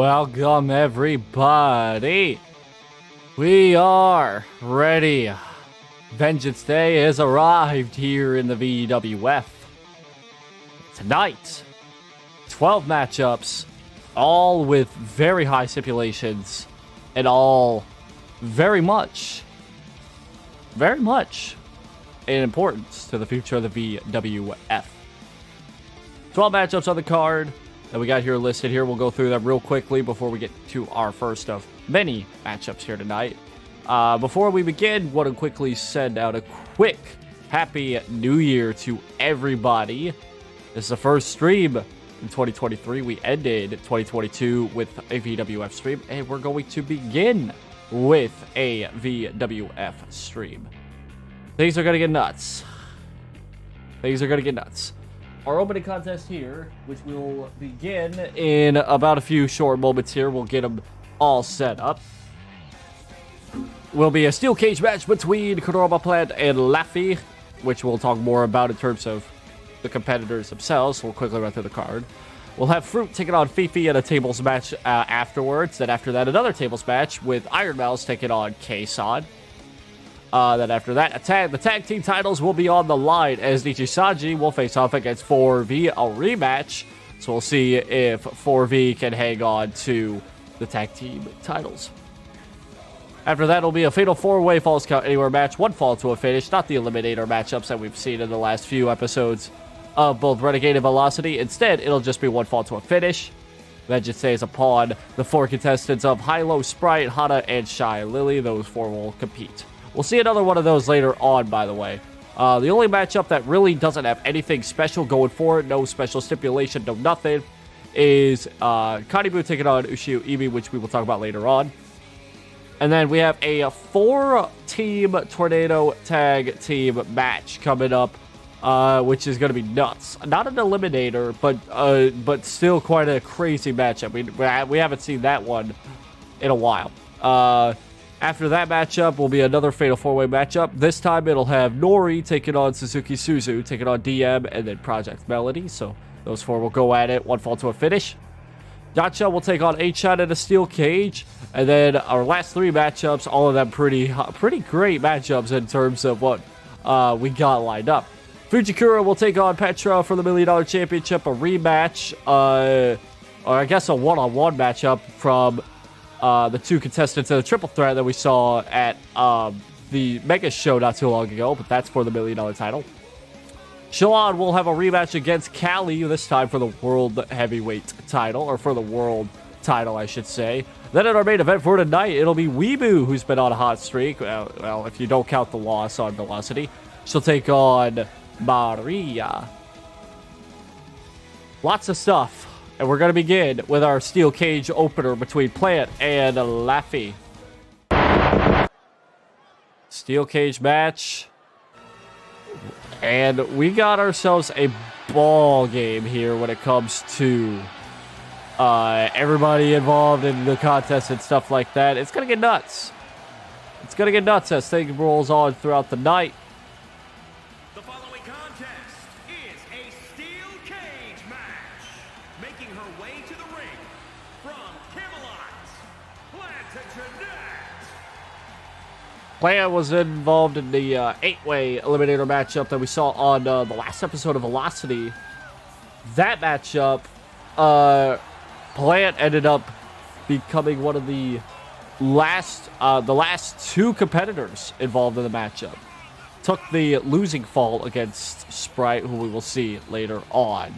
Welcome everybody. We are ready. Vengeance Day has arrived here in the VWF. Tonight, 12 matchups, all with very high stipulations, and all very much in importance to the future of the VWF. 12 matchups on the card that we got here listed here. We'll go through them real quickly before we get to our first of many matchups here tonight. Before we begin, want to quickly send out a quick Happy New Year to everybody. This is the first stream in 2023. We ended 2022 with a VWF stream, and we're going to begin with a VWF stream. Things are going to get nuts. Our opening contest here, which will begin in about a few short moments here. We'll get them all set up. Will be a steel cage match between Kuroba Plant and Laphi, which we'll talk more about in terms of the competitors themselves. We'll quickly run through the card. We'll have Froot taking on FeFe in a tables match afterwards. Then after that, another tables match with IronMouse taking on Kson. Then after that, the tag team titles will be on the line as Nijisanji will face off against 4V, a rematch. So we'll see if 4V can hang on to the tag team titles. After that, it'll be a fatal 4-way Falls Count Anywhere match, one fall to a finish, not the Eliminator matchups that we've seen in the last few episodes of both Renegade and Velocity. Instead, it'll just be one fall to a finish. Vengeance Day is upon the 4 contestants of Hylo, Sprite, Hana, and ShyLily. Those 4 will compete. We'll see another one of those later on, by the way. The only matchup that really doesn't have anything special going for it, no special stipulation, no nothing, is Karibu taking on Ushio, which we will talk about later on. And then we have a 4-team Tornado Tag Team match coming up, which is going to be nuts. Not an eliminator, but still quite a crazy matchup. We haven't seen that one in a while. After that matchup will be another Fatal 4-Way matchup. This time it'll have Nori taking on Suzuki Suzu, taking on DM, and then Projekt Melody. So those 4 will go at it, one fall to a finish. Yancha will take on H-Shot in a steel cage. And then our last 3 matchups, all of them pretty great matchups in terms of what we got lined up. Fujikura will take on Petra for the $1 Million Championship, a rematch, or I guess a one-on-one matchup from the 2 contestants of the triple threat that we saw at the Mega Show not too long ago, but that's for the $1 Million title. Xiulan will have a rematch against Kali, this time for the World Heavyweight title, or for the World title, I should say. Then in our main event for tonight, it'll be Weebu, who's been on a hot streak. Well, if you don't count the loss on Velocity. She'll take on Maria. Lots of stuff. And we're going to begin with our steel cage opener between Plant and Laphi. Steel cage match. And we got ourselves a ball game here when it comes to everybody involved in the contest and stuff like that. It's going to get nuts. It's going to get nuts as things rolls on throughout the night. The following contest is a steel cage match. Making her way to the ring from Camelot, Plant was involved in the 8-way eliminator matchup that we saw on the last episode of Velocity. That matchup, Plant ended up becoming one of the last 2 competitors involved in the matchup. Took the losing fall against Sprite, who we will see later on.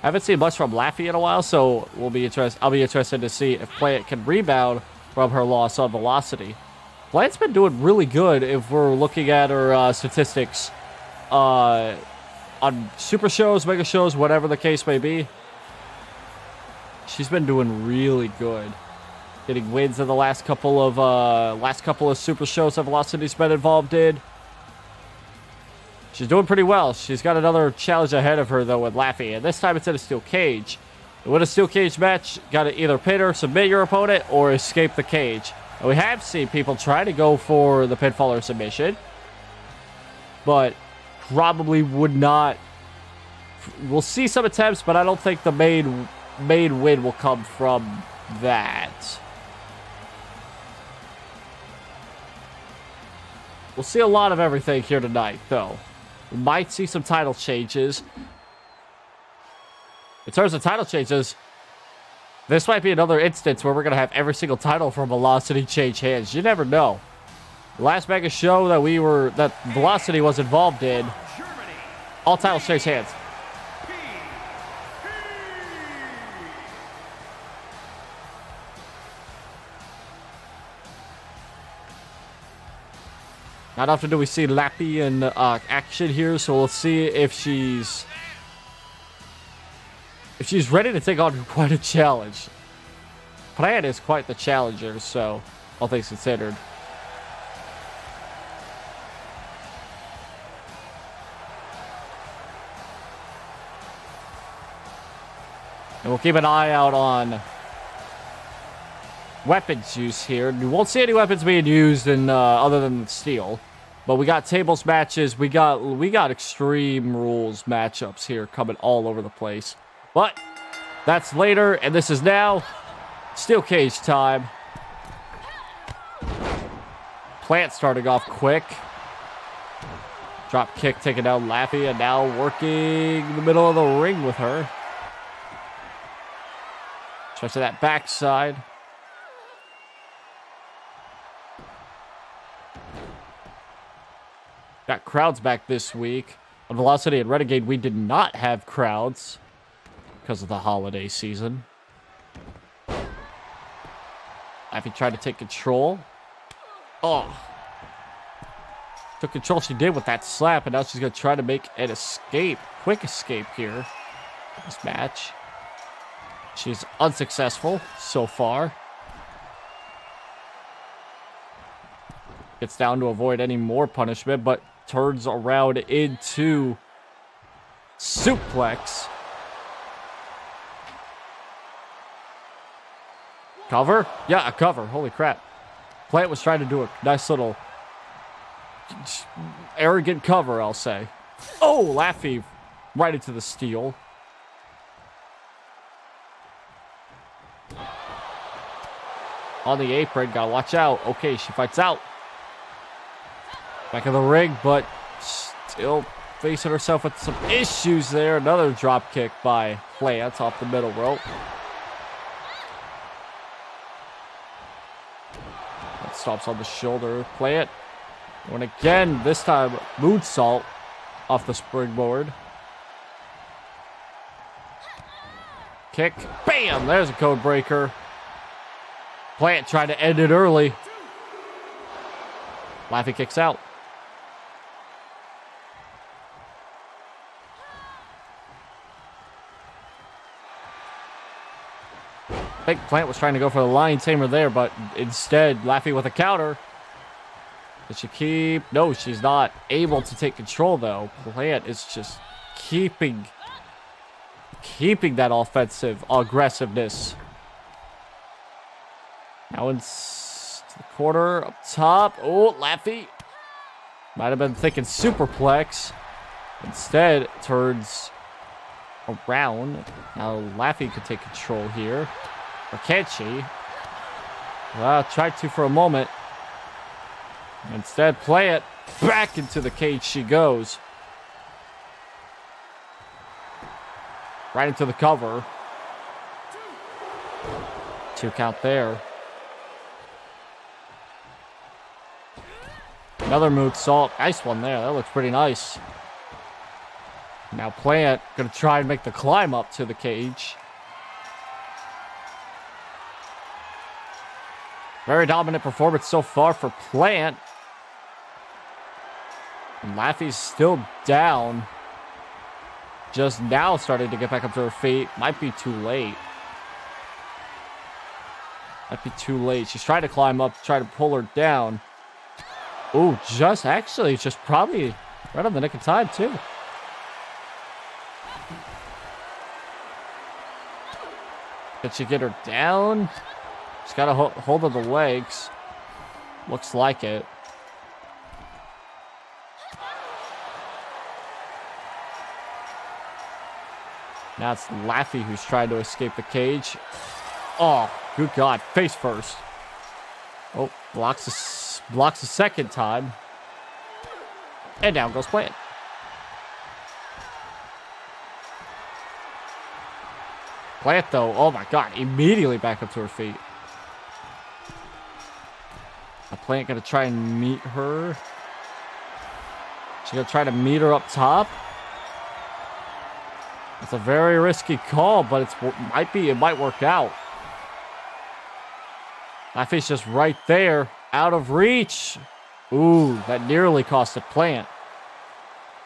I haven't seen much from Laphi in a while, so I'll be interested to see if Plant can rebound from her loss on Velocity. Plant's been doing really good if we're looking at her statistics on super shows, mega shows, whatever the case may be. She's been doing really good. Getting wins in the last couple of super shows that Velocity's been involved in. She's doing pretty well. She's got another challenge ahead of her, though, with Laphi. And this time it's in a steel cage. To win a steel cage match, got to either pin or submit your opponent or escape the cage. And we have seen people try to go for the pinfall or submission, but probably would not. We'll see some attempts, but I don't think the main main win will come from that. We'll see a lot of everything here tonight, though. We might see some title changes. In terms of title changes, this might be another instance where we're going to have every single title from Velocity change hands. You never know. The last mega show that Velocity was involved in, all titles change hands. Not often do we see Laphi in action here, so we'll see if she's ready to take on quite a challenge. Plant is quite the challenger, so all things considered. And we'll keep an eye out on weapons use here. You won't see any weapons being used in other than steel. But we got tables matches. We got extreme rules matchups here coming all over the place. But that's later, and this is now steel cage time. Plant starting off quick. Drop kick taking down Laphi, and now working the middle of the ring with her. Especially that backside. Got crowds back this week. On Velocity and Renegade, we did not have crowds because of the holiday season. Laphi tried to take control. Oh. Took control she did with that slap, and now she's going to try to make an escape. Quick escape here. This match. She's unsuccessful so far. Gets down to avoid any more punishment, but turns around into suplex. Cover? Yeah, a cover. Holy crap. Plant was trying to do a nice little arrogant cover, I'll say. Oh, Laphi right into the steel. On the apron, gotta watch out. Okay, she fights out. Back in the ring, but still facing herself with some issues there. Another drop kick by Plant off the middle rope. That stops on the shoulder. Plant. And again, this time, moonsault off the springboard. Kick. Bam! There's a code breaker. Plant trying to end it early. Laphi kicks out. I think Plant was trying to go for the Lion Tamer there, but instead, Laphi with a counter. Did she keep? No, she's not able to take control, though. Plant is just keeping that offensive aggressiveness. Now into the corner, up top. Oh, Laphi. Might have been thinking superplex. Instead, turns around. Now Laphi could take control here. Or can't she? Well, tried to for a moment. Instead, Plant back into the cage she goes. Right into the cover. 2 count there. Another moonsault. Nice one there. That looks pretty nice. Now Plant going to try and make the climb up to the cage. Very dominant performance so far for Plant. And Laphi's still down. Just now starting to get back up to her feet. Might be too late. Might be too late. She's trying to climb up, try to pull her down. Ooh, just probably right on the nick of time, too. Can she get her down? She's got a hold of the legs. Looks like it. Now it's Laphi who's trying to escape the cage. Oh, good God. Face first. Oh, blocks a second time. And down goes Plant. Plant, though, oh my God, immediately back up to her feet. The Plant gonna try and meet her. She's gonna try to meet her up top. It's a very risky call, but it might work out. Laphi's just right there, out of reach. Ooh, that nearly cost a Plant.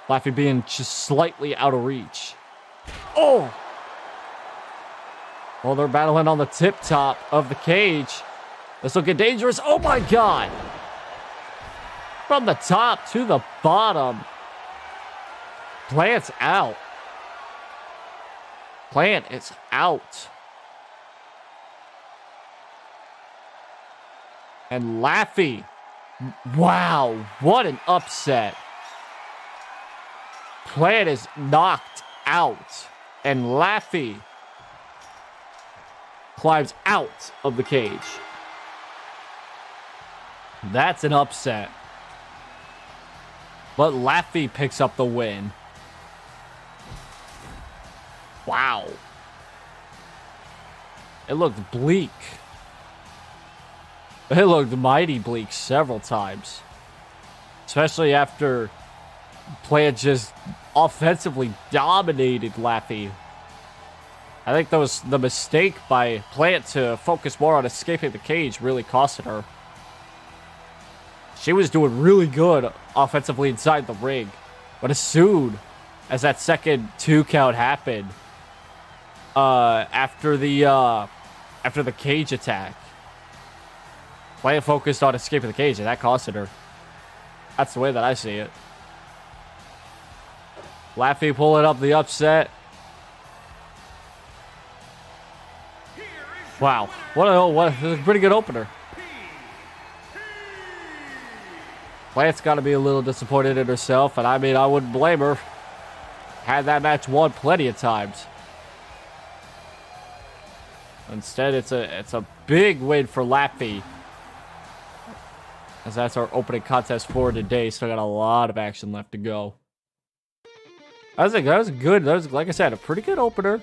Laphi being just slightly out of reach. Oh! Well, they're battling on the tip top of the cage. This will get dangerous. Oh my God! From the top to the bottom. Plant's out. Plant is out. And Laphi. Wow, what an upset. Plant is knocked out. And Laphi climbs out of the cage. That's an upset. But Laphi picks up the win. Wow. It looked bleak. It looked mighty bleak several times. Especially after Plant just offensively dominated Laphi. I think that was the mistake by Plant to focus more on escaping the cage really costed her. She was doing really good offensively inside the ring. But as soon as that second 2 count happened, after the cage attack, Plant focused on escaping the cage, and that costed her. That's the way that I see it. Laphi pulling up the upset. Wow, what a pretty good opener. Plant's got to be a little disappointed in herself, and I mean, I wouldn't blame her. Had that match won plenty of times. Instead, it's a big win for Laphi. As that's our opening contest for today. Still got a lot of action left to go. That was good. That was, like I said, a pretty good opener.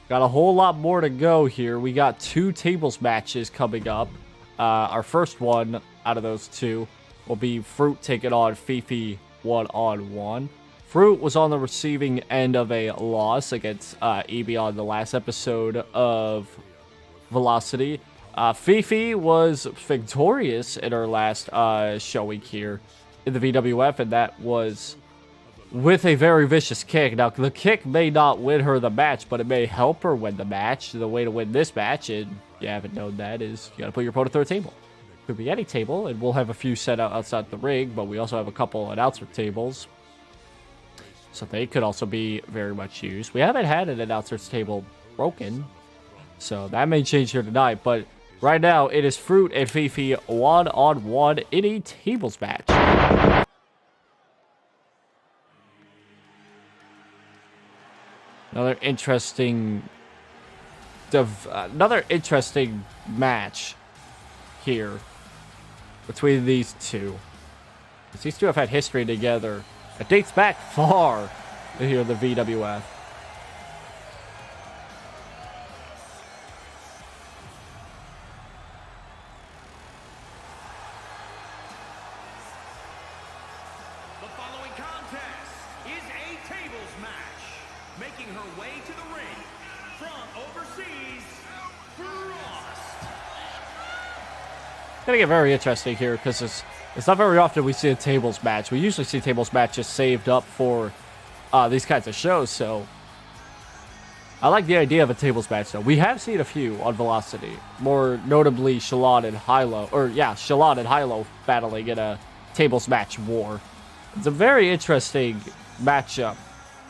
Got a whole lot more to go here. We got 2 tables matches coming up. Our first one out of those 2 will be Froot taking on FeFe 1-on-1. Froot was on the receiving end of a loss against EB on the last episode of Velocity. FeFe was victorious in her last showing here in the VWF, and that was with a very vicious kick. Now, the kick may not win her the match, but it may help her win the match. The way to win this match, and you haven't known that, is you got to put your opponent through a table. Could be any table, and we'll have a few set out outside the ring, but we also have a couple announcer tables, so they could also be very much used. We haven't had an announcer's table broken, so that may change here tonight, but right now it is Froot and FeFe 1-on-1 in a tables match. Another interesting match here between these two. These two have had history together. It dates back far here in the VWF. The following contest is a tables match. Making her way to the ring from overseas, Froot. It's gonna get very interesting here because it's not very often we see a tables match. We usually see tables matches saved up for these kinds of shows, so I like the idea of a tables match, though. We have seen a few on Velocity, more notably Xiulan and Hylo, Xiulan and Hylo battling in a tables match war. It's a very interesting matchup.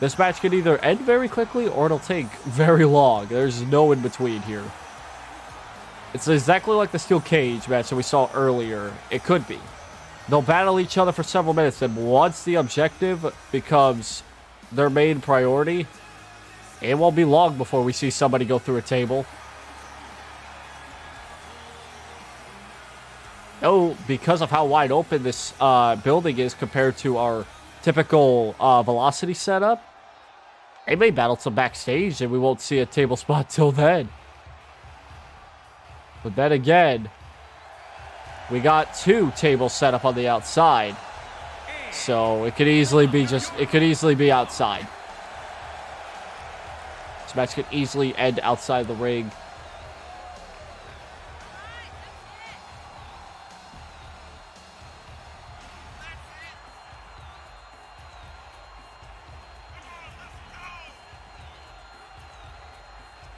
This match could either end very quickly or it'll take very long. There's no in between here. It's exactly like the steel cage match that we saw earlier. It could be. They'll battle each other for several minutes, and once the objective becomes their main priority, It won't be long before we see somebody go through a table. Oh, because of how wide open this building is compared to our typical velocity setup, they may battle some backstage and we won't see a table spot till then. But then again, we got 2 tables set up on the outside. So it could easily be outside. This match could easily end outside the ring.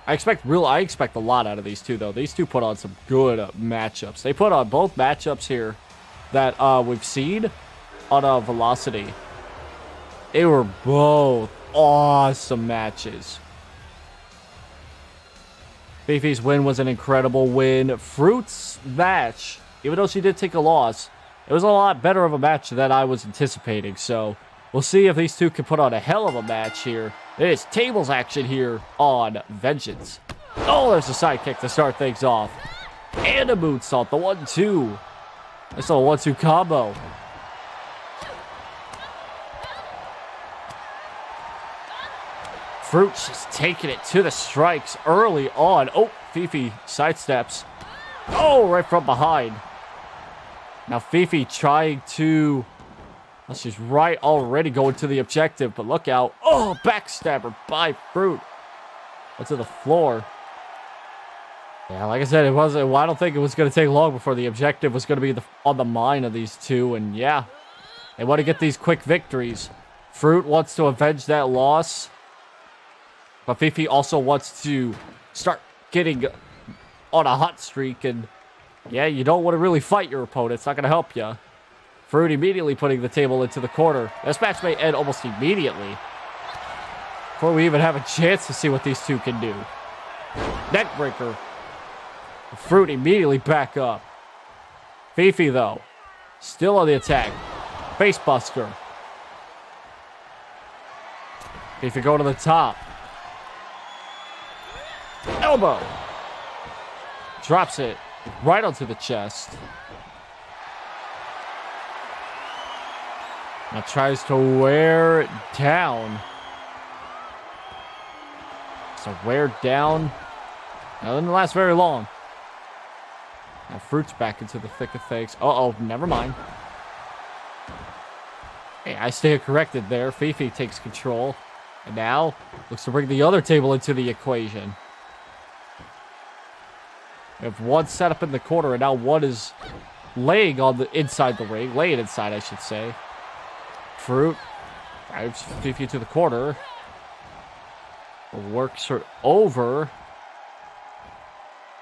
I expect a lot out of these two, though. These two put on some good matchups. They put on both matchups here that we've seen on Velocity. They were both awesome matches. FeFe's win was an incredible win. Froot's match, even though she did take a loss, it was a lot better of a match than I was anticipating. So we'll see if these two can put on a hell of a match here. It is tables action here on Vengeance. Oh, there's a sidekick to start things off. And a moonsault, the 1-2. Nice little 1-2 combo. Froot just taking it to the strikes early on. Oh, FeFe sidesteps. Oh, right from behind. Now FeFe trying to... Well, she's right already going to the objective, but look out. Oh, backstabber by Froot. Went to the floor. Yeah, like I said, I don't think it was going to take long before the objective was going to be on the mind of these two. And yeah, they want to get these quick victories. Froot wants to avenge that loss. But FeFe also wants to start getting on a hot streak. And yeah, you don't want to really fight your opponent. It's not going to help you. Froot immediately putting the table into the corner. This match may end almost immediately. Before we even have a chance to see what these two can do. Neckbreaker. Froot immediately back up. FeFe, though, still on the attack. Facebuster. FeFe going to the top. Elbow. Drops it right onto the chest. Now tries to wear it down. So wear down. Now, didn't last very long. Now Froot's back into the thick of things. Uh-oh, never mind. Hey, I stand corrected there. FeFe takes control. And now looks to bring the other table into the equation. We have one set up in the corner, and now one is laying on the inside the ring. Laying inside, I should say. Froot drives FeFe to the corner. Works her over.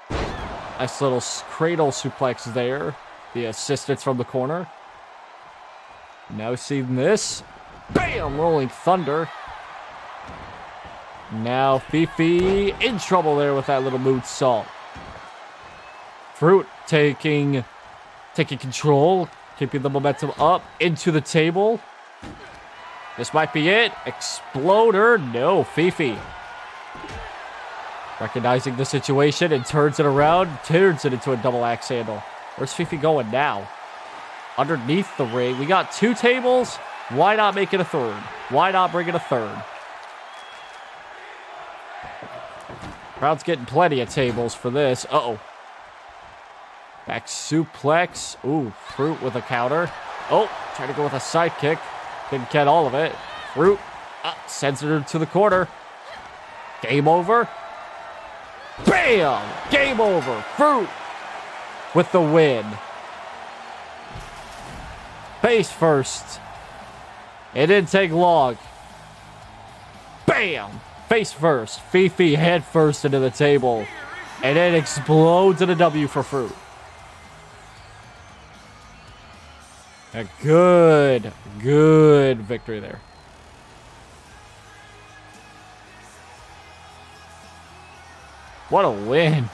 Nice little cradle suplex there. The assistance from the corner. Now seeing this. Bam! Rolling Thunder. Now FeFe in trouble there with that little moonsault. Froot taking control. Keeping the momentum up into the table. This might be it. Exploder. No, FeFe. Recognizing the situation and turns it around. Turns it into a double axe handle. Where's FeFe going now? Underneath the ring. We got 2 tables. Why not make it a third? Why not bring it a third? Crowd's getting plenty of tables for this. Uh-oh. Back suplex. Ooh, Froot with a counter. Oh, trying to go with a sidekick. Didn't get all of it. Froot sends her to the corner. Game over. Bam! Game over. Froot with the win. Face first. It didn't take long. Bam! Face first. FeFe head first into the table. And it explodes in a W for Froot. A good victory there. What a win.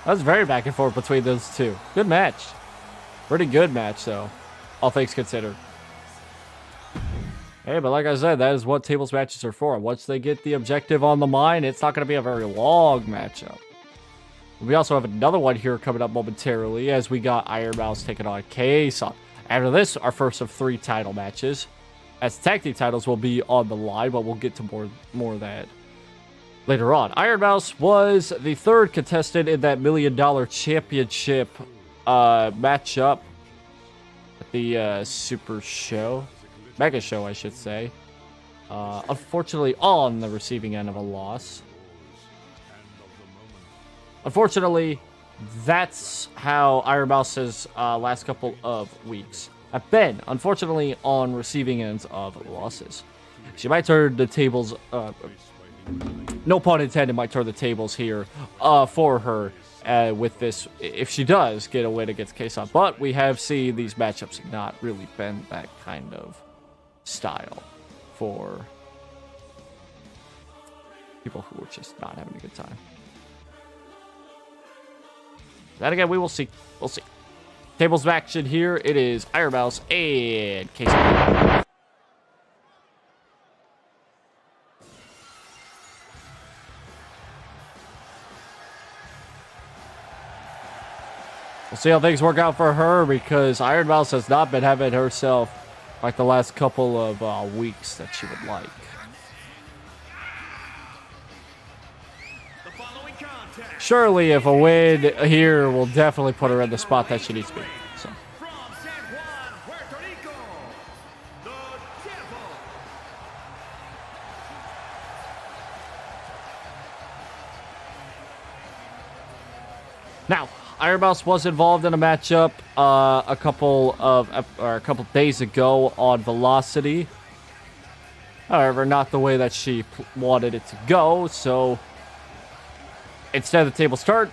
That was very back and forth between those two. Good match. Pretty good match, though, all things considered. Hey, but like I said, that is what tables matches are for. Once they get the objective on the mind, it's not going to be a very long matchup. We also have another one here coming up momentarily as we got IronMouse taking on Kson. After this, our first of 3 title matches. As tag team titles will be on the line, but we'll get to more of that later on. IronMouse was the 3rd contestant in that $1 Million Championship matchup at the Super Show. Mega Show, I should say. Unfortunately, on the receiving end of a loss. Unfortunately, that's how IronMouse's last couple of weeks have been. Unfortunately, on receiving ends of losses. She might turn the tables, no pun intended, might turn the tables here for her with this, if she does get a win against Kson. But we have seen these matchups not really been that kind of style for people who are just not having a good time. Then again, we will see. We'll see. Tables of action here. It is IronMouse and Kson. We'll see how things work out for her because IronMouse has not been having herself like the last couple of weeks that she would like. Surely, if a win here will definitely put her in the spot that she needs to be. So. Now, IronMouse was involved in a matchup a couple days ago on Velocity. However, not the way that she wanted it to go, so instead the tables turned,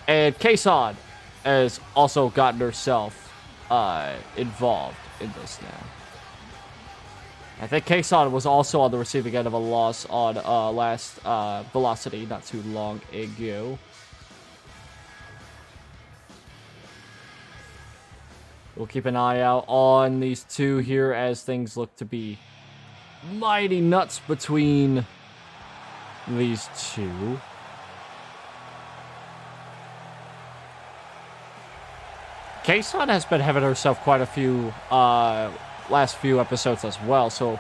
and Kson has also gotten herself involved in this now. I think Kson was also on the receiving end of a loss on last Velocity not too long ago. We'll keep an eye out on these two here as things look to be mighty nuts between these two. Kson has been having herself quite a few last few episodes as well, so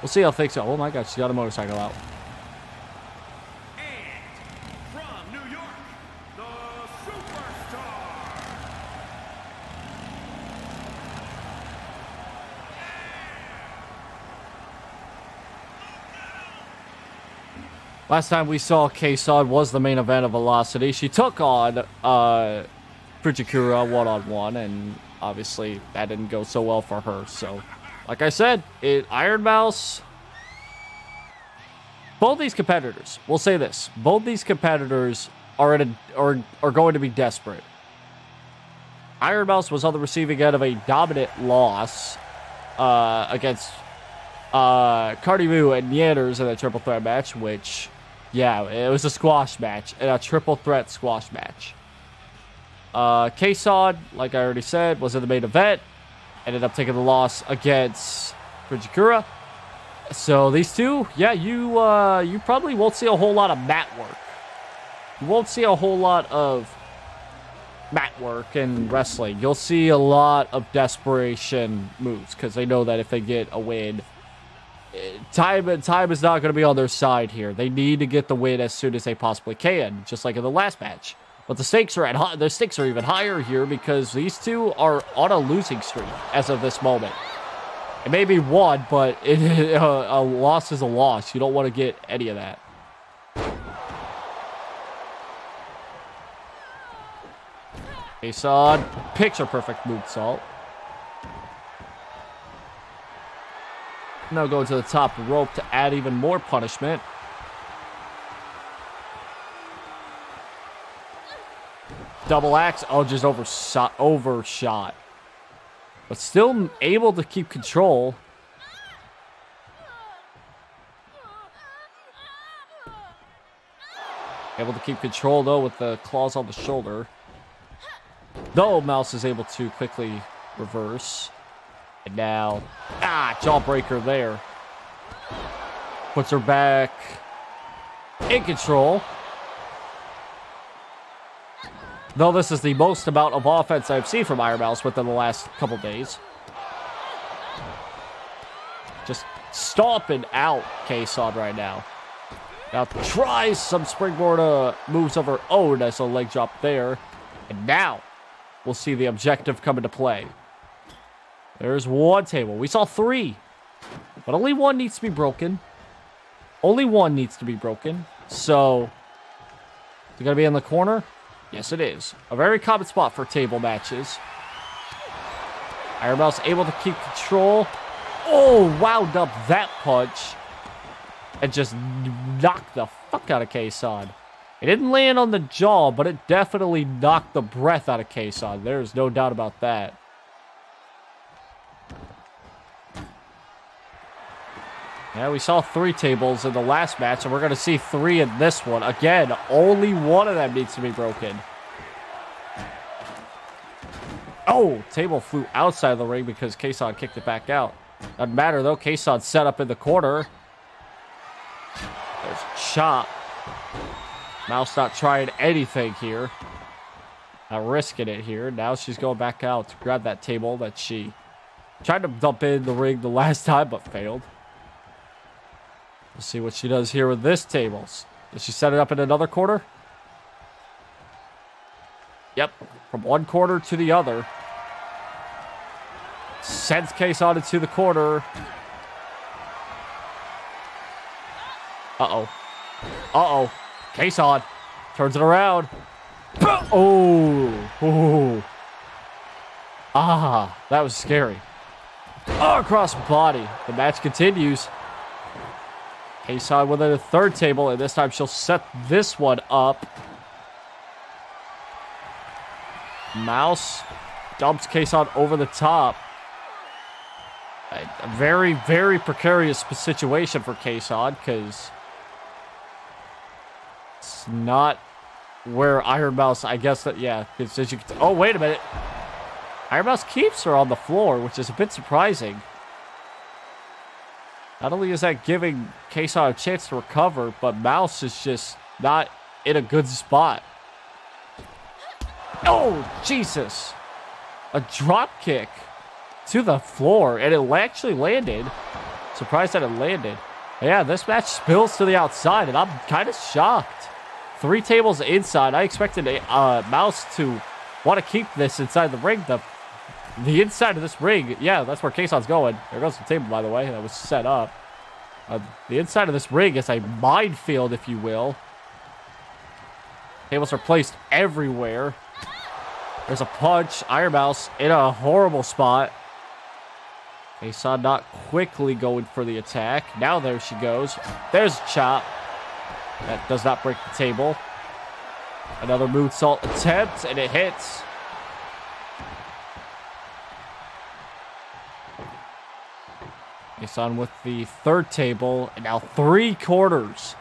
we'll see how things go. Oh my god, she got a motorcycle out. And from New York, the Superstar. Last time we saw Kson was the main event of Velocity. She took on Fujikura one-on-one, and obviously that didn't go so well for her. So, like I said, IronMouse, both these competitors, we'll say this, both these competitors are going to be desperate. IronMouse was on the receiving end of a dominant loss against Karibu and Yanners in that triple threat match, which, yeah, it was a squash match, and a triple threat squash match. Kson, like I already said, was in the main event. Ended up taking the loss against Fujikura. So these two, yeah, you probably won't see a whole lot of mat work. You won't see a whole lot of mat work in wrestling. You'll see a lot of desperation moves because they know that if they get a win, time is not going to be on their side here. They need to get the win as soon as they possibly can, just like in the last match. But the stakes are even higher here because these two are on a losing streak as of this moment. It may be one, but a loss is a loss. You don't want to get any of that. Kson, picture-perfect moonsault. Now going to the top rope to add even more punishment. Double axe. Oh, just overshot. But still able to keep control. Able to keep control, though, with the claws on the shoulder. Though Mouse is able to quickly reverse. And now, jawbreaker there. puts her back in control. Though this is the most amount of offense I've seen from IronMouse within the last couple days. Just stomping out Kson right now. Now tries some springboard moves of her own. Nice little leg drop there. And now we'll see the objective come into play. There's one table. We saw 3. But only one needs to be broken. Only one needs to be broken. So, is it going to be in the corner? Yes, it is. A very common spot for table matches. IronMouse able to keep control. Oh, wound up that punch. And just knocked the fuck out of Kson. It didn't land on the jaw, but it definitely knocked the breath out of Kson. There's no doubt about that. Yeah, we saw 3 tables in the last match, and we're going to see 3 in this one. Again, only one of them needs to be broken. Oh, table flew outside of the ring because Kson kicked it back out. Doesn't matter, though. Kson set up in the corner. There's a chop. Mouse not trying anything here. Not risking it here. Now she's going back out to grab that table that she tried to dump in the ring the last time, but failed. Let's see what she does here with this table. Does she set it up in another corner? Yep. From one corner to the other. Sends Kson into the corner. Uh-oh. Uh-oh. Kson turns it around. Oh. Ooh. Ah, that was scary. Oh, across body. The match continues. Kson with a 3rd table, and this time she'll set this one up. Mouse dumps Kson over the top. A very, very precarious situation for Kson, because it's not where IronMouse, I guess that, yeah. As you can oh, wait a minute. IronMouse keeps her on the floor, which is a bit surprising. Not only is that giving Kson a chance to recover, but Mouse is just not in a good spot. Oh, Jesus. A drop kick to the floor, and it actually landed. Surprised that it landed. Yeah, this match spills to the outside, and I'm kind of shocked. 3 tables inside. I expected Mouse to want to keep this inside the ring. The inside of this ring, yeah, that's where Kson's going. There goes the table, by the way, that was set up. The inside of this ring is a minefield, if you will. Tables are placed everywhere. There's a punch. IronMouse in a horrible spot. Kson not quickly going for the attack. Now there she goes. There's a chop. That does not break the table. Another moonsault attempt, and it hits. Kson with the 3rd table, and now 3 corners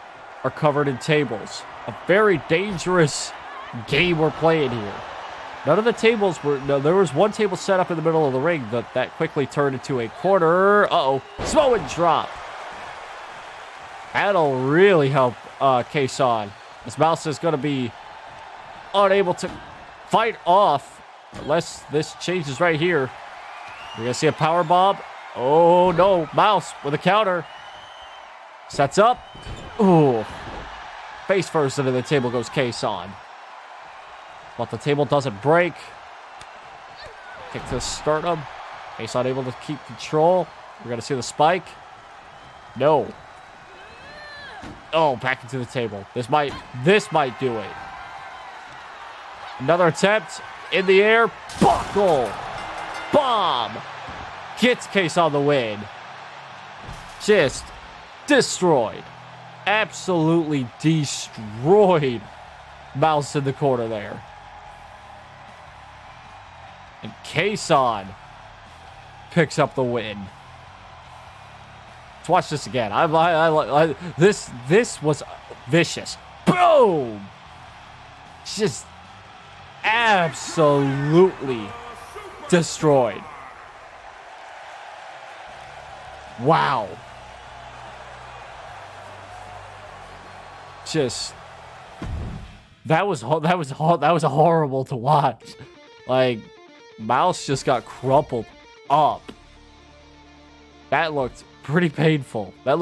are covered in tables. A very dangerous game we're playing here. None of the tables were... No, there was one table set up in the middle of the ring that quickly turned into a corner. Uh-oh. Samoan drop. That'll really help Kson. This Mouse is going to be unable to fight off unless this changes right here. We're going to see a power bomb. Oh, no. Mouse with a counter. Sets up. Ooh. Face first into the table goes Kson. But the table doesn't break. Kick to the sternum. Kson able to keep control. We're going to see the spike. No. Oh, back into the table. This might do it. Another attempt in the air. Buckle. Bomb. Gets Kson the win. Just destroyed. Absolutely destroyed Mouse in the corner there. And Kson picks up the win. Let's watch this again. This was vicious. Boom! Just absolutely destroyed. Wow. just that was horrible to watch. Like, Mouse just got crumpled up. That looked pretty painful. But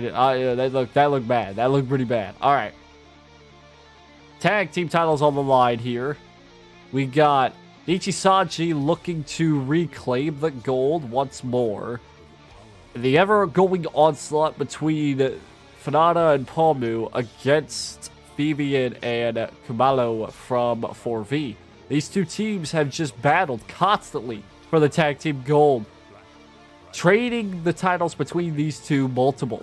that looked bad. That looked pretty bad. All right. Tag team titles on the line here. We got Nijisanji looking to reclaim the gold once more. The ever-going onslaught between Fanata and Palmu against Vtuberen and Kumalo from 4V. These two teams have just battled constantly for the tag team gold, trading the titles between these two multiple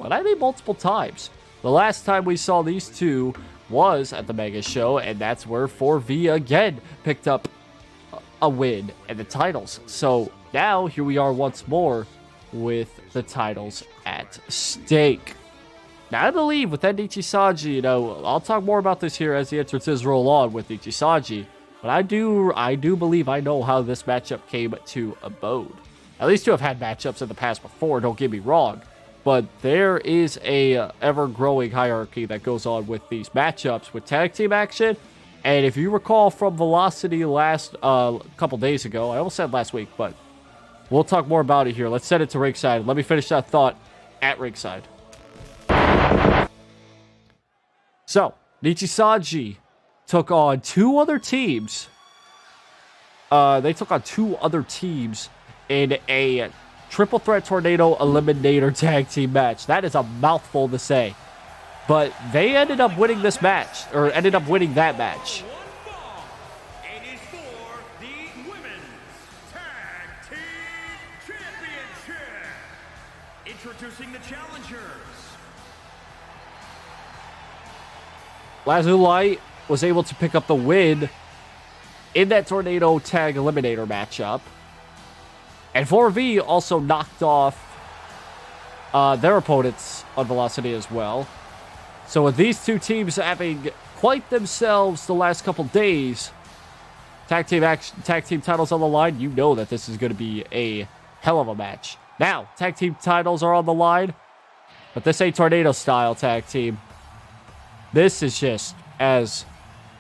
times. The last time we saw these two was at the Mega Show, and that's where 4V again picked up a win and the titles. So now here we are once more with the titles at stake. Now I believe with that Nijisanji, you know, I'll talk more about this here as the entrances roll on with Nijisanji, but I do believe I know how this matchup came to abode. At least two have had matchups in the past before, don't get me wrong, but there is a ever-growing hierarchy that goes on with these matchups with tag team action. And if you recall from Velocity last couple days ago, I almost said last week, but we'll talk more about it here. Let's set it to ringside. Let me finish that thought at ringside. So, Nijisanji took on two other teams. They took on two other teams in a triple threat tornado eliminator tag team match. That is a mouthful to say. But they ended up winning this match, or ended up winning that match. It is for the Women's Tag Team Championship. Introducing the challengers. Lazuli was able to pick up the win in that tornado tag eliminator matchup. And 4V also knocked off their opponents on Velocity as well. So with these two teams having quite themselves the last couple days, tag team titles on the line, you know that this is going to be a hell of a match. Now, tag team titles are on the line, but this ain't tornado style tag team. This is just as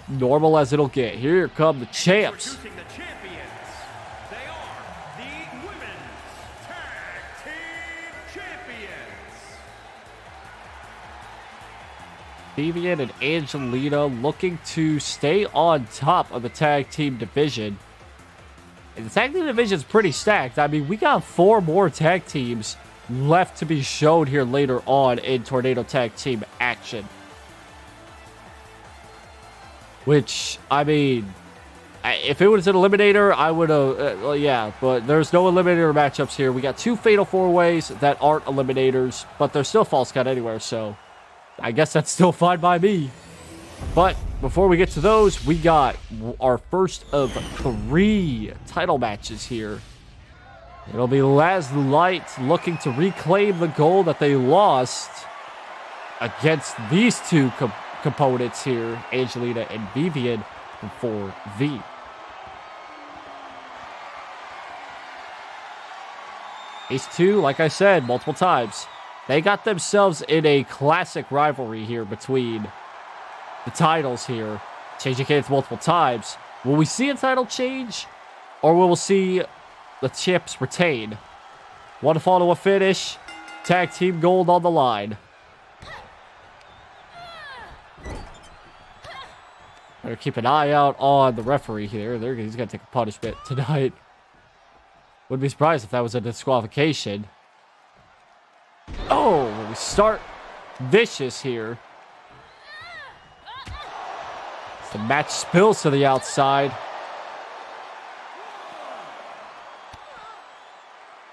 normal as it'll get. Here come the champs. Introducing the champions. They are the Women's Tag Team Champions. Vivian and Angelina looking to stay on top of the tag team division. And the tag team division is pretty stacked. I mean, we got 4 more tag teams left to be shown here later on in Tornado Tag Team action. Which, I mean, if it was an eliminator, I would have, yeah, but there's no eliminator matchups here. We got 2 Fatal 4-Ways that aren't eliminators, but they're still false count anywhere, so I guess that's still fine by me. But before we get to those, we got our first of 3 title matches here. It'll be Lazuli looking to reclaim the gold that they lost against these two components here, Angelina and Vivian from 4V. These two, like I said multiple times, they got themselves in a classic rivalry here between the titles here, changing hands multiple times. Will we see a title change, or will we see the champs retain? One fall to a finish, tag team gold on the line. Better keep an eye out on the referee here. He's going to take a punishment tonight. Wouldn't be surprised if that was a disqualification. Oh, we start vicious here. The match spills to the outside.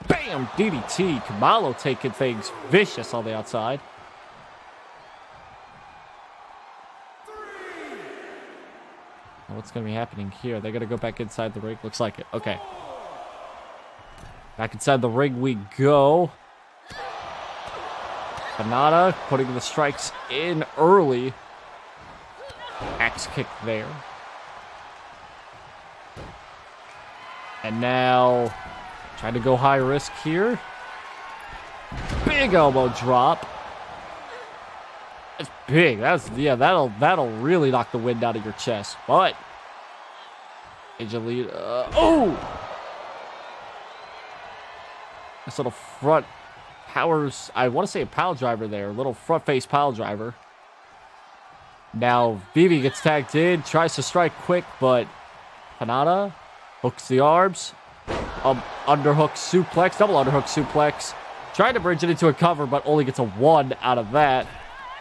Bam! DDT. Kumalo taking things vicious on the outside. What's going to be happening here? They're going to go back inside the ring? Looks like it. Okay. Back inside the ring we go. Hanada putting the strikes in early. Axe kick there. And now trying to go high risk here. Big elbow drop. That's big. That'll really knock the wind out of your chest. But Angelina, this little front powers. I want to say a pile driver there. A little front face pile driver. Now VV gets tagged in, tries to strike quick, but Hana hooks the arms. Underhook suplex, double underhook suplex. Trying to bridge it into a cover, but only gets a 1 out of that.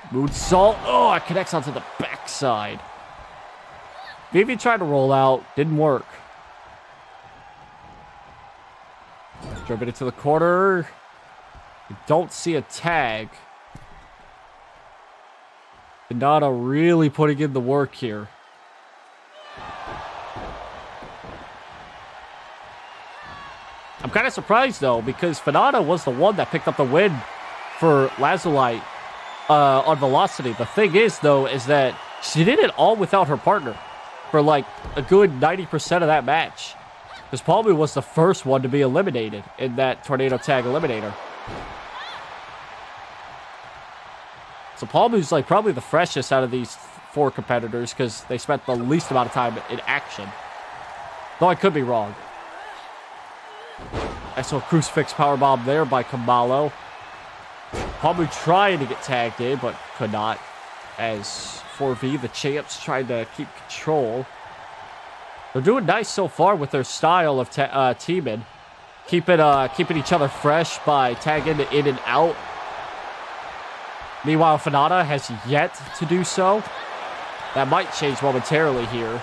Moonsault. Oh, it connects onto the backside. VV tried to roll out. Didn't work. Drove it into the corner. We don't see a tag. Hinata really putting in the work here. I'm kind of surprised, though, because Hinata was the one that picked up the win for Lazulite on Velocity. The thing is, though, is that she did it all without her partner for, like, a good 90% of that match. Because Palmu was the first one to be eliminated in that Tornado Tag Eliminator. So Palmu's, like, probably the freshest out of these 4 competitors because they spent the least amount of time in action. Though I could be wrong. I saw a crucifix powerbomb there by Kamalo. Palmu trying to get tagged in, but could not. As 4V, the champs, tried to keep control. They're doing nice so far with their style of teaming. Keeping each other fresh by tagging in and out. Meanwhile, Hinata has yet to do so. That might change momentarily here.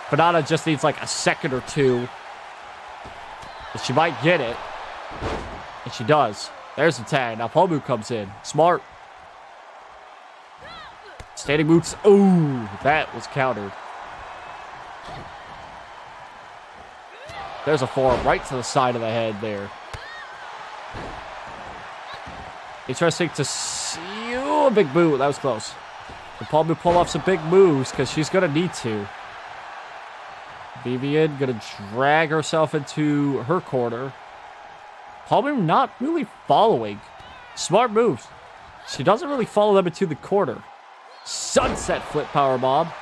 Hinata just needs like a second or two. But she might get it. And she does. There's the tag. Now Palmu comes in. Smart. Standing boots. Ooh, that was countered. There's a forearm right to the side of the head there. Interesting to see. Oh, a big boot. That was close. And Palmu pull off some big moves because she's going to need to. Vivian going to drag herself into her corner. Palmu not really following. Smart moves. She doesn't really follow them into the corner. Sunset flip powerbomb.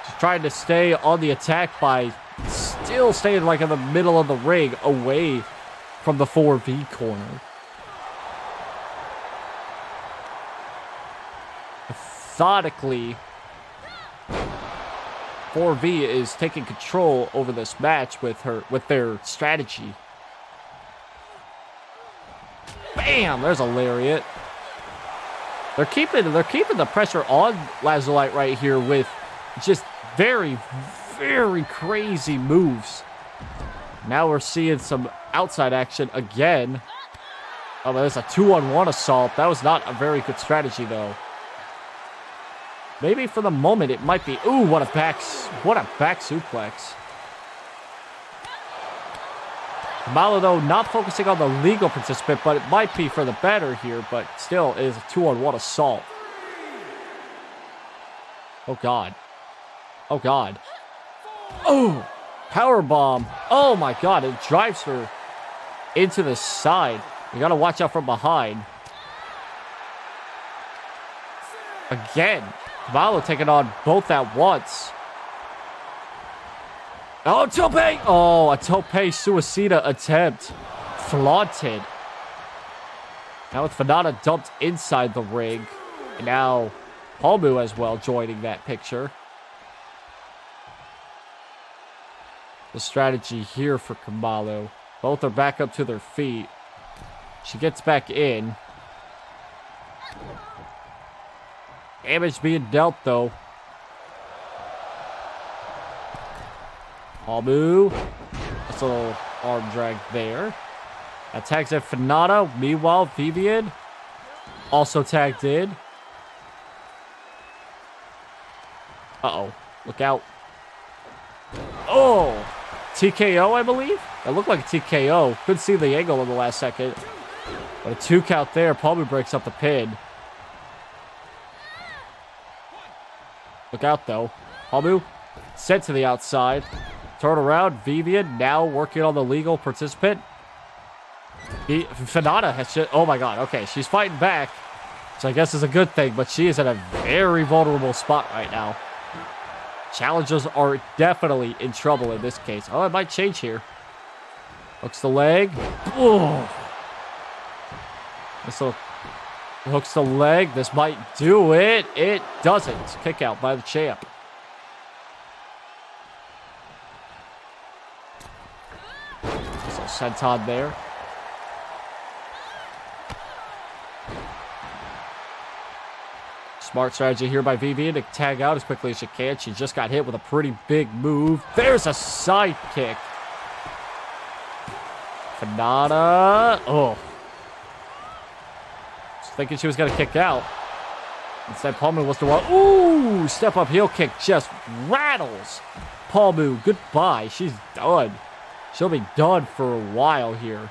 She's trying to stay on the attack by still staying like in the middle of the ring away from the 4V corner. Methodically, 4V is taking control over this match with their strategy. Bam! There's a lariat. They're keeping the pressure on Lazulite right here with just very, very crazy moves. Now we're seeing some outside action again. Oh, there's a 2-on-1 assault. That was not a very good strategy, though. Maybe for the moment it might be. Ooh, what a back suplex. Malo, though, not focusing on the legal participant, but it might be for the better here, but still, it is a 2-on-1 assault. Oh, God. Oh, God. Oh, powerbomb. Oh, my God. It drives her into the side. You got to watch out from behind. Again. Malo taking on both at once. Oh, tope! Oh, a tope suicida attempt. Flaunted. Now with Hinata dumped inside the ring. And now Palmu as well joining that picture. The strategy here for Kamalo. Both are back up to their feet. She gets back in. Damage being dealt, though. Palmu. That's a little arm drag there. That tags in Hinata. Meanwhile, Vivian also tagged in. Uh-oh. Look out. Oh! TKO, I believe? That looked like a TKO. Couldn't see the angle in the last second. But a 2 count there. Palmu breaks up the pin. Look out, though. Palmu sent to the outside. Turn around. Vivian now working on the legal participant. Fanata has just... Oh, my God. Okay, she's fighting back, which I guess is a good thing, but she is in a very vulnerable spot right now. Challengers are definitely in trouble in this case. Oh, it might change here. Hooks the leg. Oh. This hooks the leg. This might do it. It doesn't. Kick out by the champ. So senton there. Smart strategy here by VV to tag out as quickly as she can. She just got hit with a pretty big move. There's a side kick. Fanata. Oh. Just thinking she was going to kick out. Instead, Palmu was the one. Ooh! Step up heel kick just rattles. Palmu, goodbye. She's done. She'll be done for a while here.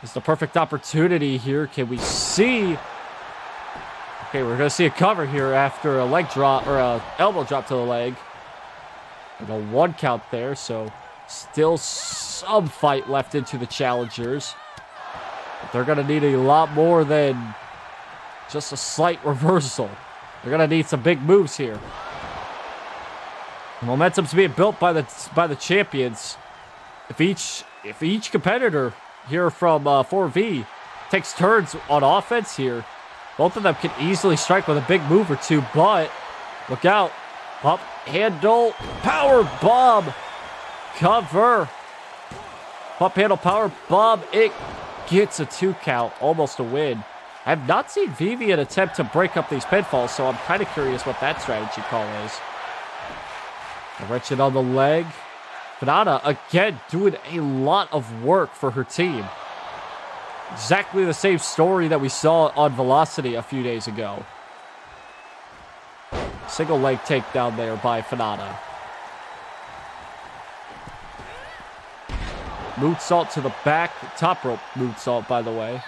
It's the perfect opportunity here. Can we see... Okay, we're going to see a cover here after a leg drop, or a elbow drop to the leg. And a 1 count there, so still some fight left into the challengers. But they're going to need a lot more than just a slight reversal. They're going to need some big moves here. The momentum's being built by the champions. If each competitor here from 4V takes turns on offense here, both of them can easily strike with a big move or two, but look out. Pump handle, power bomb, cover. Pump handle, power bomb. It gets a 2 count, almost a win. I have not seen Vivian attempt to break up these pinfalls, so I'm kind of curious what that strategy call is. Wrench it on the leg. Fanata, again, doing a lot of work for her team. Exactly the same story that we saw on Velocity a few days ago. Single leg takedown there by Fanata. Moonsault to the back. Top rope moonsault, by the way.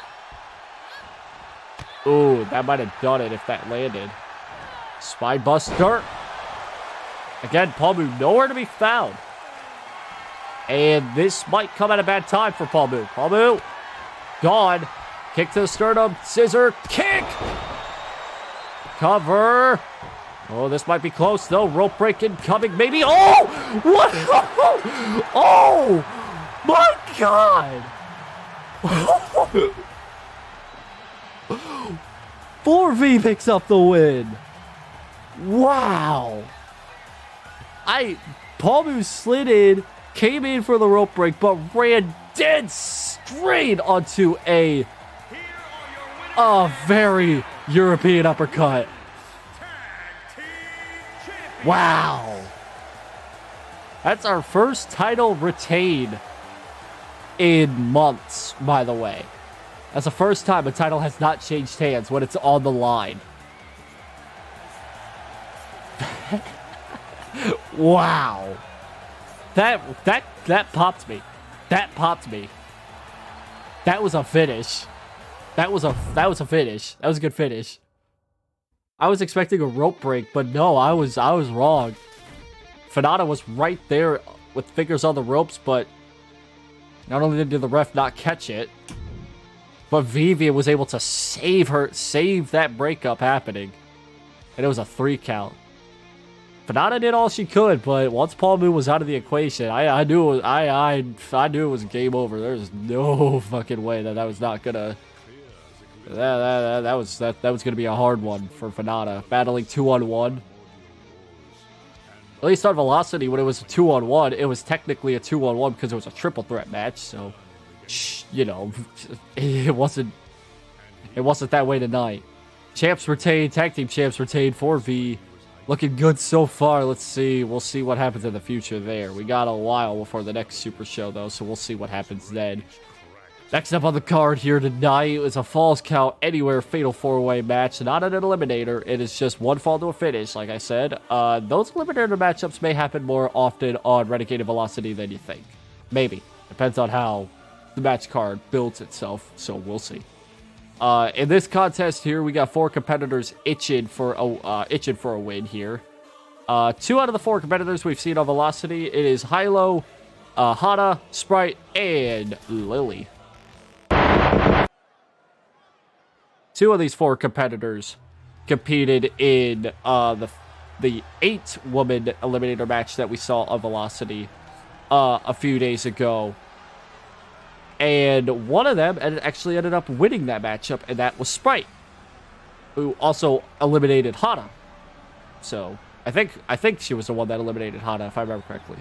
Ooh, that might have done it if that landed. Spine buster. Again, Palmu nowhere to be found. And this might come at a bad time for Palmu. Palmu. Gone. Kick to the sternum. Scissor kick. Cover. Oh, this might be close, though. Rope break incoming, maybe. Oh! What? Oh! My God! 4V picks up the win. Wow. Palmu slid in, came in for the rope break, but ran dead straight onto a very European uppercut. Wow. That's our first title retained in months, by the way. That's the first time a title has not changed hands when it's on the line. Wow. That popped me. That popped me. That was a finish. That was a finish. That was a good finish. I was expecting a rope break, but no, I was wrong. Fanata was right there with fingers on the ropes, but not only did the ref not catch it, but Vivian was able to save that breakup happening. And it was a 3 count. Fanata did all she could, but once Palmu was out of the equation, I knew it was game over. There's no fucking way that was not gonna. That was gonna be a hard one for Fanata, battling 2-on-1. At least on Velocity, when it was a 2-on-1, it was technically a 2-on-1 because it was a triple threat match. So, you know, it wasn't that way tonight. Champs retained, tag team champs retained. 4V looking good so far. Let's see. We'll see what happens in the future there. We got a while before the next Super Show, though, so we'll see what happens then. Next up on the card here tonight is a Falls Count Anywhere Fatal 4-Way match. Not an eliminator. It is just one fall to a finish, like I said. Those eliminator matchups may happen more often on Renegade Velocity than you think. Maybe. Depends on how the match card builds itself, so we'll see. In this contest here, we got 4 competitors itching for a win here. 2 out of the 4 competitors we've seen on Velocity. It is Hylo, Hana, Sprite, and Lily. two of these four competitors competed in the 8-woman eliminator match that we saw on Velocity a few days ago. And one of them actually ended up winning that matchup, and that was Sprite, who also eliminated Hana. So I think she was the one that eliminated Hana, if I remember correctly.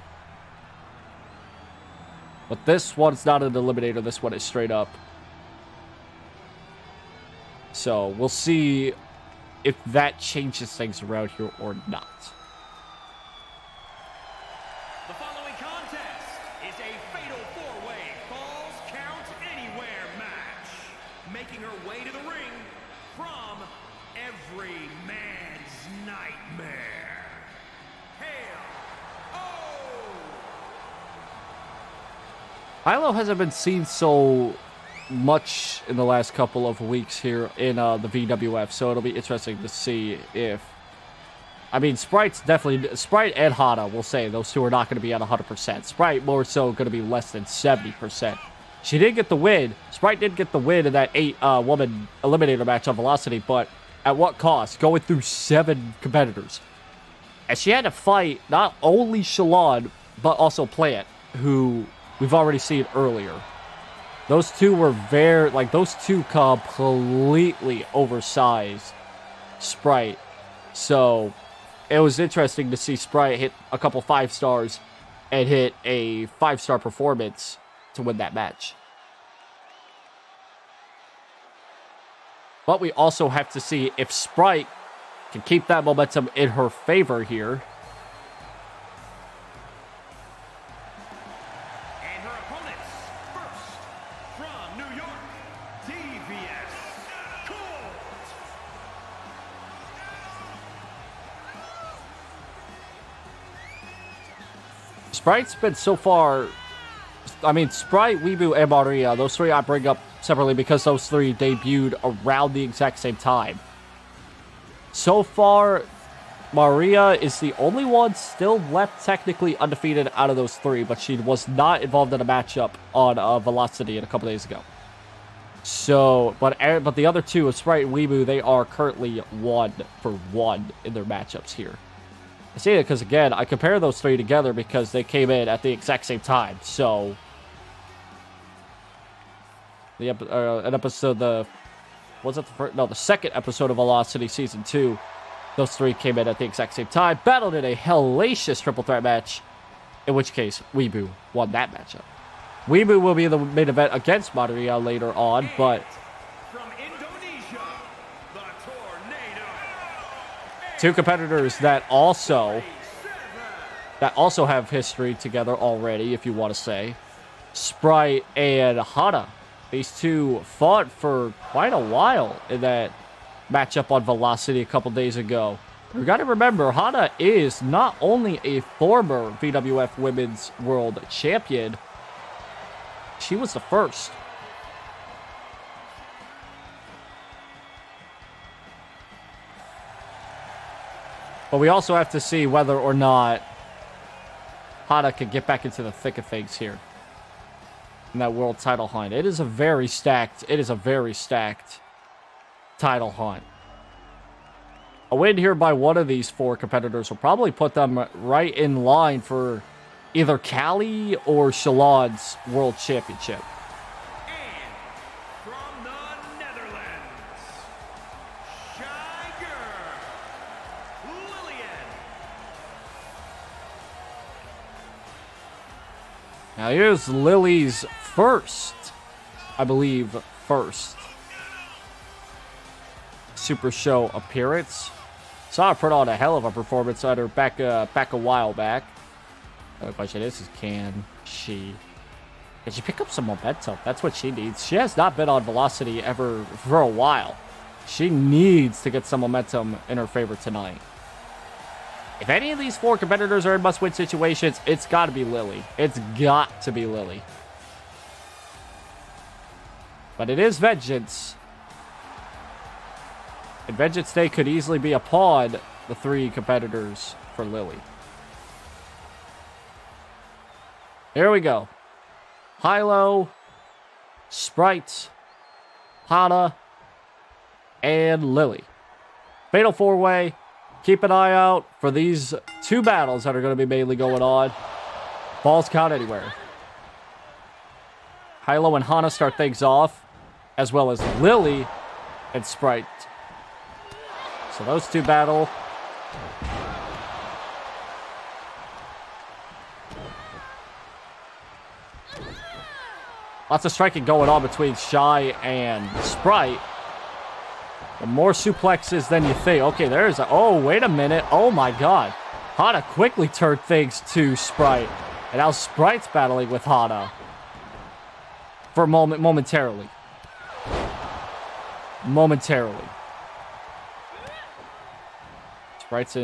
But this one's not an eliminator. This one is straight up. So we'll see if that changes things around here or not. The following contest is a fatal four-way Falls Count Anywhere match. Making her way to the ring from every man's nightmare. Hail! Oh! Hylo hasn't been seen so much in the last couple of weeks here in the VWF, so it'll be interesting to see if... I mean, Sprite and Hana, we'll say, those two are not going to be at 100%. Sprite more so going to be less than 70%. She did get the win. Sprite did get the win in that 8-woman eliminator match on Velocity, but at what cost? Going through 7 competitors. And she had to fight not only Xiulan, but also Plant, who we've already seen earlier. Those two were those two completely oversized Sprite. So it was interesting to see Sprite hit a couple 5 stars and hit a 5-star performance to win that match. But we also have to see if Sprite can keep that momentum in her favor here. And her opponents, first, from New York, DVS Colt. Sprite's been so far... I mean, Sprite, Weebu, and Maria, those three I bring up separately because those three debuted around the exact same time. So far, Maria is the only one still left technically undefeated out of those three, but she was not involved in a matchup on Velocity a couple days ago. So, but the other two, Sprite and Weebu, they are currently 1-for-1 in their matchups here. I say it because, again, I compare those three together because they came in at the exact same time. So, an episode, the second episode of Velocity Season 2, those three came in at the exact same time, battled in a hellacious triple threat match, in which case, Weebu won that matchup. Weebu will be the main event against Maria later on, but... From Indonesia, the Tornado. Two competitors that also have history together already, if you want to say. Sprite and Hana. These two fought for quite a while in that matchup on Velocity a couple days ago. We got to remember, Hana is not only a former VWF Women's World Champion, she was the first. But we also have to see whether or not Hana can get back into the thick of things here in that world title hunt. It is a very stacked title hunt. A win here by one of these four competitors will probably put them right in line for either Cali or Xiulan's World Championship. And from the Netherlands, Shy Girl, Lillian. Now here's Lily's first SuperShow appearance. Saw her put on a hell of a performance on her back a while back. The question is can she pick up some momentum? That's what she needs. She has not been on Velocity ever for a while. She needs to get some momentum in her favor tonight. If any of these four competitors are in must-win situations, it's got to be Lily. It's got to be Lily. But it is Vengeance. And Vengeance Day could easily be upon the three competitors for Lily. Here we go. Hylo, Sprite, Hana, and Lily. Fatal 4-way. Keep an eye out for these two battles that are going to be mainly going on. Falls count anywhere. Hylo and Hana start things off, as well as Lily and Sprite. So those two battle. Lots of striking going on between Shy and Sprite. The more suplexes than you think. Okay, there's a... Oh, wait a minute. Oh, my God. Hana quickly turned things to Sprite. And now Sprite's battling with Hana. For a moment, momentarily. Momentarily. Sprite's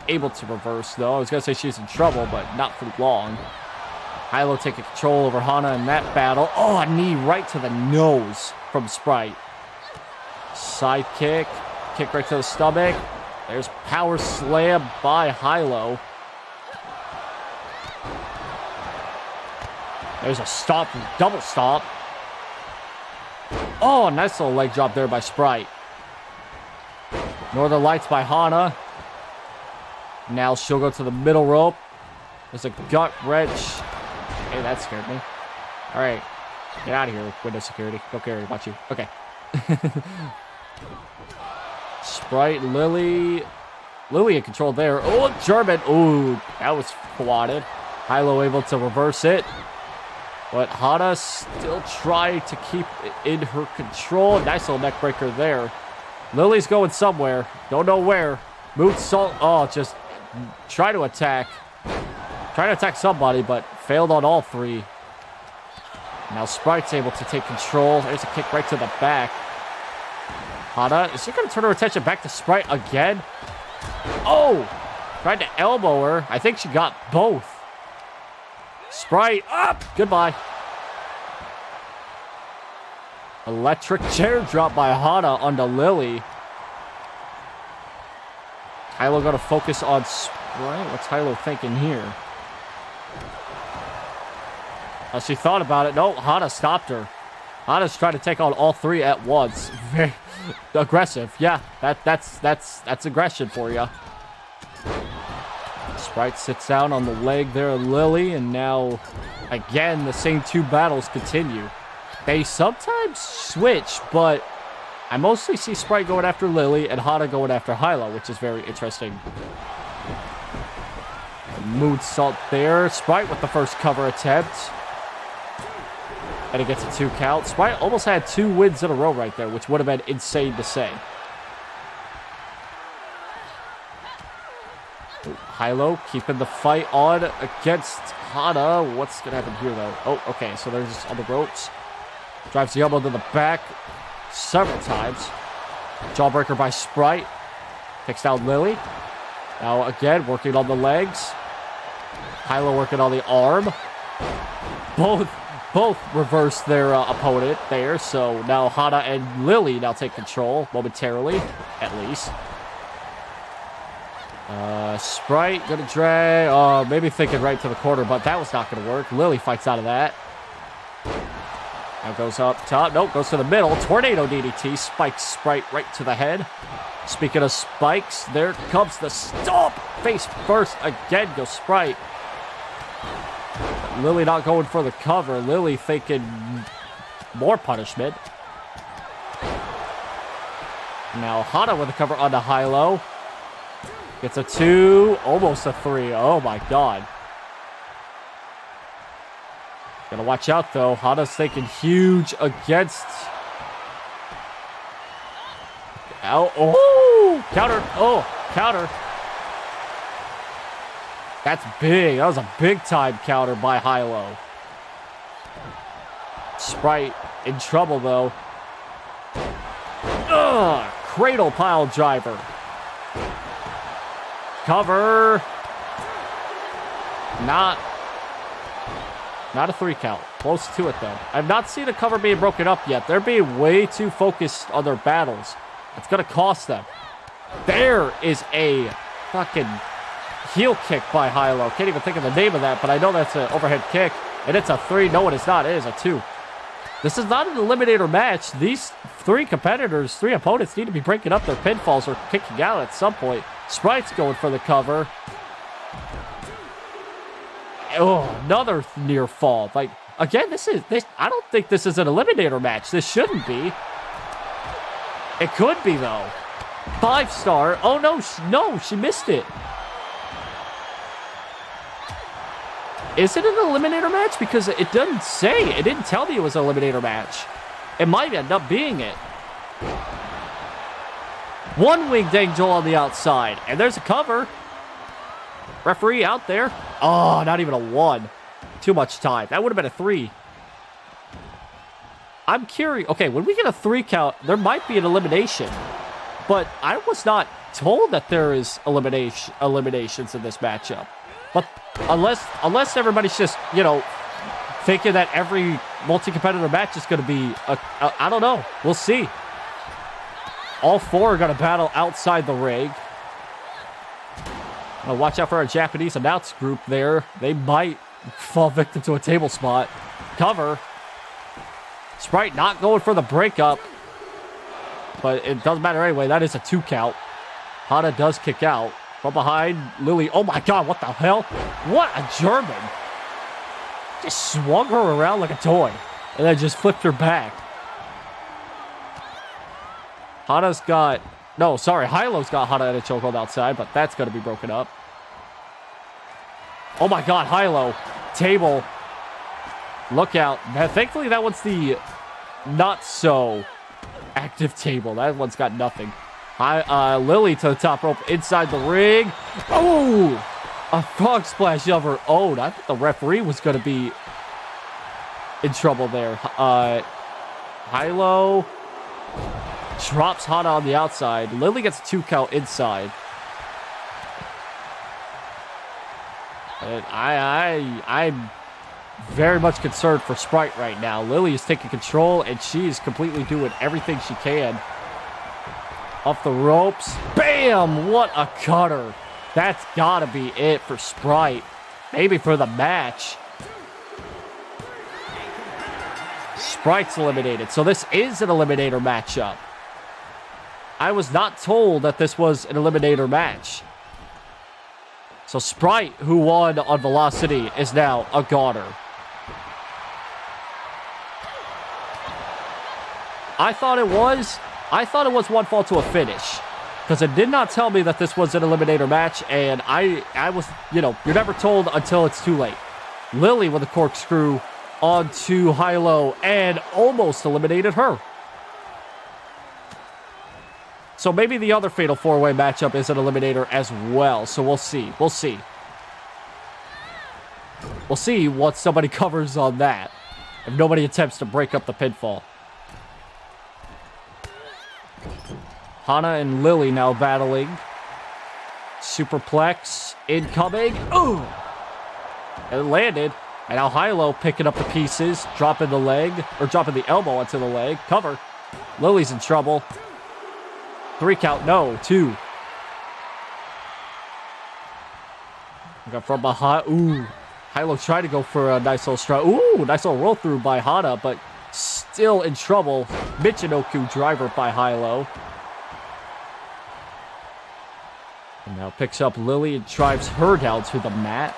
able to reverse, though. I was going to say she's in trouble, but not for long. Hylo taking control over Hana in that battle. Oh, a knee right to the nose from Sprite. Side kick. Kick right to the stomach. There's power slam by Hylo. There's a stomp, double stomp. Oh, nice little leg drop there by Sprite. Northern Lights by Hana. Now she'll go to the middle rope. There's a gut wrench. Hey, that scared me. All right. Get out of here, window security. Don't care about you. Okay. Sprite, Lily. Lily in control there. Oh, German. Ooh, that was quadded. Hylo able to reverse it. But Hana still trying to keep it in her control. Nice little neck breaker there. Lily's going somewhere. Don't know where. Moonsault. Oh, just try to attack. Try to attack somebody, but failed on all three. Now Sprite's able to take control. There's a kick right to the back. Hana, is she going to turn her attention back to Sprite again? Oh! Tried to elbow her. I think she got both. Sprite up! Goodbye. Electric chair drop by Hana onto Lily. Hylo going to focus on Sprite. What's Hylo thinking here? She thought about it. No, Hana stopped her. Hana's trying to take on all three at once. Very aggressive. Yeah, that's aggression for you. Sprite sits down on the leg there of Lily, and now, again, the same two battles continue. They sometimes switch, but I mostly see Sprite going after Lily and Hana going after Hylo, which is very interesting. Moonsault there. Sprite with the first cover attempt. And it gets a 2 count. Sprite almost had 2 wins in a row right there, which would have been insane to say. Hylo keeping the fight on against Hana. What's going to happen here, though? Oh, okay. So they're just on the ropes. Drives the elbow to the back several times. Jawbreaker by Sprite. Takes down Lily. Now, again, working on the legs. Hylo working on the arm. Both reverse their opponent there. So now Hana and Lily now take control momentarily, at least. Sprite gonna drag. Maybe thinking right to the corner, but that was not gonna work. Lily fights out of that. Now goes up top. Nope, goes to the middle. Tornado DDT spikes Sprite right to the head. Speaking of spikes, there comes the stomp. Face first again goes Sprite. Lily not going for the cover. Lily thinking more punishment. Now Hana with a cover onto Hylo. Gets a 2, almost a 3. Oh my God. Gotta watch out though. Hana's thinking huge against... Oh! Counter! Oh! Counter! That's big. That was a big-time counter by Hylo. Sprite in trouble, though. Ugh! Cradle pile driver. Cover. Not a 3 count. Close to it, though. I've not seen a cover being broken up yet. They're being way too focused on their battles. It's going to cost them. There is a fucking... heel kick by Hylo. Can't even think of the name of that, but I know that's an overhead kick. And it's a 3. No, it is not. It is a 2. This is not an eliminator match. These three competitors, three opponents need to be breaking up their pinfalls or kicking out at some point. Sprite's going for the cover. Oh, another near fall. Like, again, this. I don't think this is an eliminator match. This shouldn't be. It could be, though. 5-star. Oh, no, she missed it. Is it an eliminator match? Because it doesn't say. It didn't tell me it was an eliminator match. It might end up being it. One winged angel on the outside. And there's a cover. Referee out there. Oh, not even a 1. Too much time. That would have been a 3. I'm curious. Okay, when we get a 3 count, there might be an elimination. But I was not told that there is eliminations in this matchup. But unless everybody's just, thinking that every multi-competitor match is going to be, I don't know. We'll see. All 4 are going to battle outside the ring. Watch out for our Japanese announce group there. They might fall victim to a table spot. Cover. Sprite not going for the breakup. But it doesn't matter anyway. That is a 2 count. Hana does kick out. From behind, Lily. Oh my god, what the hell? What a German. Just swung her around like a toy. And then just flipped her back. Hana's got... No, sorry. Hylo's got Hana in a chokehold outside, but that's going to be broken up. Oh my god, Hylo. Table. Look out. Thankfully, that one's the not so active table. That one's got nothing. Lily to the top rope inside the ring. Oh! A frog splash of her own. I thought the referee was going to be in trouble there. Hylo drops Hana on the outside. Lily gets a 2 count inside. And I'm very much concerned for Sprite right now. Lily is taking control, and she is completely doing everything she can. Off the ropes. Bam! What a cutter. That's got to be it for Sprite. Maybe for the match. Sprite's eliminated. So this is an eliminator matchup. I was not told that this was an eliminator match. So Sprite, who won on Velocity, is now a goner. I thought it was one fall to a finish. Because it did not tell me that this was an eliminator match. And I was, you're never told until it's too late. Lily with a corkscrew onto Hylo and almost eliminated her. So maybe the other Fatal 4-Way matchup is an eliminator as well. So we'll see. We'll see. We'll see what somebody covers on that. If nobody attempts to break up the pinfall. Hana and Lily now battling. Superplex incoming. Ooh! It landed. And now Hylo picking up the pieces. Dropping the leg. Or dropping the elbow onto the leg. Cover. Lily's in trouble. 3 count, no, 2. Got from behind. Ooh. Hylo tried to go for a nice little strike. Ooh, nice little roll through by Hana, but still in trouble. Michinoku driver by Hylo. And now picks up Lily and drives her down to the mat.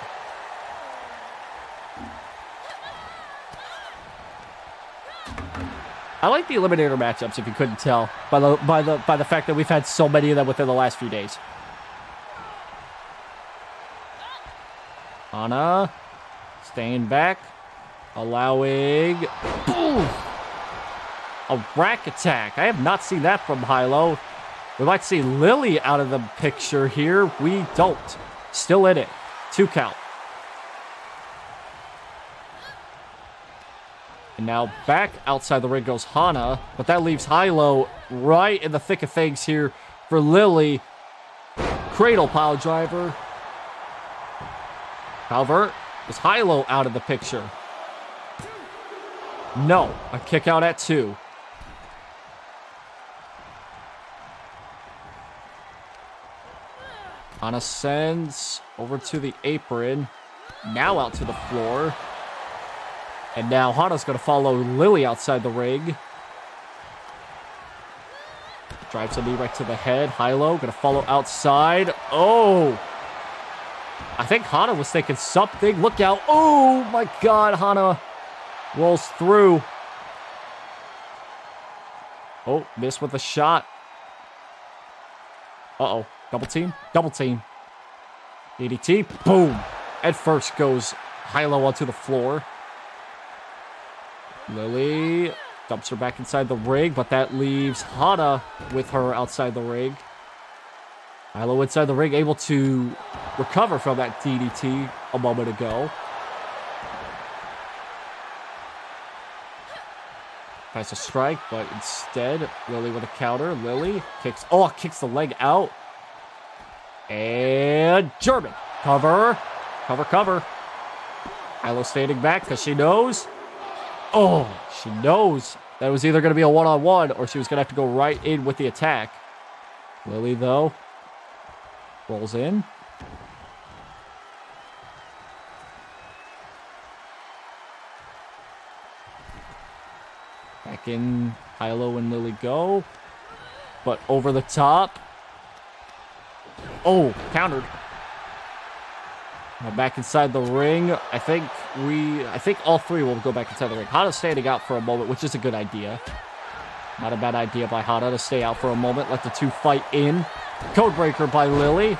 I like the eliminator matchups, if you couldn't tell, by the fact that we've had so many of them within the last few days. Hana staying back, allowing boom, a rack attack. I have not seen that from Hylo. We might see Lily out of the picture here. We don't. Still in it. 2 count. And now back outside the ring goes Hana, but that leaves Hylo right in the thick of things here for Lily. Cradle pile driver. However, is Hylo out of the picture? No, a kick out at 2. Hana sends over to the apron. Now out to the floor. And now Hana's going to follow Lily outside the ring. Drives a knee right to the head. Hylo gonna follow outside. Oh! I think Hana was thinking something. Look out. Oh my god, Hana rolls through. Oh, missed with a shot. Uh-oh. Double team. Double team. DDT. Boom. At first goes Hylo onto the floor. Lily dumps her back inside the ring, but that leaves Hana with her outside the ring. Hylo inside the ring, able to recover from that DDT a moment ago. Tries a strike, but instead, Lily with a counter. Lily kicks the leg out. And German. Cover. Cover, cover. Hylo standing back because she knows. Oh, she knows that it was either going to be a one-on-one or she was going to have to go right in with the attack. Lily, though, rolls in. Back in, Hylo and Lily go. But over the top. Oh, countered. Now back inside the ring. I think all three will go back inside the ring. Hana's standing out for a moment, which is a good idea. Not a bad idea by Hana to stay out for a moment. Let the two fight in. Codebreaker by Lily.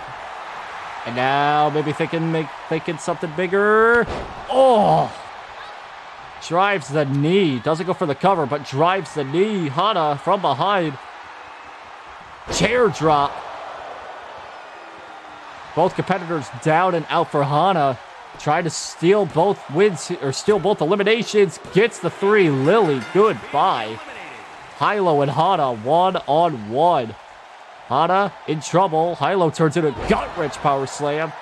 And now maybe thinking something bigger. Oh! Drives the knee. Doesn't go for the cover, but drives the knee. Hana from behind. Chair drop. Both competitors down and out for Hana. Trying to steal both wins, or steal both eliminations. Gets the 3. Lily, goodbye. Hylo and Hana, one-on-one. Hana in trouble. Hylo turns into a gut-wrench power slam.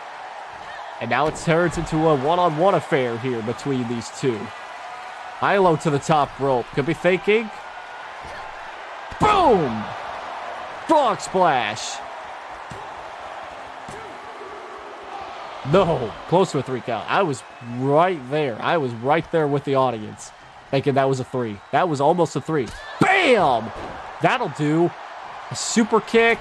And now it turns into a one-on-one affair here between these two. Hylo to the top rope. Could be faking. Boom! Frog splash. No, close to a 3 count. I was right there. I was right there with the audience, thinking that was a 3. That was almost a 3. Bam! That'll do. A super kick.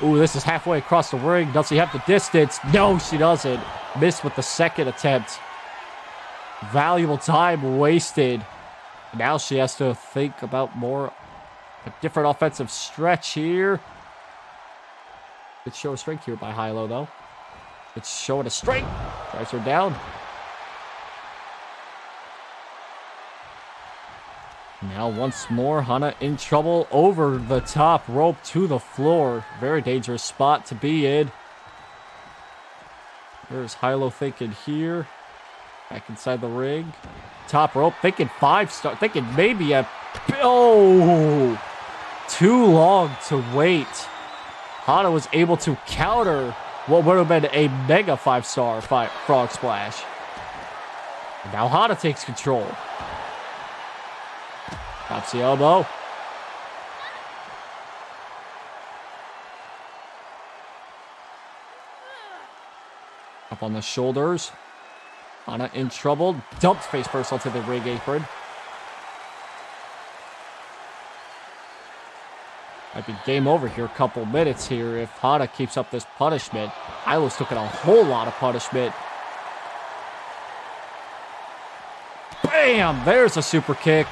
Ooh, this is halfway across the ring. Does she have the distance? No, she doesn't. Missed with the second attempt. Valuable time wasted. Now she has to think about a different offensive stretch here. Good show of strength here by Hylo, though. It's showing a strength. Drives her down. Now once more, Hana in trouble over the top rope to the floor. Very dangerous spot to be in. There's Hylo thinking here. Back inside the ring. Top rope, thinking 5-star. Thinking maybe a... Oh! Too long to wait. Hana was able to counter what would have been a mega 5-star frog splash. Now Hana takes control. Pops the elbow. Up on the shoulders. Hana in trouble. Dumped face first onto the ring apron. Might be game over here. A couple minutes here if Hana keeps up this punishment. Hylo's took a whole lot of punishment. Bam! There's a super kick.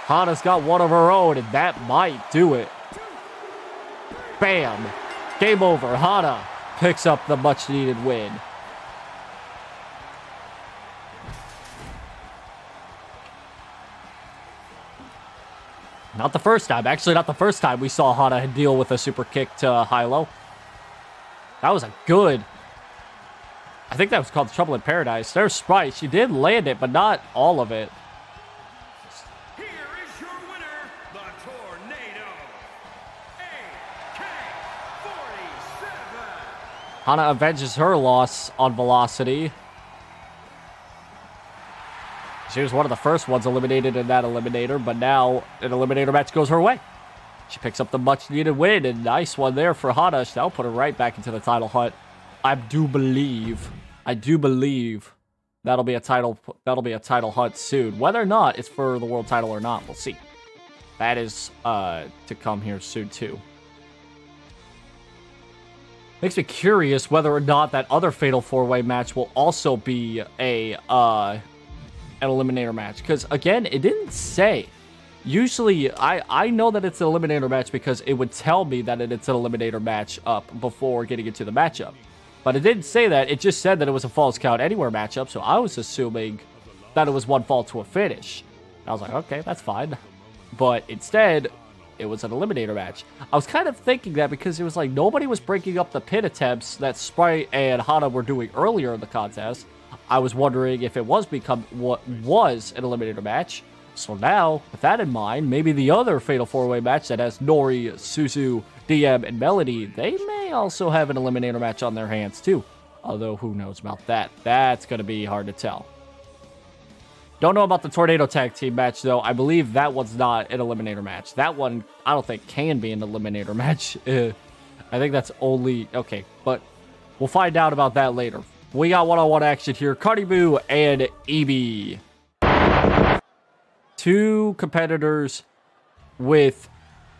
Hana's got one of her own, and that might do it. Bam! Game over. Hana picks up the much-needed win. Not the first time. Actually, not the first time we saw Hana deal with a super kick to Hylo. That was a good... I think that was called Trouble in Paradise. There's Sprite. She did land it, but not all of it. Here is your winner, the Tornado. AK-47. Hana avenges her loss on Velocity. She was one of the first ones eliminated in that eliminator, but now an eliminator match goes her way. She picks up the much-needed win, and nice one there for Hana. That'll put her right back into the title hunt. I do believe that'll be a title hunt soon. Whether or not it's for the world title or not, we'll see. That is to come here soon, too. Makes me curious whether or not that other Fatal 4-Way match will also be an eliminator match. Because, again, it didn't say. Usually, I know that it's an eliminator match because it would tell me that it's an eliminator match up before getting into the matchup. But it didn't say that. It just said that it was a Falls Count Anywhere matchup. So I was assuming that it was one fall to a finish. I was like, okay, that's fine. But instead, it was an eliminator match. I was kind of thinking that because it was like nobody was breaking up the pin attempts that Sprite and Hana were doing earlier in the contest. I was wondering if it was what was an eliminator match. So now, with that in mind, maybe the other Fatal 4-Way match that has Nori, Suzu, DM, and Melody, they may also have an eliminator match on their hands too. Although, who knows about that? That's going to be hard to tell. Don't know about the Tornado Tag Team match, though. I believe that one's not an eliminator match. That one, I don't think, can be an eliminator match. I think that's only... Okay, but we'll find out about that later. We got one-on-one action here. Karibu and EB. Two competitors with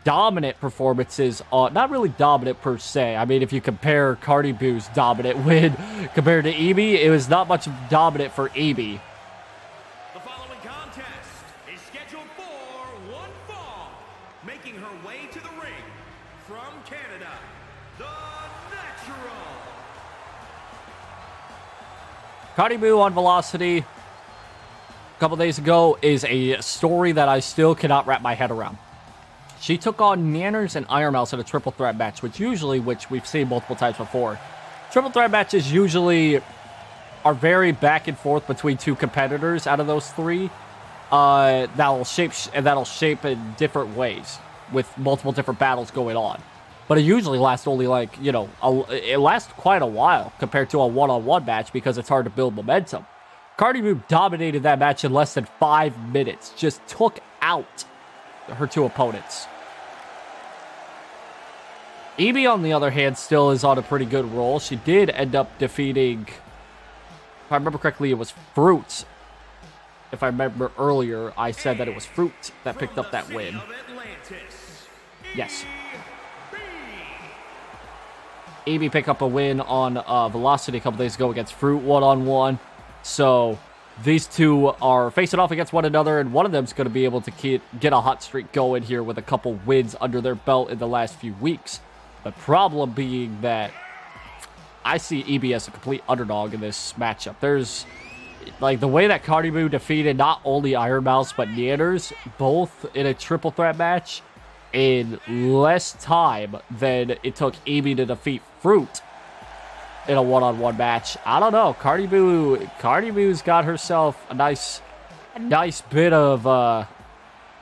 dominant performances. Not really dominant per se. I mean, if you compare Karibu's dominant win compared to EB, it was not much dominant for EB. Karibu on Velocity a couple days ago is a story that I still cannot wrap my head around. She took on Nanners and IronMouse in a triple threat match, which we've seen multiple times before. Triple threat matches usually are very back and forth between two competitors out of those three. That'll shape in different ways with multiple different battles going on. But it usually lasts only it lasts quite a while compared to a one-on-one match because it's hard to build momentum. Karibu dominated that match in less than 5 minutes. Just took out her two opponents. EB, on the other hand, still is on a pretty good roll. She did end up defeating, if I remember correctly, it was Froot. If I remember earlier, I said that it was Froot that picked up that win. Yes. EB picked up a win on Velocity a couple days ago against Froot one-on-one. So these two are facing off against one another, and one of them's going to be able to get a hot streak going here with a couple wins under their belt in the last few weeks. The problem being that I see EB as a complete underdog in this matchup. There's, like, the way that Karibu defeated not only IronMouse, but Nanners, both in a triple threat match, in less time than it took EB to defeat Froot in a one-on-one match. I don't know. Karibu's got herself a nice bit of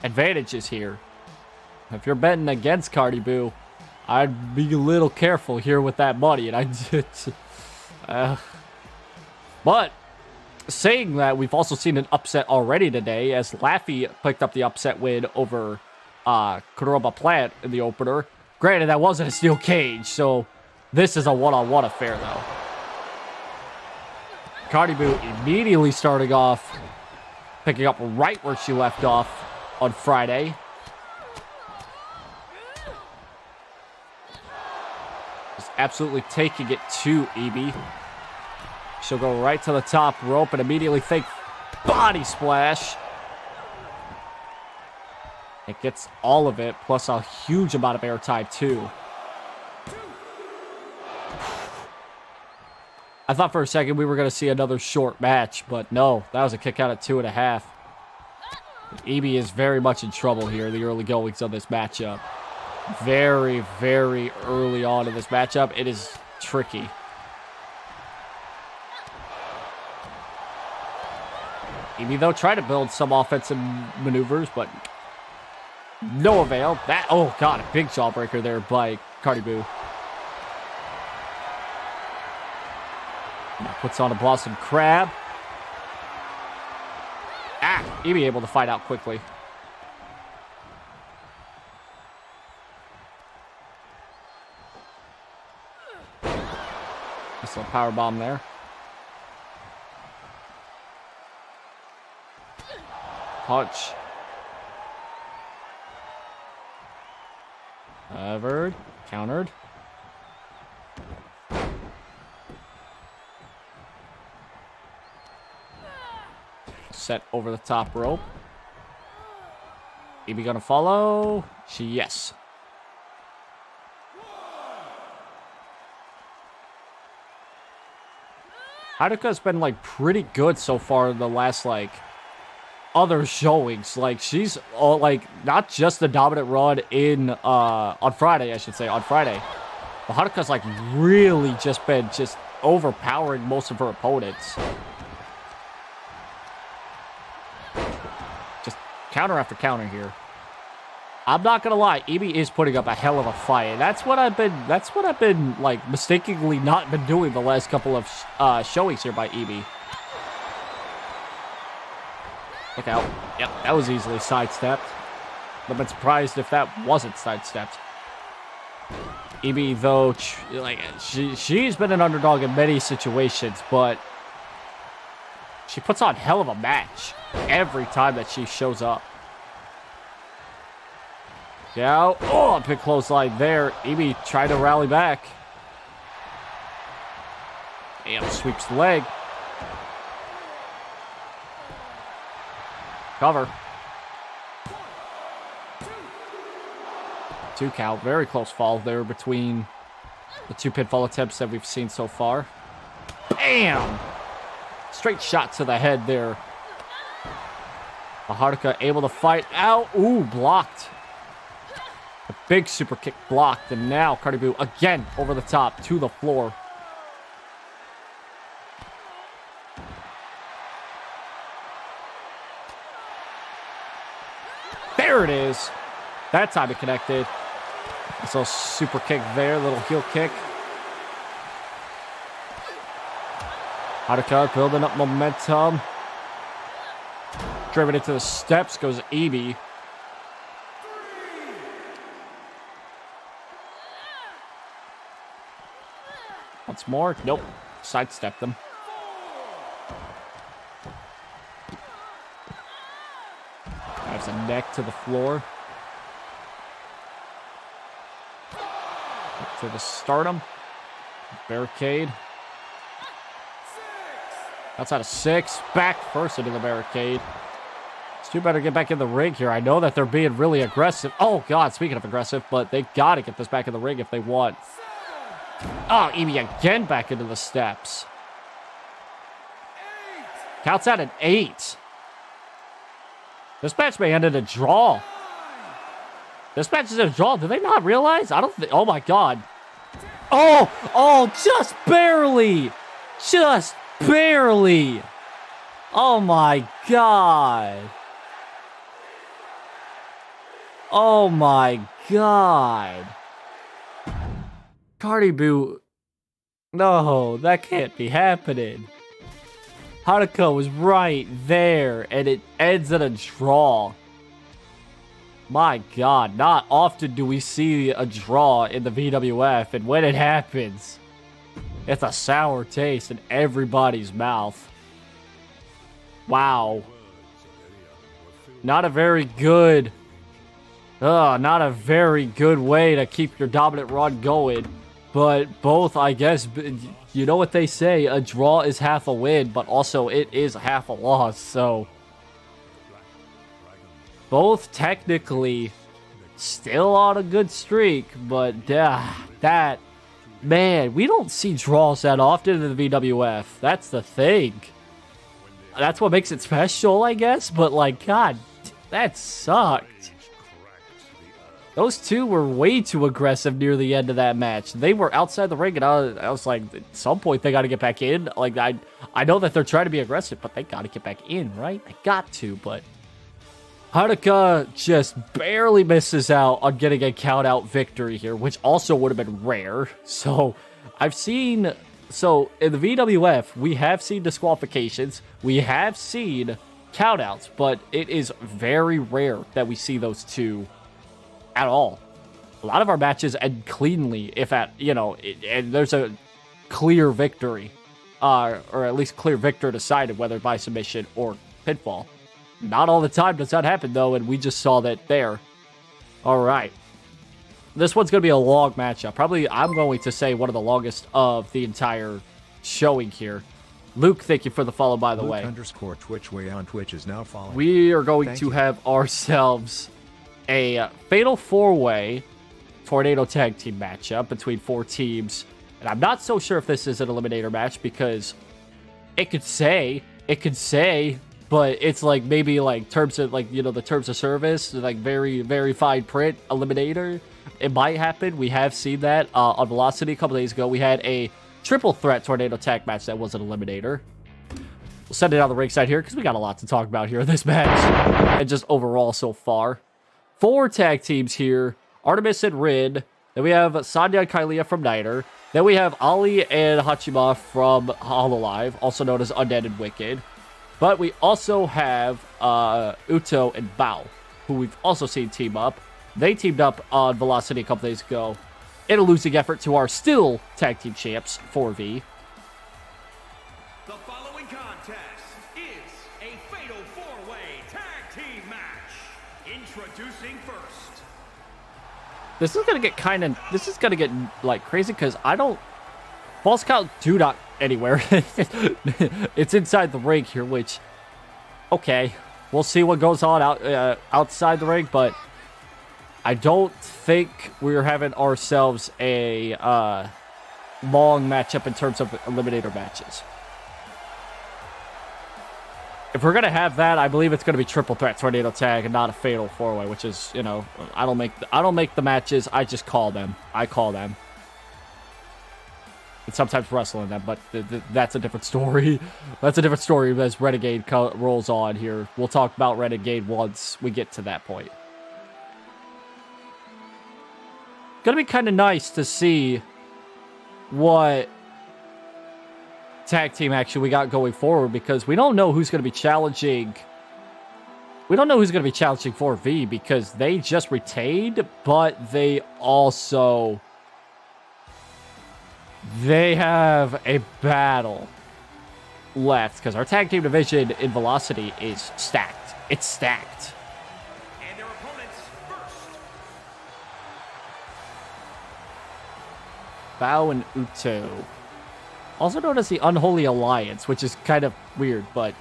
advantages here. If you're betting against Karibu, I'd be a little careful here with that money. But saying that, we've also seen an upset already today as Laphi picked up the upset win over Kuroba Plant in the opener. Granted, that wasn't a steel cage, so this is a one-on-one affair, though. Karibu immediately starting off, picking up right where she left off on Friday. Just absolutely taking it to EB. She'll go right to the top rope and immediately think body splash. It gets all of it, plus a huge amount of airtime, too. I thought for a second we were going to see another short match, but no, that was a kick out at 2.5. EB is very much in trouble here in the early goings of this matchup. Very, very early on in this matchup, it is tricky. EB, though, tried to build some offensive maneuvers, but no avail. Oh, God, a big jawbreaker there by Karibu. Now puts on a Blossom Crab. EB able to fight out quickly. Just a power bomb there. Punch. Covered. Countered. Set over the top rope. Ibi gonna follow? Yes. Haruka's been, like, pretty good so far in the last, like, other showings. Like, she's, all, like, not just the dominant run in, on Friday, I should say, on Friday. But Haruka's, like, really just been just overpowering most of her opponents. Just counter after counter here. I'm not gonna lie, Ibi is putting up a hell of a fight. And that's what I've been like mistakenly not been doing the last couple of showings here by Ibi. Look out. Yep, that was easily sidestepped. I've been surprised if that wasn't sidestepped. Ibi, though, like she's been an underdog in many situations, but she puts on hell of a match every time that she shows up. Yeah, oh, a big clothesline there. Ibi tried to rally back. Damn, sweeps the leg. Cover. 2 count. Very close fall there between the 2 pinfall attempts that we've seen so far. Bam! Straight shot to the head there. Haruka able to fight out. Ooh, blocked. A big super kick blocked, and now Karibu again over the top to the floor. There it is. That time it connected. So super kick there, little heel kick. Haruka building up momentum. Driven into the steps goes Ibi. Once more. Nope. Sidestepped them. Drives a neck to the floor. Up to the stardom. Barricade. Outside of 6. Back first into the barricade. These two better get back in the ring here. I know that they're being really aggressive. Oh, God. Speaking of aggressive, but they got to get this back in the ring if they want. Oh, Ibi again back into the steps. Counts out at 8. This match may end in a draw. This match is a draw. Do they not realize? I don't think. Oh, my God. Oh, just barely. Just barely. Oh, my God. Oh, my God. Karibu. No, that can't be happening. Haruka was right there, and it ends in a draw. My God, not often do we see a draw in the VWF, and when it happens, it's a sour taste in everybody's mouth. Wow. Not a very good way to keep your dominant run going. But both, I guess, you know what they say, a draw is half a win, but also it is half a loss, so both technically still on a good streak, but man, we don't see draws that often in the VWF. That's the thing. That's what makes it special, I guess, but like, God, that sucked. Those two were way too aggressive near the end of that match. They were outside the ring, and I was like, at some point, they got to get back in. Like, I know that they're trying to be aggressive, but they got to get back in, right? They got to, but Haruka just barely misses out on getting a count-out victory here, which also would have been rare. So, in the VWF, we have seen disqualifications. We have seen countouts, but it is very rare that we see those two at all. A lot of our matches end cleanly, if and there's a clear victory, or at least clear victor decided, whether by submission or pinfall. Not all the time does that happen, though, and we just saw that there. All right. This one's going to be a long matchup. Probably, I'm going to say one of the longest of the entire showing here. Luke, thank you for the follow, by the way. Luke_Twitch way on Twitch is now following. We are going to have ourselves a fatal four-way tornado tag team matchup between 4 teams. And I'm not so sure if this is an eliminator match because it could say, but it's like maybe like terms of like, you know, the terms of service, like very, very fine print eliminator. It might happen. We have seen that on Velocity a couple days ago. We had a triple threat tornado tag match that was an eliminator. We'll send it on the ringside here because we got a lot to talk about here in this match and just overall so far. 4 tag teams here. Artemis and Rin. Then we have Sanya and Kylia from NITRE. Then we have Ali and Hachima from Hololive, also known as Undead and Wicked. But we also have Uto and Bao, who we've also seen team up. They teamed up on Velocity a couple days ago in a losing effort to our still tag team champs, 4V. The following contest is a fatal 4-way tag team match. Introducing first. This is gonna get like crazy because I don't false count do not anywhere. It's inside the ring here, which okay, we'll see what goes on outside the ring, but I don't think we're having ourselves a long matchup in terms of eliminator matches. If we're gonna have that, I believe it's gonna be triple threat tornado tag and not a fatal 4-way, which is, you know, I don't make the matches, I just call them. I call them. And sometimes wrestling them, but that's a different story. That's a different story as Renegade rolls on here. We'll talk about Renegade once we get to that point. Gonna be kind of nice to see what tag team action we got going forward because we don't know who's going to be challenging. We don't know who's going to be challenging 4V because they just retained, but they have a battle left because our tag team division in Velocity is stacked. It's stacked. And their opponents first. Bao and Uto. Also known as the Unholy Alliance, which is kind of weird, but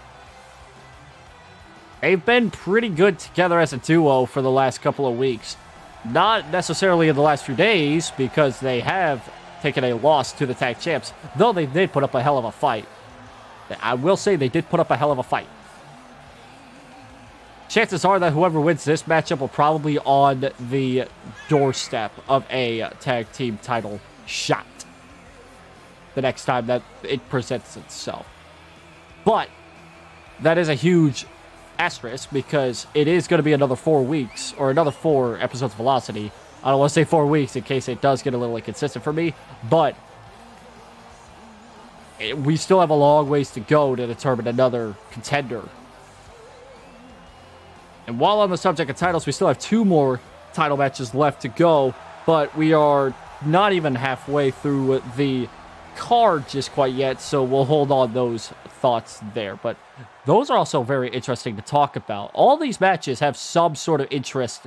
they've been pretty good together as a duo for the last couple of weeks. Not necessarily in the last few days, because they have taken a loss to the tag champs, though they did put up a hell of a fight. I will say they did put up a hell of a fight. Chances are that whoever wins this matchup will probably be on the doorstep of a tag team title shot the next time that it presents itself. But that is a huge asterisk because it is going to be another 4 weeks or another 4 episodes of Velocity. I don't want to say 4 weeks in case it does get a little inconsistent for me, but we still have a long ways to go to determine another contender. And while on the subject of titles, we still have 2 more title matches left to go, but we are not even halfway through the card just quite yet, so we'll hold on those thoughts there. But those are also very interesting to talk about. All these matches have some sort of interest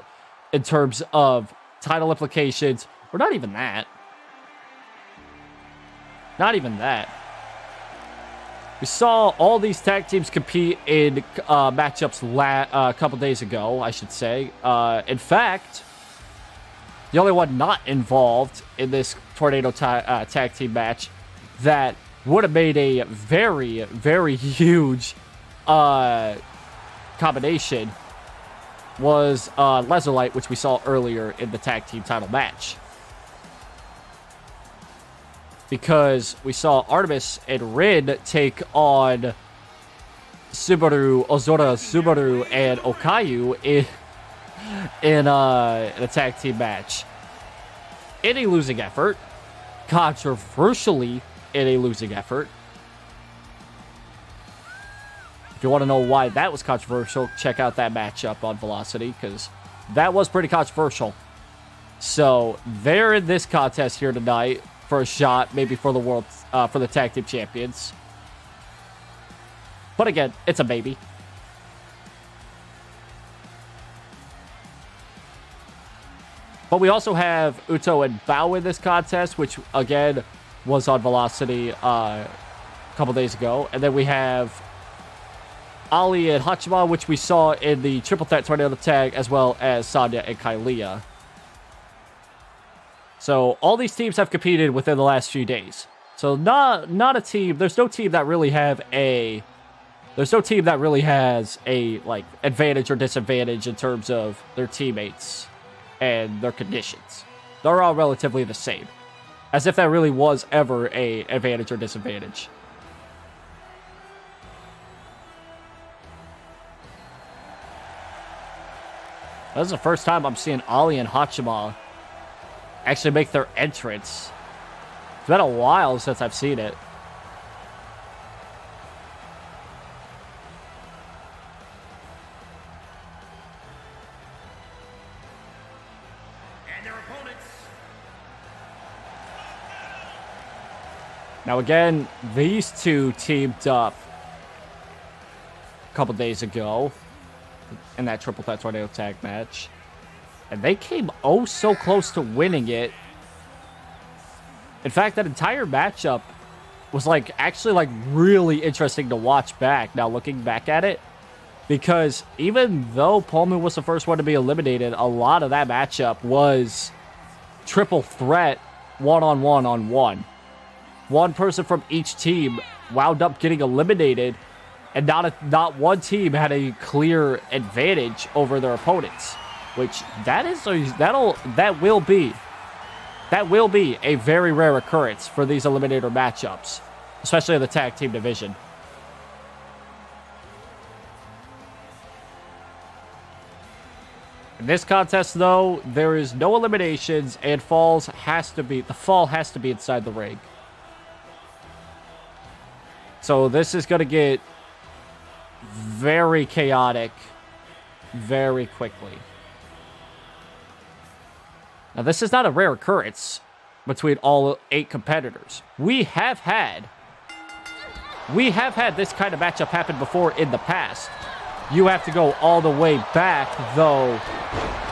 in terms of title implications, or not even that. Not even that. We saw all these tag teams compete in matchups a couple days ago, I should say. In fact, the only one not involved in this tornado tag team match that would have made a very, very huge combination was Laserlight, which we saw earlier in the tag team title match. Because we saw Artemis and Rin take on Subaru, Ozora, Subaru, and Okayu in a tag team match. In a losing effort. Controversially in a losing effort. If you want to know why that was controversial, check out that matchup on Velocity, because that was pretty controversial. So they're in this contest here tonight for a shot, maybe for the world, for the tag team champions. But again, it's a maybe. But we also have Uto and Bao in this contest, which, again, was on Velocity a couple days ago. And then we have Ali and Hachima, which we saw in the Triple Threat Tornado Tag, as well as Sanya and Kailia. So all these teams have competed within the last few days. So not a team. There's no team that really has a like advantage or disadvantage in terms of their teammates and their conditions. They're all relatively the same, as if that really was ever a advantage or disadvantage. This is the first time I'm seeing Ali and Hachima actually make their entrance. It's been a while since I've seen it. And their opponents. Now again, these two teamed up a couple days ago in that Triple Threat Tornado Tag match. And they came oh so close to winning it. In fact, that entire matchup was actually really interesting to watch back, now looking back at it. Because even though Pullman was the first one to be eliminated, a lot of that matchup was triple threat, one-on-one on one. One person from each team wound up getting eliminated, and not one team had a clear advantage over their opponents. Which that will be a very rare occurrence for these eliminator matchups, especially in the tag team division. In this contest, though, there is no eliminations, and the fall has to be inside the ring. So this is going to get very chaotic very quickly. Now, this is not a rare occurrence between all 8 competitors. We have had this kind of matchup happen before in the past. You have to go all the way back, though,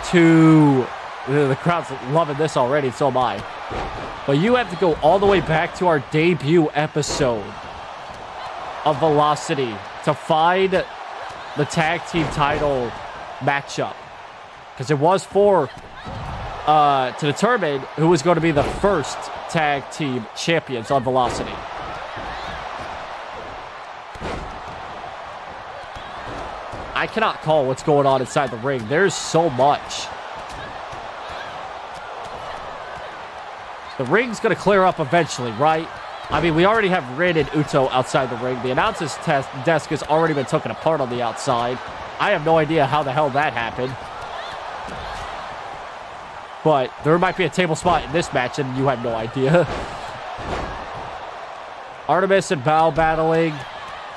to... The crowd's loving this already, so am I. But you have to go all the way back to our debut episode of Velocity to find the tag team title matchup. Because it was for... to determine who was going to be the first tag team champions on Velocity. I cannot call what's going on inside the ring. There's so much. The ring's going to clear up eventually, right? I mean, we already have Rin and Uto outside the ring. The announcer's desk has already been taken apart on the outside. I have no idea how the hell that happened. But there might be a table spot in this match, and you have no idea. Artemis and Bao battling.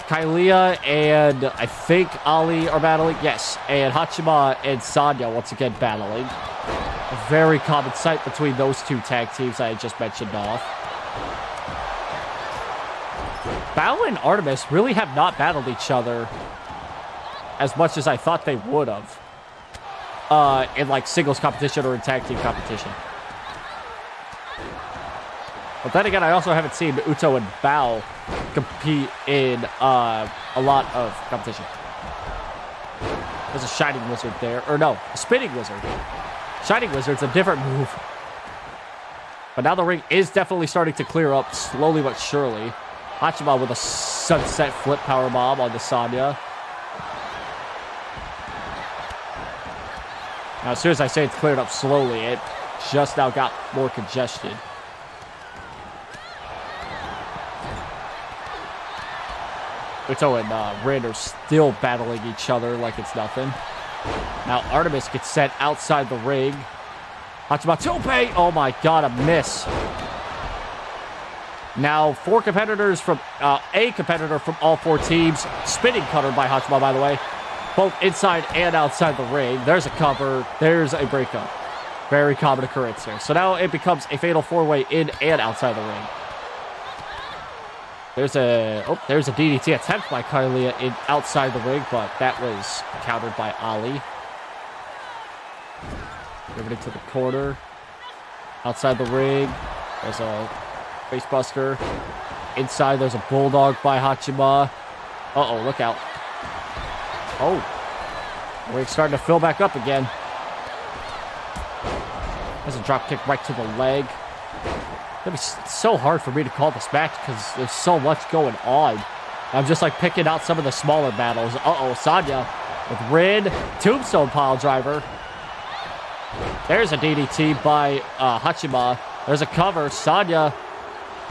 Kailia and I think Ali are battling. Yes, and Hachima and Sanya once again battling. A very common sight between those two tag teams I just mentioned off. Bao and Artemis really have not battled each other as much as I thought they would have. In singles competition or in tag team competition. But then again, I also haven't seen Uto and Bao compete in a lot of competition. There's a Shining Wizard there. Or no, a Spinning Wizard. Shining Wizard's a different move. But now the ring is definitely starting to clear up slowly but surely. Hachima with a sunset flip powerbomb on the Sanya. Now, as soon as I say it's cleared up slowly, it just now got more congested. Uto and Rin are still battling each other like it's nothing. Now, Artemis gets sent outside the ring. Hachima Tope! Oh my god, a miss. Now, a competitor from all 4 teams. Spinning cutter by Hachima, by the way. Both inside and outside the ring. There's a cover. There's a breakup. Very common occurrence here. So now it becomes a fatal 4-way in and outside the ring. There's a DDT attempt by Kailia outside the ring, but that was countered by Ali. Everybody to the corner. Outside the ring, there's a facebuster. Inside, there's a bulldog by Hachima. Uh-oh, look out. Oh. Ring's starting to fill back up again. There's a drop kick right to the leg. It's so hard for me to call this match because there's so much going on. I'm just like picking out some of the smaller battles. Uh-oh, Sanya with Rin. Tombstone pile driver. There's a DDT by Hachima. There's a cover. Sanya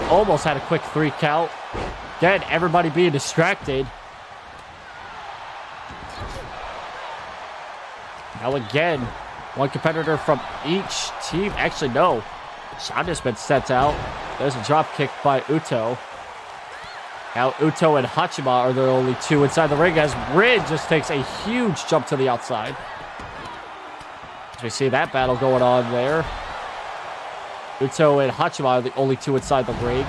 almost had a quick 3 count. Again, everybody being distracted. Now again, one competitor from each team. Actually, no. Sanya's been sent out. There's a drop kick by Uto. Now Uto and Hachima are the only 2 inside the ring as Rin just takes a huge jump to the outside. As we see that battle going on there. Uto and Hachima are the only 2 inside the ring.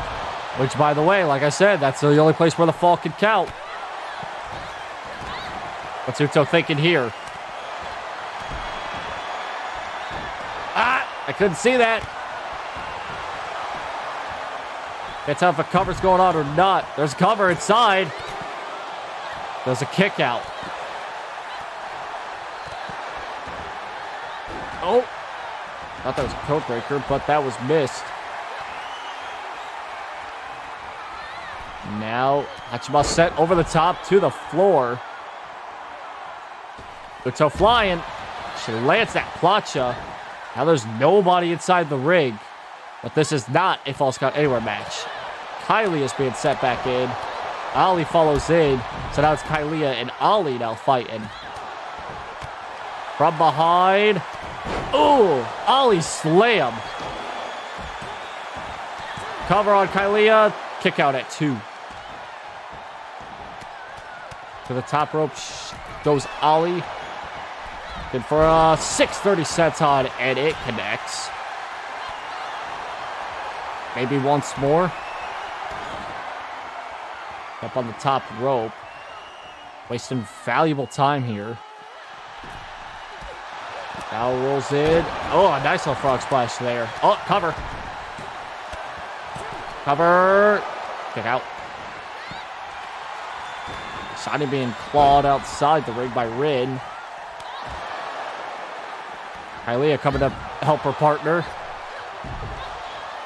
Which, by the way, like I said, that's the only place where the fall can count. What's Uto thinking here? I couldn't see that. Can't tell if a cover's going on or not. There's a cover inside. There's a kick out. Oh. Thought that was a code breaker, but that was missed. Now, Hachima sent over the top to the floor. Uto flying. She lands that plancha. Now there's nobody inside the ring. But this is not a Falls Count Anywhere match. Kylie is being set back in. Ali follows in. So now it's Kylie and Ali now fighting. From behind. Ooh, Ali slam. Cover on Kylie. Kick out at 2. To the top rope goes Ali. Good for a 630 senton, and it connects. Maybe once more. Up on the top rope. Wasting valuable time here. Now rolls in. Oh, a nice little frog splash there. Oh, cover. Cover. Kick out. Sanya being clawed outside the ring by Rin. Hylia coming to help her partner.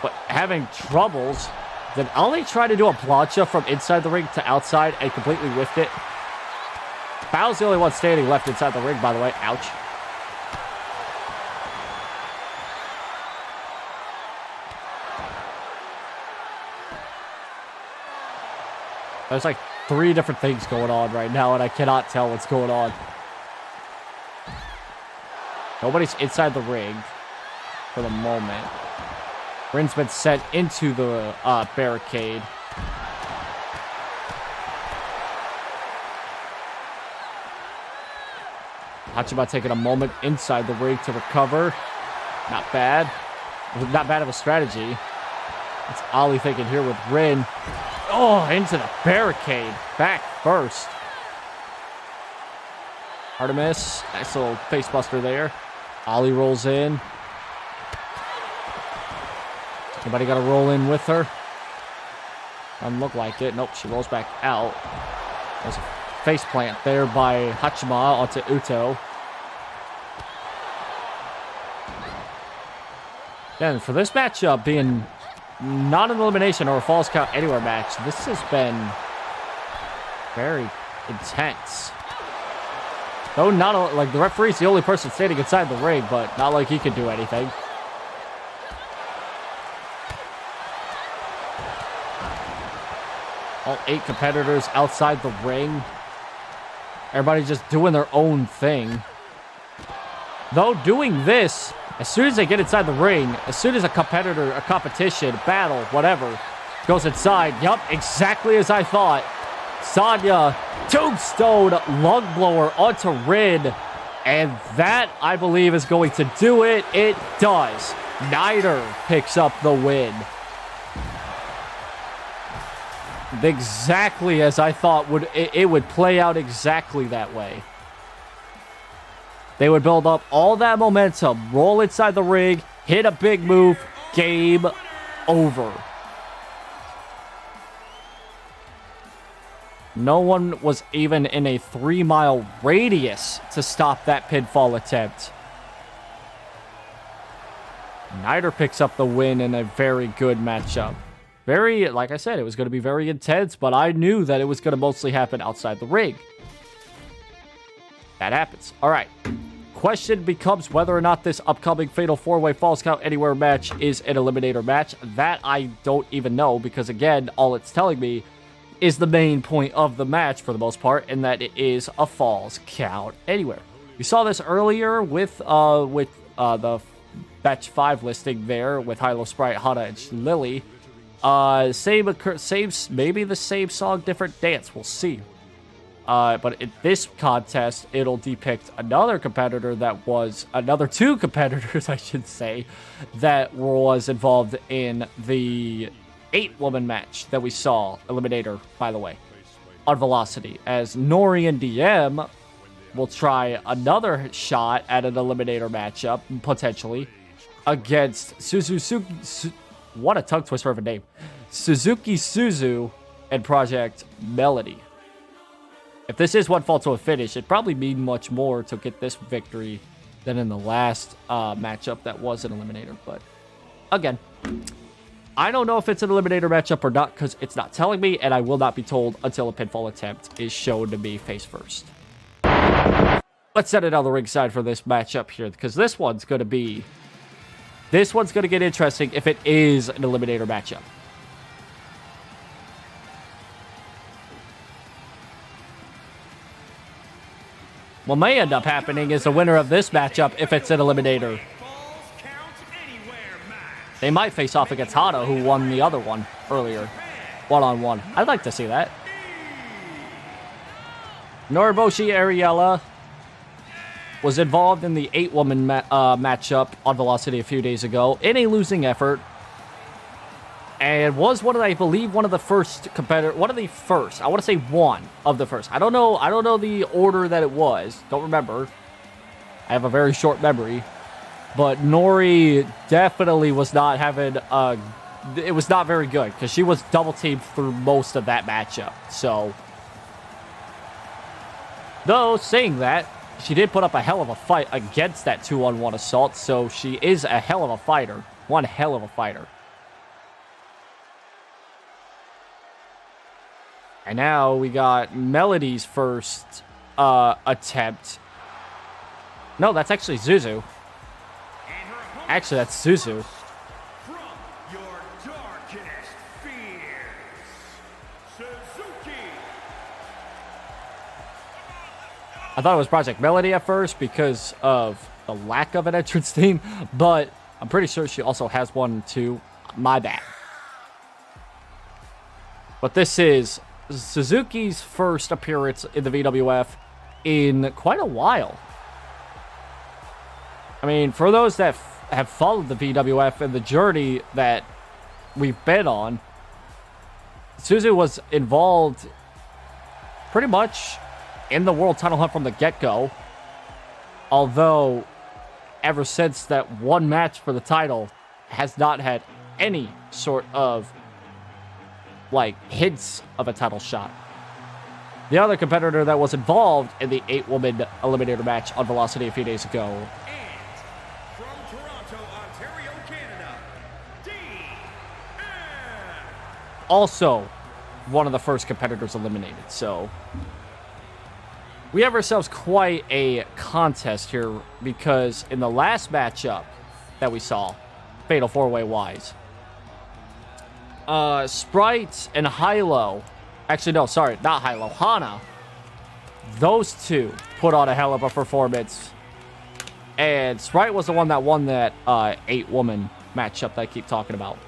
But having troubles. Did Ali try to do a plancha from inside the ring to outside and completely whiffed it? Bao's the only one standing left inside the ring, by the way. Ouch. There's like 3 different things going on right now, and I cannot tell what's going on. Nobody's inside the ring for the moment. Rin's been sent into the barricade. Hachima taking a moment inside the ring to recover. Not bad. Not bad of a strategy. It's Ali thinking here with Rin. Oh, into the barricade. Back first. Artemis. Nice little face buster there. Ali rolls in. Anybody got to roll in with her? Doesn't look like it. Nope, she rolls back out. There's a face plant there by Hachima onto Uto. Again, for this matchup being not an elimination or a Falls Count Anywhere match, this has been very intense. Though not like the referee's the only person standing inside the ring, but not like he can do anything. All 8 competitors outside the ring. Everybody just doing their own thing. Though doing this, as soon as they get inside the ring, as soon as a competitor, a competition, battle, whatever, goes inside, yup, exactly as I thought. Sanya, tombstone, lung blower onto Rin. And that, I believe, is going to do it. It does. NITRE picks up the win. Exactly as I thought it would play out exactly that way. They would build up all that momentum, roll inside the ring, hit a big move, game over. No one was even in a 3-mile radius to stop that pinfall attempt. NITRE picks up the win in a very good matchup. Very, like I said, it was going to be very intense, but I knew that it was going to mostly happen outside the ring. That happens. All right. Question becomes whether or not this upcoming Fatal 4-Way Falls Count Anywhere match is an Eliminator match. That I don't even know because, again, all it's telling me is the main point of the match for the most part, and that it is a Falls Count Anywhere. We saw this earlier with the Batch 5 listing there with Hylo, Sprite, Hana, and ShyLily. Same, maybe the same song, different dance. We'll see. But in this contest, it'll depict another competitor that was... Another two competitors, I should say, that was involved in the 8-woman match that we saw. Eliminator, by the way, on Velocity. As Nori and DM will try another shot at an Eliminator matchup, potentially, against Suzu... What a tongue twister of a name. Suzuki Suzu and Projekt Melody. If this is one fall to a finish, it'd probably mean much more to get this victory than in the last matchup that was an Eliminator. But, again, I don't know if it's an Eliminator matchup or not because it's not telling me, and I will not be told until a pinfall attempt is shown to me face first. Let's set it on the ringside for this matchup here because this one's going to be... This one's going to get interesting if it is an Eliminator matchup. What may end up happening is the winner of this matchup, if it's an Eliminator, they might face off against Hana, who won the other one earlier. One-on-one. I'd like to see that. Noriboshi Ariella was involved in the 8-woman matchup on Velocity a few days ago in a losing effort. And was I believe, one of the first competitor. One of the first. I want to say one of the first. I don't know the order that it was. Don't remember. I have a very short memory. But Nori definitely was not having it was not very good because she was double teamed through most of that matchup. So, though saying that, she did put up a hell of a fight against that 2-on-1 assault, so she is a hell of a fighter. One hell of a fighter. And now we got Melody's first attempt. No, that's actually Suzu. Actually, that's Suzu. From your darkest fears, Suzuki. I thought it was Projekt Melody at first because of the lack of an entrance theme, but I'm pretty sure she also has one too. My bad. But this is Suzuki's first appearance in the VWF in quite a while. I mean, for those that have followed the VWF and the journey that we've been on, Suzu was involved pretty much in the world title hunt from the get-go. Although, ever since that one match for the title, has not had any sort of, like, hints of a title shot. The other competitor that was involved in the 8-woman Eliminator match on Velocity a few days ago. And from Toronto, Ontario, Canada, DM. Also, one of the first competitors eliminated, so... We have ourselves quite a contest here because in the last matchup that we saw, Fatal 4-Way wise, Sprite and Hylo, actually no, sorry, not Hylo, Hana, those two put on a hell of a performance. And Sprite was the one that won that 8-woman matchup that I keep talking about.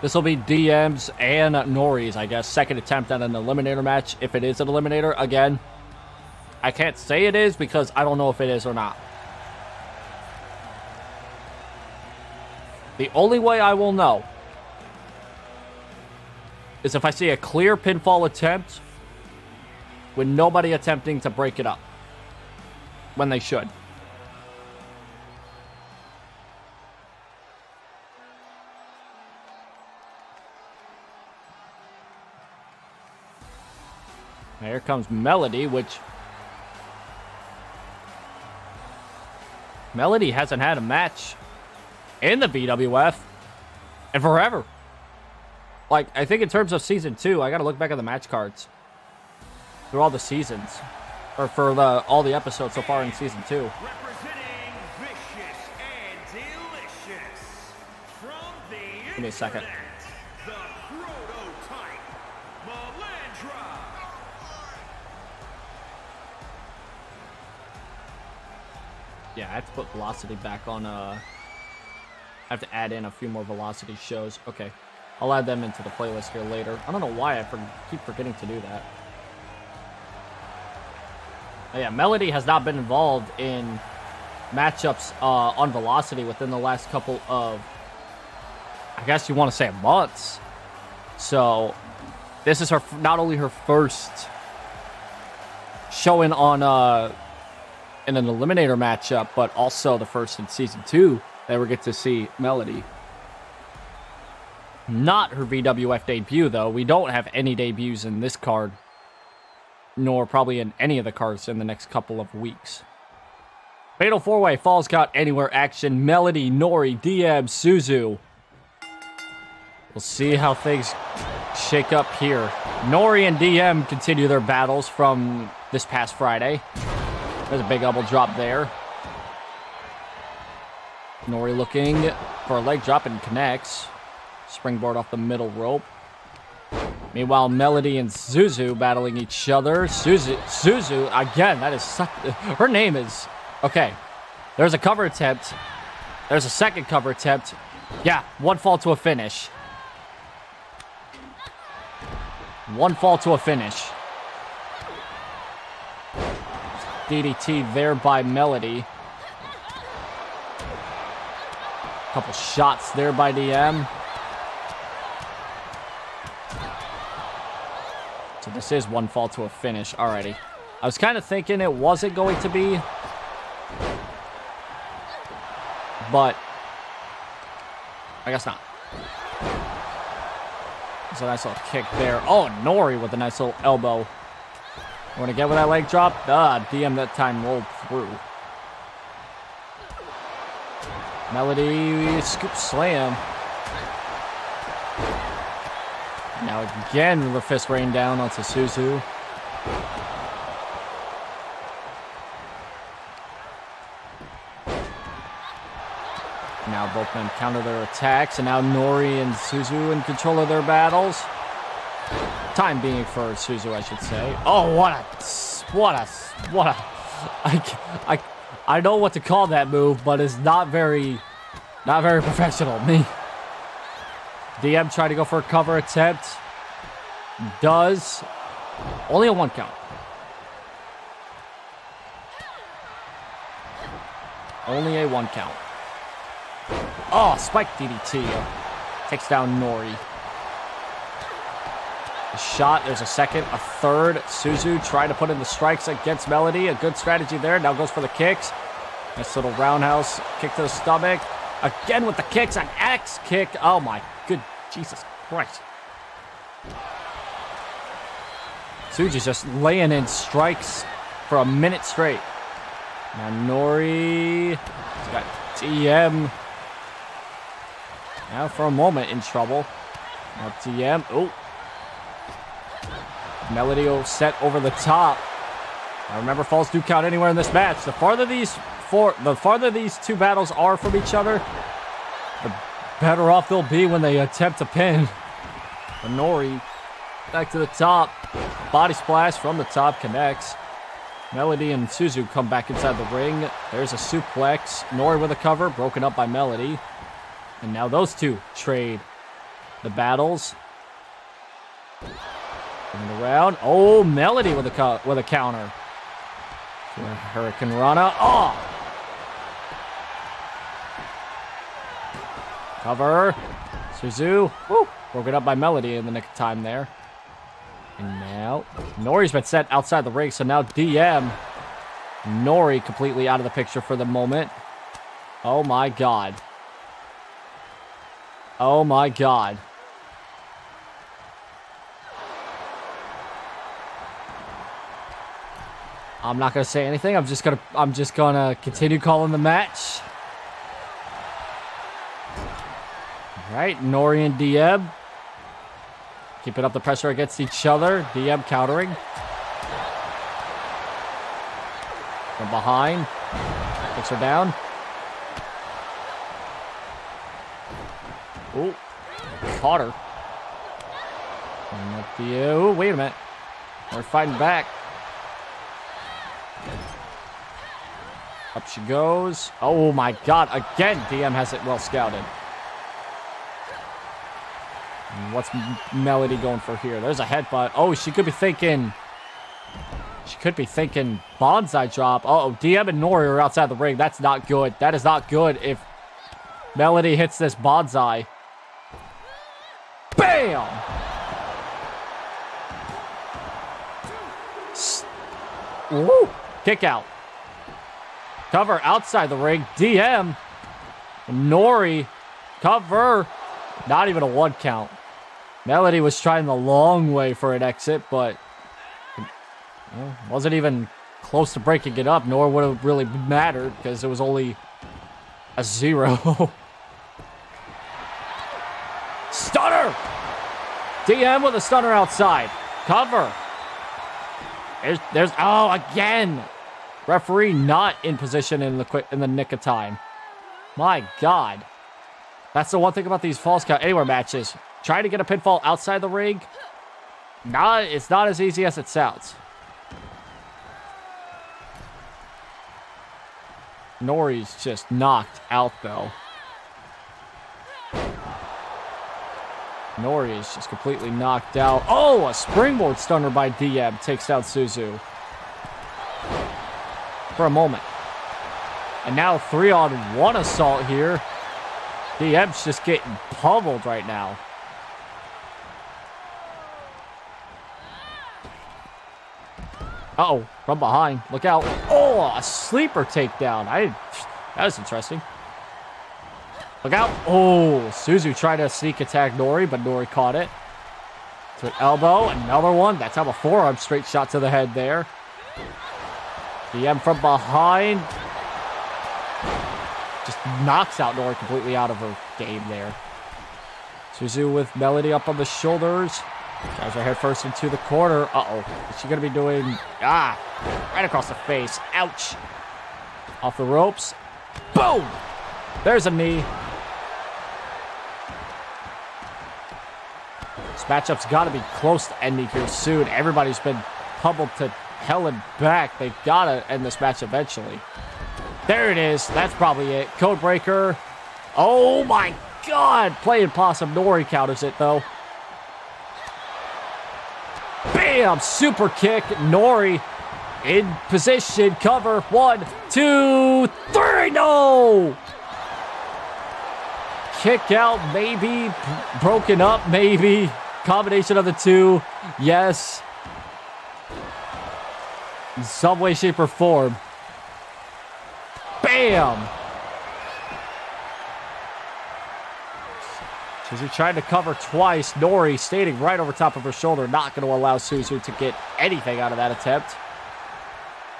This will be DM's and Nori's, I guess, second attempt at an eliminator match. If it is an eliminator, again, I can't say it is because I don't know if it is or not. The only way I will know is if I see a clear pinfall attempt with nobody attempting to break it up when they should. Here comes Melody, which... Melody hasn't had a match in the VWF in forever. Like, I think in terms of Season 2, I gotta look back at the match cards through all the seasons. Or for all the episodes so far in Season 2. Representing vicious and delicious from the Give me a second. internet, the prototype, Melandra. Yeah, I have to put Velocity back on, I have to add in a few more Velocity shows. Okay, I'll add them into the playlist here later. I don't know why I keep forgetting to do that. Oh, yeah, Melody has not been involved in matchups on Velocity within the last couple of, I guess you want to say, months. So, this is her not only her first showing on in an eliminator matchup, but also the first in Season 2 that we get to see Melody. Not her VWF debut, though. We don't have any debuts in this card, nor probably in any of the cards in the next couple of weeks. Fatal 4-Way, Falls Count Anywhere action. Melody, Nori, DM, Suzu. We'll see how things shake up here. Nori and DM continue their battles from this past Friday. There's a big elbow drop there. Nori looking for a leg drop and connects. Springboard off the middle rope. Meanwhile, Melody and Suzu battling each other. Suzu, again, that is such... Her name is... Okay, there's a cover attempt. There's a second cover attempt. Yeah, one fall to a finish. One fall to a finish. DDT there by Melody. Couple shots there by DM. So this is one fall to a finish already. I was kind of thinking it wasn't going to be, but I guess not. It's a nice little kick there. Oh, Nori with a nice little elbow. Want to get with that leg drop? DM that time rolled through. Melody scoop slam. Now again, the fist rain down onto Suzu. Now both men counter their attacks, and now Nori and Suzu in control of their battles. Time being for Suzu, I should say. Oh, I know what to call that move, but it's not very professional. Me. DM trying to go for a cover attempt. Does. Only a one count. Only a one count. Oh, spike DDT. Takes down Nori. A shot. There's a second. A third. Suzu trying to put in the strikes against Melody. A good strategy there. Now goes for the kicks. Nice little roundhouse kick to the stomach. Again with the kicks. An axe kick. Oh my good Jesus Christ. Suzu's just laying in strikes for a minute straight. Now Nori. He's got DM. Now for a moment in trouble. Now DM. Oh. Melody will set over the top. Now remember, falls do count anywhere in this match. The farther these two battles are from each other, the better off they'll be when they attempt to pin. But Nori back to the top. Body splash from the top connects. Melody and Suzu come back inside the ring. There's a suplex. Nori with a cover, broken up by Melody. And now those two trade the battles. Coming around. Oh, Melody with a counter. Hurricane Rana. Oh! Cover. Suzu. Woo! Broken up by Melody in the nick of time there. And now, Nori's been set outside the ring, so now DM. Nori completely out of the picture for the moment. Oh my god. Oh my god. I'm not gonna say anything. I'm just gonna continue calling the match. All right, Nori and DM keeping up the pressure against each other. DM countering from behind, takes her down. Oh, caught her. And up the oh, wait a minute. They're fighting back. Up she goes. Oh my god, again, DM has it well scouted. And what's Melody going for here? There's a headbutt. Oh, she could be thinking bonsai drop. Uh-oh, DM and Nori are outside the ring. That's not good. That is not good if Melody hits this bonsai. Bam! Woo! Kick out. Cover outside the ring. DM. Nori. Cover. Not even a 1 count. Melody was trying the long way for an exit, but wasn't even close to breaking it up, nor would have really mattered because it was only a 0. Stunner! DM with a stunner outside. Cover. There's oh, again. Referee not in position in the nick of time. My God. That's the one thing about these Falls Count Anywhere matches. Trying to get a pinfall outside the ring, it's not as easy as it sounds. Nori's just knocked out, though. Nori is just completely knocked out. Oh, a springboard stunner by DM takes down Suzu. For a moment. And now 3-on-1 assault here. DM's just getting pummeled right now. Uh-oh, from behind. Look out. Oh, a sleeper takedown. That was interesting. Look out. Oh, Suzu tried to sneak attack Nori, but Nori caught it. To an elbow, another one. That's how a forearm straight shot to the head there. DM from behind. Just knocks out Nori completely out of her game there. Suzu with Melody up on the shoulders. Drives her head first into the corner. Uh-oh. Is she going to be doing... right across the face. Ouch. Off the ropes. Boom! There's a knee. This matchup's got to be close to ending here soon. Everybody's been pummeled to hell and back. They've got to end this match eventually. There it is. That's probably it. Codebreaker. Oh my God. Playing possum. Nori counters it though. Bam! Super kick. Nori in position. Cover. 1, 2, 3. No! Kick out, maybe. Broken up, maybe. Combination of the two. Yes. In some way, shape, or form. Bam! Suzu tried to cover twice. Nori standing right over top of her shoulder, not going to allow Suzu to get anything out of that attempt.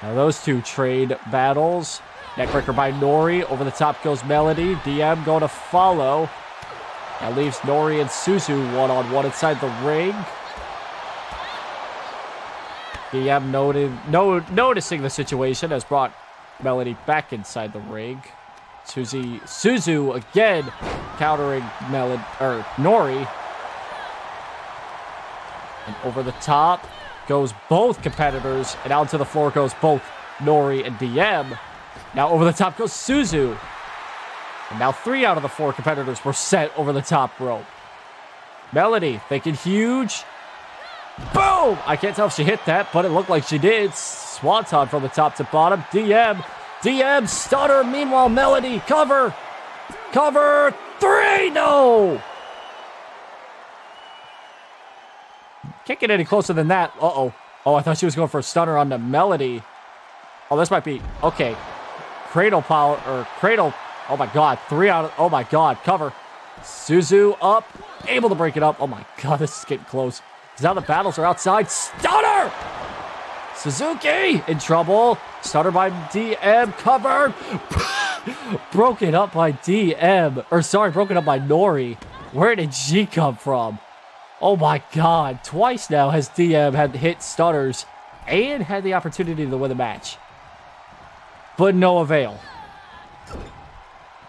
Now those two trade battles. Neckbreaker by Nori. Over the top goes Melody. DM going to follow. That leaves Nori and Suzu one-on-one inside the ring. DM noticing the situation has brought Melody back inside the ring. Suzu again countering Nori. And over the top goes both competitors. And out to the floor goes both Nori and DM. Now over the top goes Suzu. And now 3 out of the 4 competitors were set over the top rope. Melody thinking huge. Boom! I can't tell if she hit that, but it looked like she did. Swanton from the top to bottom. DM, stutter. Meanwhile, Melody, cover. Cover, 3, no! Can't get any closer than that. Uh-oh. Oh, I thought she was going for a stunner on the Melody. Oh, this might be, okay. Cradle power, or cradle. Oh my God, 3 out of, oh my God, cover. Suzu up, able to break it up. Oh my God, this is getting close. Because now the battles are outside. Stunner! Suzuki in trouble. Stunner by DM, covered. Broken up by DM. Or sorry, broken up by Nori. Where did she come from? Oh my God. Twice now has DM had hit stunners and had the opportunity to win the match. But no avail.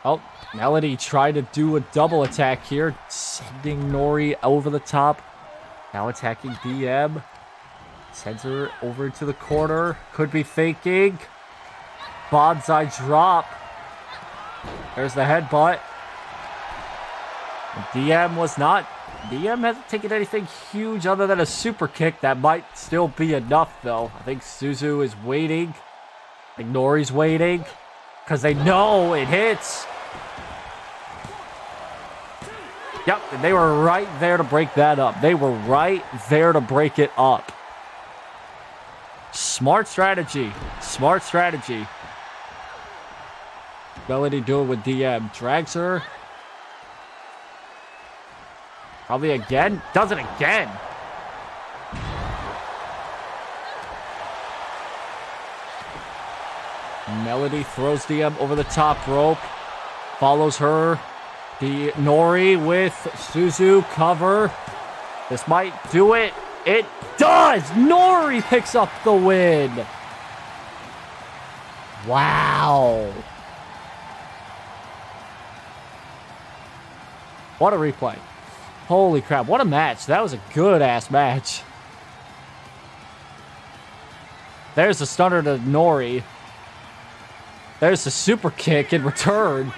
Oh, Melody tried to do a double attack here. Sending Nori over the top. Now attacking DM. Sends her over to the corner. Could be faking. Bonsai drop. There's the headbutt. DM was not. DM hasn't taken anything huge other than a super kick. That might still be enough, though. I think Suzu is waiting. I think Nori's waiting. Because they know it hits. Yep, and they were right there to break that up. They were right there to break it up. Smart strategy. Smart strategy. Melody do it with DM. Drags her. Probably again. Does it again. Melody throws DM over the top rope. Follows her. The Nori with Suzu cover. This might do it. It does! Nori picks up the win. Wow. What a replay. Holy crap, what a match. That was a good-ass match. There's the stunner to Nori. There's the super kick in return.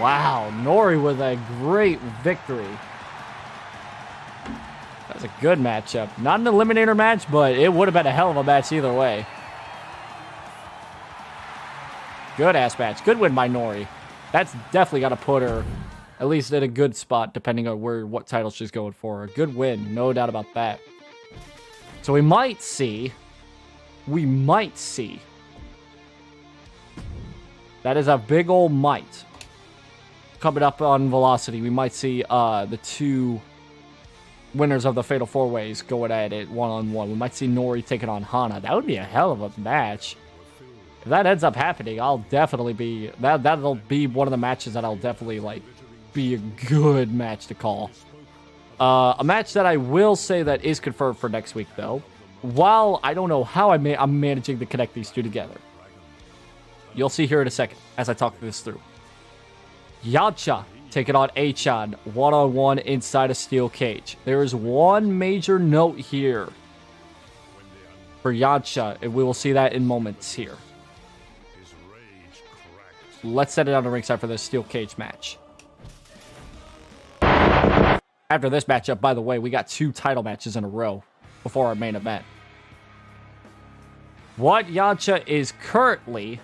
Wow, Nori with a great victory. That was a good matchup. Not an eliminator match, but it would have been a hell of a match either way. Good-ass match. Good win by Nori. That's definitely got to put her at least in a good spot, depending on what title she's going for. A good win, no doubt about that. So we might see. That is a big old might. Coming up on Velocity, we might see the two winners of the Fatal 4-Ways going at it one-on-one. We might see Nori taking on Hana. That would be a hell of a match. If that ends up happening, I'll definitely be... That'll be one of the matches that I'll definitely, like, be a good match to call. A match that I will say that is confirmed for next week, though. While I don't know how I'm managing to connect these two together. You'll see here in a second as I talk this through. Yancha taking on Achan one-on-one inside a steel cage. There is one major note here for Yancha, and we will see that in moments here. Let's set it on the ringside for this steel cage match. After this matchup, by the way, we got 2 title matches in a row before our main event. What Yancha is currently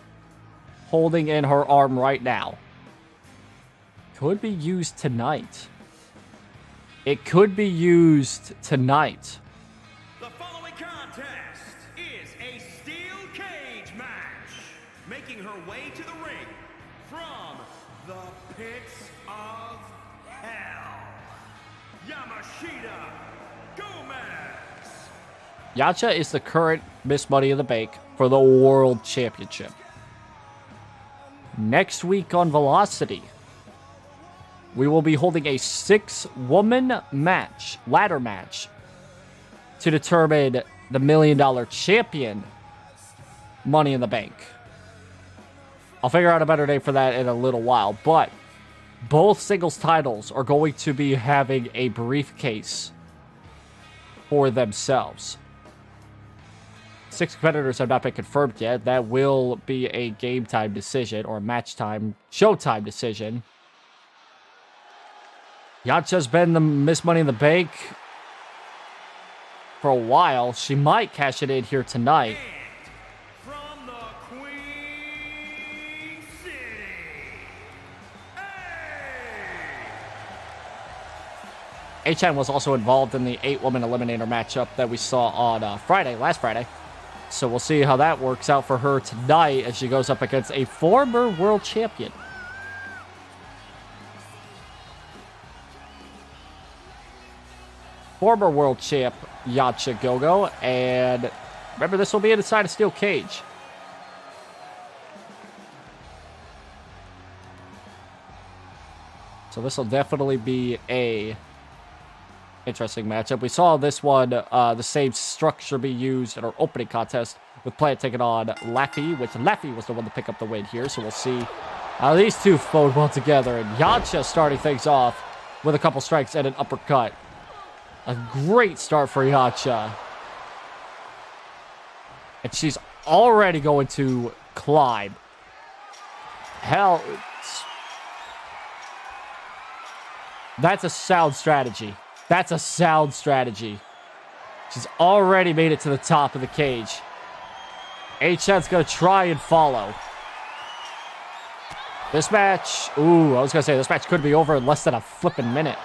holding in her arm right now could be used tonight. It could be used tonight. The following contest is a steel cage match. Making her way to the ring from the pits of hell, Yamashita Gomez. Yancha is the current Miss Money in the Bank for the World Championship. Next week on Velocity, we will be holding a 6-woman match, ladder match, to determine the $1 million champion Money in the Bank. I'll figure out a better name for that in a little while, but both singles titles are going to be having a briefcase for themselves. 6 competitors have not been confirmed yet. That will be a game time decision or match time, showtime decision. Yancha's been the Miss Money in the Bank for a while. She might cash it in here tonight. And from the Queen City, H.N. was also involved in the 8-woman eliminator matchup that we saw on last Friday. So we'll see how that works out for her tonight as she goes up against a former world champion. Former world champ Yancha Gogo, and remember, this will be inside a steel cage. So this will definitely be a interesting matchup. We saw this one, the same structure be used in our opening contest with Plant taking on Laphi, which Laphi was the one to pick up the win here. So we'll see how these two flowed well together. And Yancha starting things off with a couple strikes and an uppercut. A great start for Yancha. And she's already going to climb. Hell, that's a sound strategy. That's a sound strategy. She's already made it to the top of the cage. H.N's going to try and follow. This match, I was going to say, this match could be over in less than a flipping minute.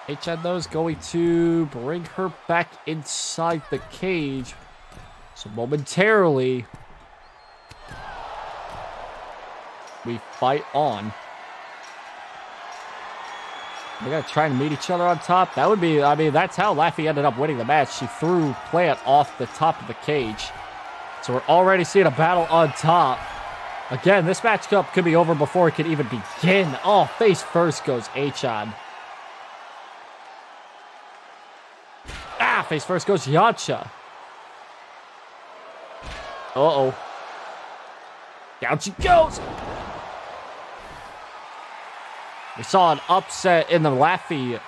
H.N. though is going to bring her back inside the cage. So momentarily, we fight on. They're going to try and meet each other on top. That would be, I mean, that's how Laphi ended up winning the match. She threw Plant off the top of the cage. So we're already seeing a battle on top. Again, this matchup could be over before it could even begin. Oh, face first goes H.N. Face first goes Yancha. Uh-oh. Down she goes. We saw an upset in the Laphi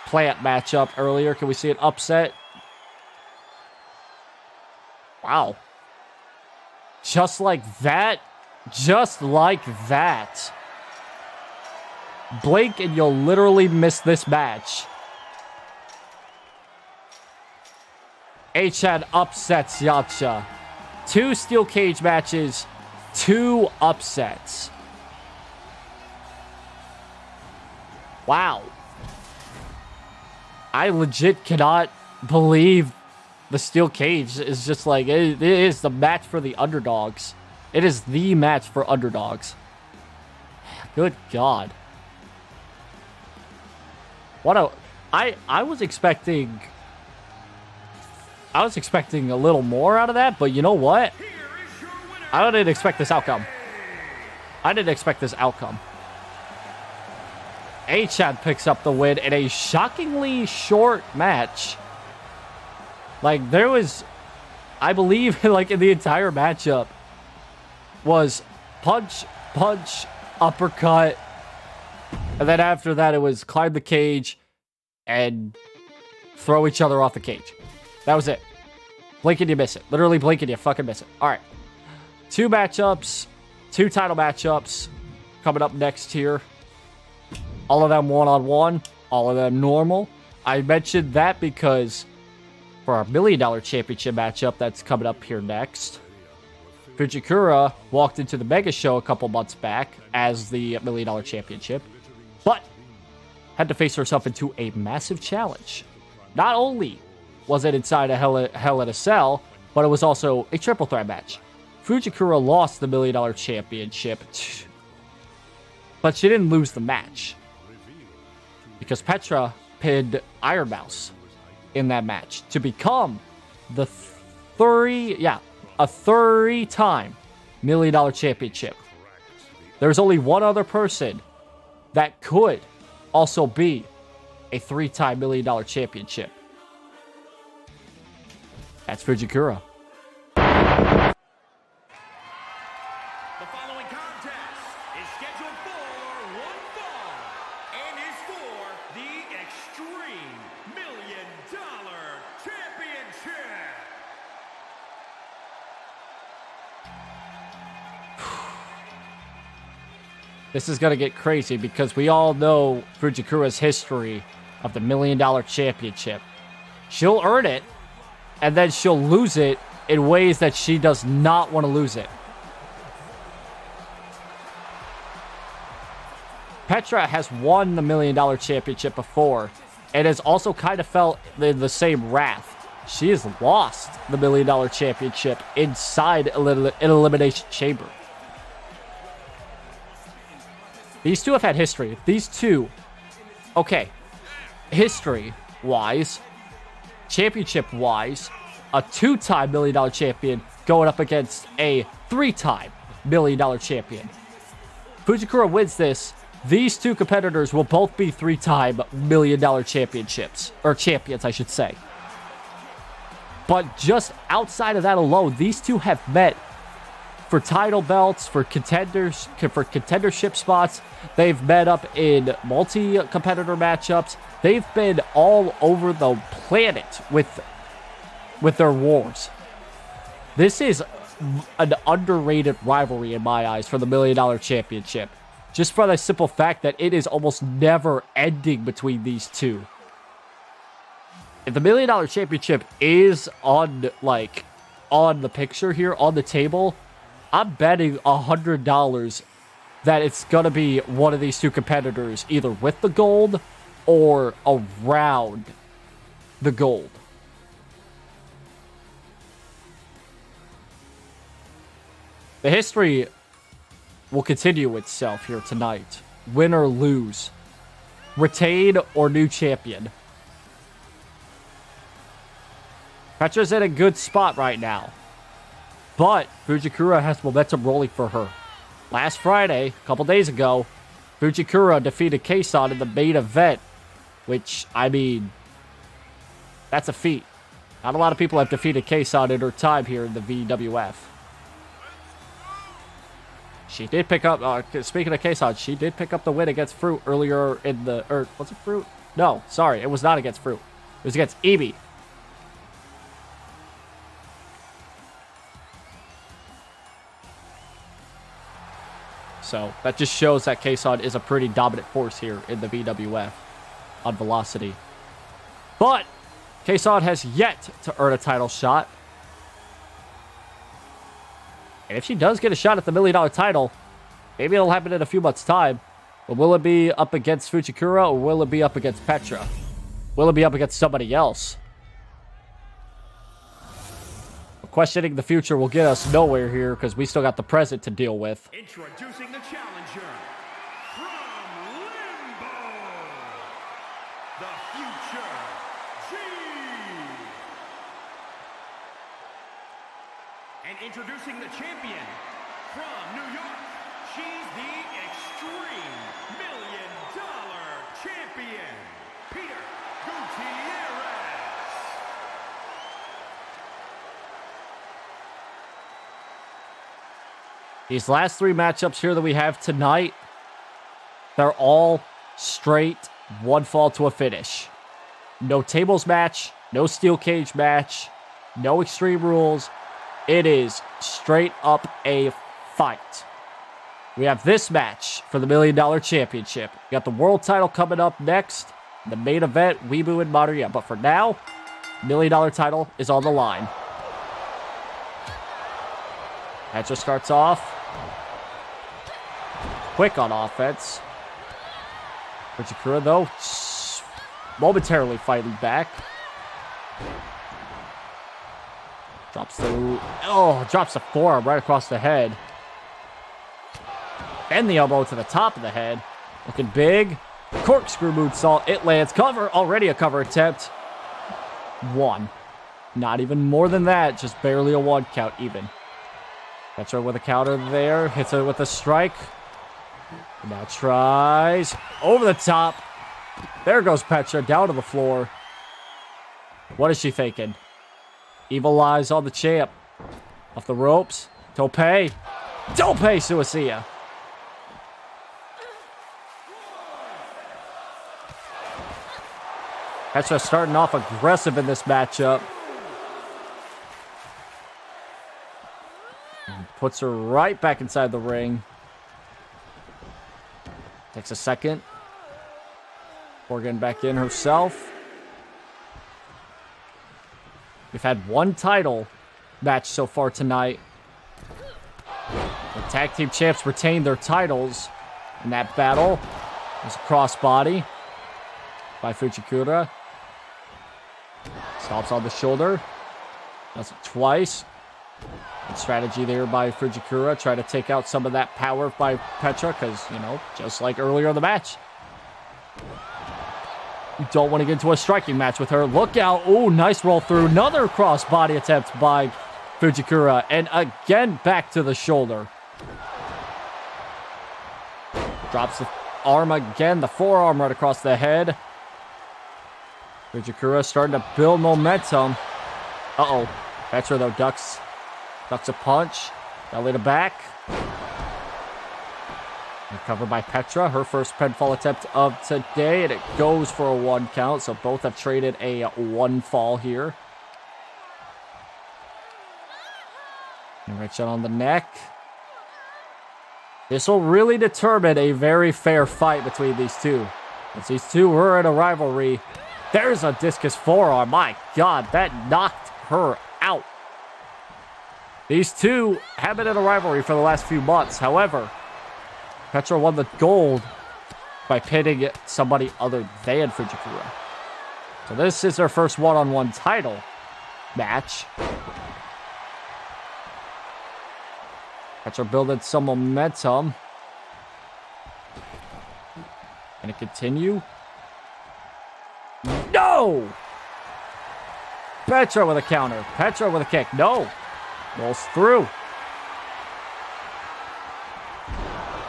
Plant matchup earlier. Can we see an upset? Wow. Just like that. Just like that. Blink and you'll literally miss this match. H.N. upsets Yancha. 2 steel cage matches, 2 upsets. Wow. I legit cannot believe the steel cage is just like, it is the match for the underdogs. It is the match for underdogs. Good God. I was expecting a little more out of that, but you know what? I didn't expect this outcome. H.N. picks up the win in a shockingly short match. Like, there was, I believe, like, in the entire matchup was punch, uppercut, and then after that it was climb the cage and throw each other off the cage. That was it. Blink and you miss it. Literally blink and you fucking miss it. All right. 2 matchups. 2 title matchups coming up next here. All of them one-on-one. All of them normal. I mentioned that because for our $1 Million Championship matchup that's coming up here next, Fujikura walked into the Mega Show a couple months back as the $1 Million Championship, but had to face herself into a massive challenge. Not only was it inside a Hell in a Cell, but it was also a triple threat match. Fujikura lost the $1 Million Championship, but she didn't lose the match because Petra pinned IronMouse in that match to become the 3-time $1 Million Championship. There's only one other person that could also be a 3-time $1 Million Championship. That's Fujikura. The following contest is scheduled for one fall and is for the Extreme $1 Million Championship. This is going to get crazy because we all know Fujikura's history of the $1 Million Championship. She'll earn it, and then she'll lose it in ways that she does not want to lose it. Petra has won the $1 Million Championship before, and has also kind of felt the same wrath. She has lost the $1 Million Championship inside an Elimination Chamber. These two have had history. These two, okay, history-wise, championship-wise, a 2-time $1 Million champion going up against a 3-time $1 Million champion. Fujikura wins this. These two competitors will both be 3-time $1 Million championships, or champions, I should say. But just outside of that alone, these two have met for title belts, for contenders, for contendership spots. They've met up in multi-competitor matchups. They've been all over the planet with their wars. This is an underrated rivalry in my eyes for the $1 Million Championship. Just for the simple fact that it is almost never ending between these two. If the $1 Million Championship is on the picture here, on the table, I'm betting $100 that it's going to be one of these two competitors, either with the gold or around the gold. The history will continue itself here tonight. Win or lose. Retain or new champion. Petra's in a good spot right now. But Fujikura has momentum rolling for her. Last Friday, a couple days ago, Fujikura defeated Kson in the main event. Which, I mean, that's a feat. Not a lot of people have defeated Kson in her time here in the VWF. She did pick up, speaking of Kson, she did pick up the win against Froot earlier in the, was it Froot? No, sorry, it was not against Froot. It was against Ebi. So, that just shows that Kson is a pretty dominant force here in the VWF on velocity. But, Kson has yet to earn a title shot. And if she does get a shot at the $1 Million title, maybe it'll happen in a few months' time. But will it be up against Fujikura or will it be up against Petra? Will it be up against somebody else? Questioning the future will get us nowhere here because we still got the present to deal with. Introducing the challenger from Limbo, the future G. And introducing the champion from New York, she's the Extreme $1 Million champion, Peter Gutierrez. These last three matchups here that we have tonight, they're all straight one fall to a finish. No tables match, no steel cage match, no extreme rules. It is straight up a fight. We have this match for the $1 Million Championship. We got the world title coming up next. The main event, Weebu and Mori. But for now, $1 Million title is on the line. Petra starts off quick on offense. Fujikura, though, momentarily fighting back. Drops the forearm right across the head. Then the elbow to the top of the head. Looking big. Corkscrew moonsault. It lands. Cover. Already a cover attempt. One. Not even more than that. Just barely a one count even. Petra with a counter there. Hits it with a strike. Now tries. Over the top. There goes Petra. Down to the floor. What is she thinking? Evil eyes on the champ. Off the ropes. Tope. Tope Suicida. Petra starting off aggressive in this matchup. And puts her right back inside the ring. Takes a second. Before getting back in herself. We've had one title match so far tonight. The tag team champs retained their titles in that battle. There's a crossbody by Fujikura. Stomps on the shoulder. Does it twice. Good strategy there by Fujikura. Try to take out some of that power by Petra because, you know, just like earlier in the match. You don't want to get into a striking match with her. Look out. Oh, nice roll through. Another crossbody attempt by Fujikura. And again, back to the shoulder. Drops the arm again. The forearm right across the head. Fujikura starting to build momentum. Uh-oh. Petra, though, ducks a punch. Belly to back. Recovered by Petra. Her first pinfall attempt of today. And it goes for a 1 count. So both have traded a 1 fall here. And right shot on the neck. This will really determine a very fair fight between these two. As these two were in a rivalry. There's a discus forearm. My God, that knocked her out. These two have been in a rivalry for the last few months. However, Petra won the gold by pinning somebody other than Fujikura. So this is her first one-on-one title match. Petra building some momentum. Can it continue? No! Petra with a counter. Petra with a kick. No. Rolls through.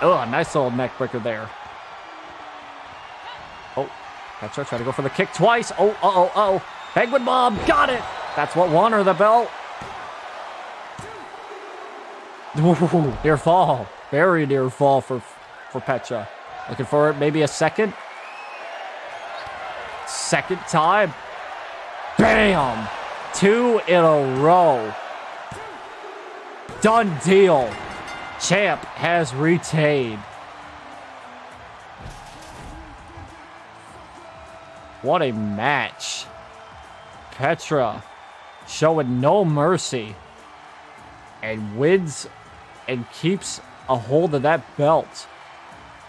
Oh, nice little neck breaker there. Oh, Petra trying to go for the kick twice. Oh. Penguin Bomb. Got it. That's what won her the belt. Ooh, near fall. Very near fall for Petra. Looking for maybe a second. Second time. Bam! 2 in a row. Done deal. Champ has retained. What a match. Petra showing no mercy and wins and keeps a hold of that belt.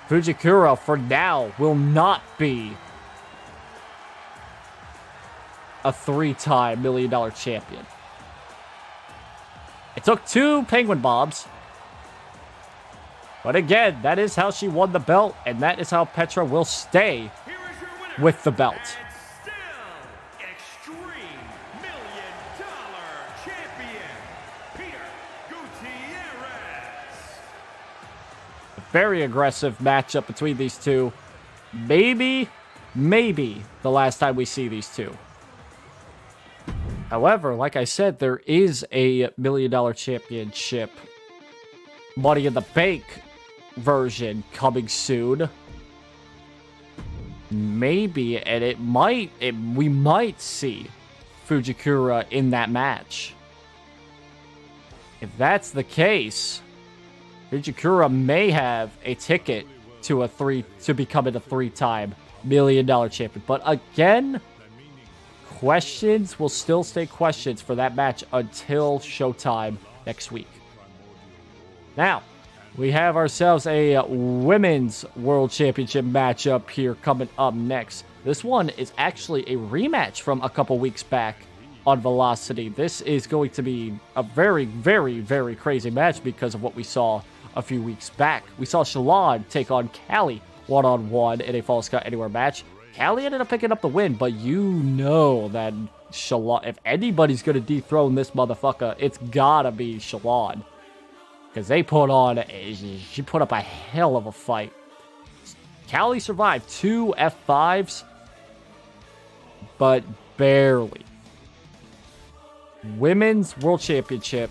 Fujikura, for now, will not be a 3-time $1 million champion. It took 2 penguin bombs. But again, that is how she won the belt, and that is how Petra will stay with the belt. Very aggressive matchup between these two. Maybe the last time we see these two. However, like I said, there is a $1 million championship Money in the Bank version coming soon. Maybe, and we might see Fujikura in that match. If that's the case, Fujikura may have a ticket to becoming a 3-time $1 million champion. But again, questions will still stay questions for that match until Showtime next week. Now, we have ourselves a Women's World Championship matchup here coming up next. This one is actually a rematch from a couple weeks back on Velocity. This is going to be a very, very, very crazy match because of what we saw a few weeks back. We saw Xiulan take on Callie one-on-one in a Falls Count Anywhere match. Callie ended up picking up the win, but you know that Xiulan, if anybody's going to dethrone this motherfucker, it's gotta be Xiulan. Because she put up a hell of a fight. Callie survived 2 F5s, but barely. Women's World Championship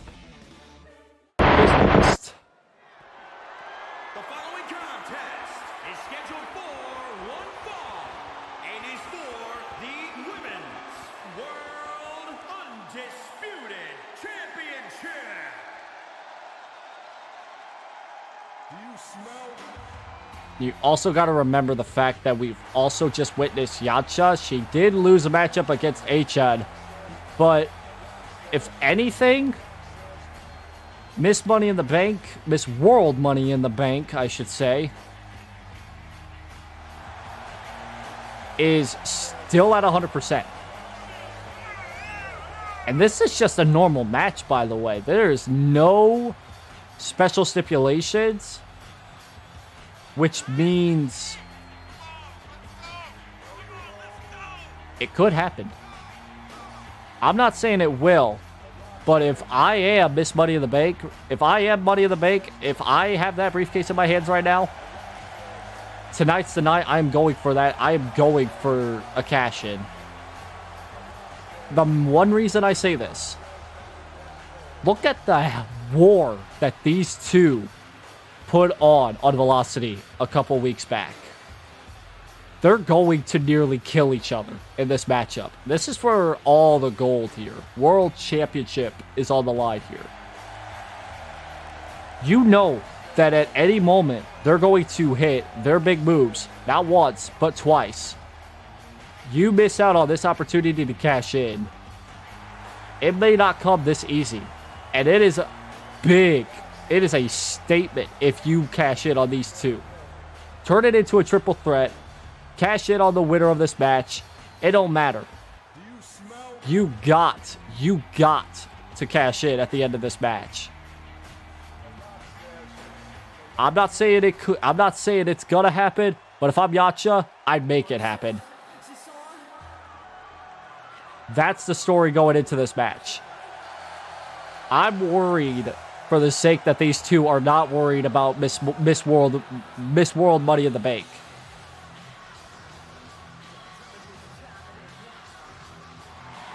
is next. The following contest is scheduled for 1 fall and is for the Women's World Undisputed Championship. Do you smell You also got to remember the fact that we've also just witnessed Yancha. She did lose a matchup against Achan. But if anything, Miss Money in the Bank, Miss World Money in the Bank, I should say, is still at 100%. And this is just a normal match, by the way. There is no special stipulations, which means it could happen. I'm not saying it will, but if I am Miss Money in the Bank, if I am Money in the Bank, if I have that briefcase in my hands right now, tonight's the night I'm going for that. I am going for a cash-in. The one reason I say this, look at the war that these two put on Velocity a couple weeks back. They're going to nearly kill each other in this matchup. This is for all the gold here. World Championship is on the line here. You know that at any moment, they're going to hit their big moves. Not once, but twice. You miss out on this opportunity to cash in. It may not come this easy. And it is big. It is a statement if you cash in on these two. Turn it into a triple threat. Cash in on the winner of this match. It don't matter. You got to cash in at the end of this match. I'm not saying it could. I'm not saying it's gonna happen. But if I'm Yancha, I'd make it happen. That's the story going into this match. I'm worried for the sake that these two are not worried about Miss World Money in the Bank.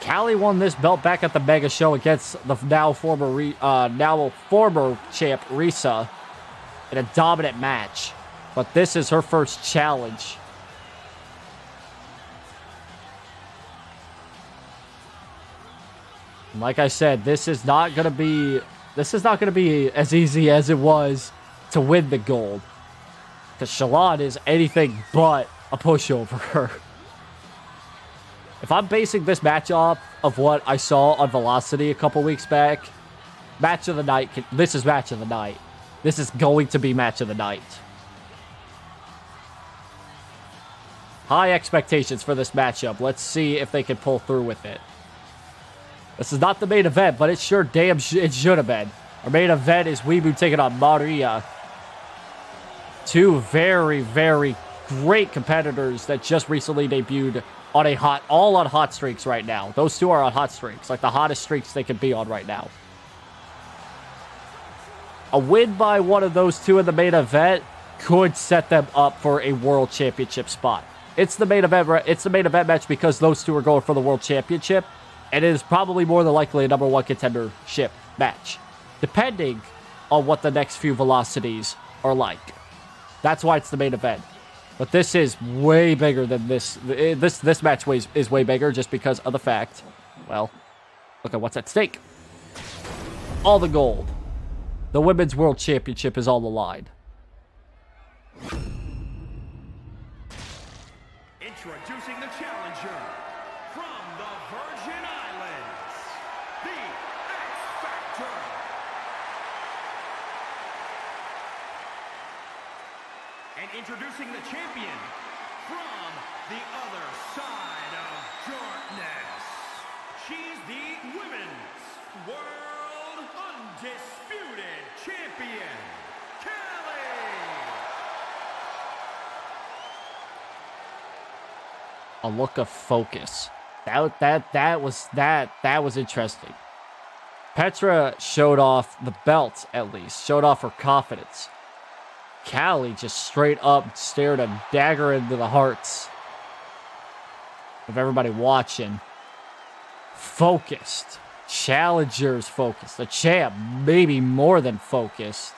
Callie won this belt back at the Mega Show against the now former champ Risa in a dominant match. But this is her first challenge. And like I said, this is not gonna be as easy as it was to win the gold. Because Xiulan is anything but a pushover. If I'm basing this match off of what I saw on Velocity a couple weeks back, match of the night. This is match of the night. This is going to be match of the night. High expectations for this matchup. Let's see if they can pull through with it. This is not the main event, but it sure damn it should have been. Our main event is Weebu taking on Mori. Two very, very great competitors that just recently debuted on all on hot streaks right now. Those two are on hot streaks, like the hottest streaks they can be on right now. A win by one of those two in the main event could set them up for a world championship spot. It's the main event. It's the main event match because those two are going for the world championship, and it is probably more than likely a #1 contendership match, depending on what the next few velocities are like. That's why it's the main event. But this is way bigger than this. This match is way bigger just because of the fact, well, look at what's at stake. All the gold. The Women's World Championship is on the line. Introducing the challenger from the Virgin Islands, the X Factor. And introducing the champion from the other side of darkness. She's the Women's World Undisputed Champion, A look of focus. That was interesting. Petra showed off the belt, at least. Showed off her confidence. Callie just straight up stared a dagger into the hearts of everybody watching. Focused. Challengers focused. The champ maybe more than focused.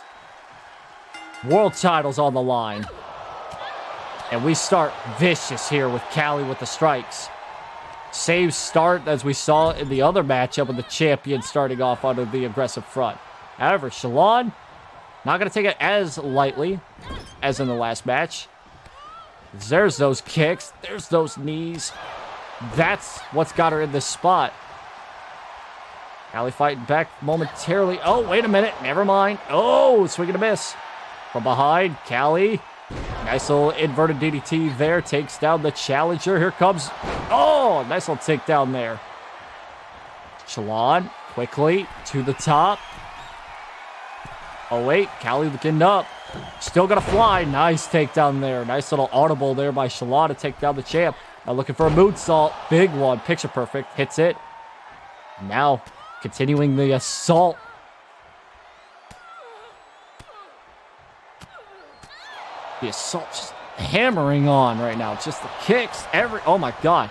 World titles on the line. And we start vicious here with Callie with the strikes. Same start as we saw in the other matchup with the champion starting off on the aggressive front. However, Xiulan not going to take it as lightly. as in the last match. There's those kicks. There's those knees. That's what's got her in this spot. Callie fighting back momentarily. Oh, wait a minute. Never mind. Oh, swing and a miss. From behind, Callie. Nice little inverted DDT there. Takes down the challenger. Here comes... Oh, nice little takedown there. Xiulan quickly to the top. Oh, wait. Callie getting up. Still gonna fly. Nice takedown there. Nice little audible there by Xiulan to take down the champ. Now looking for a moonsault. Big one. Picture perfect. Hits it. Now continuing the assault. The assault just hammering on right now. Just the kicks. Oh my god.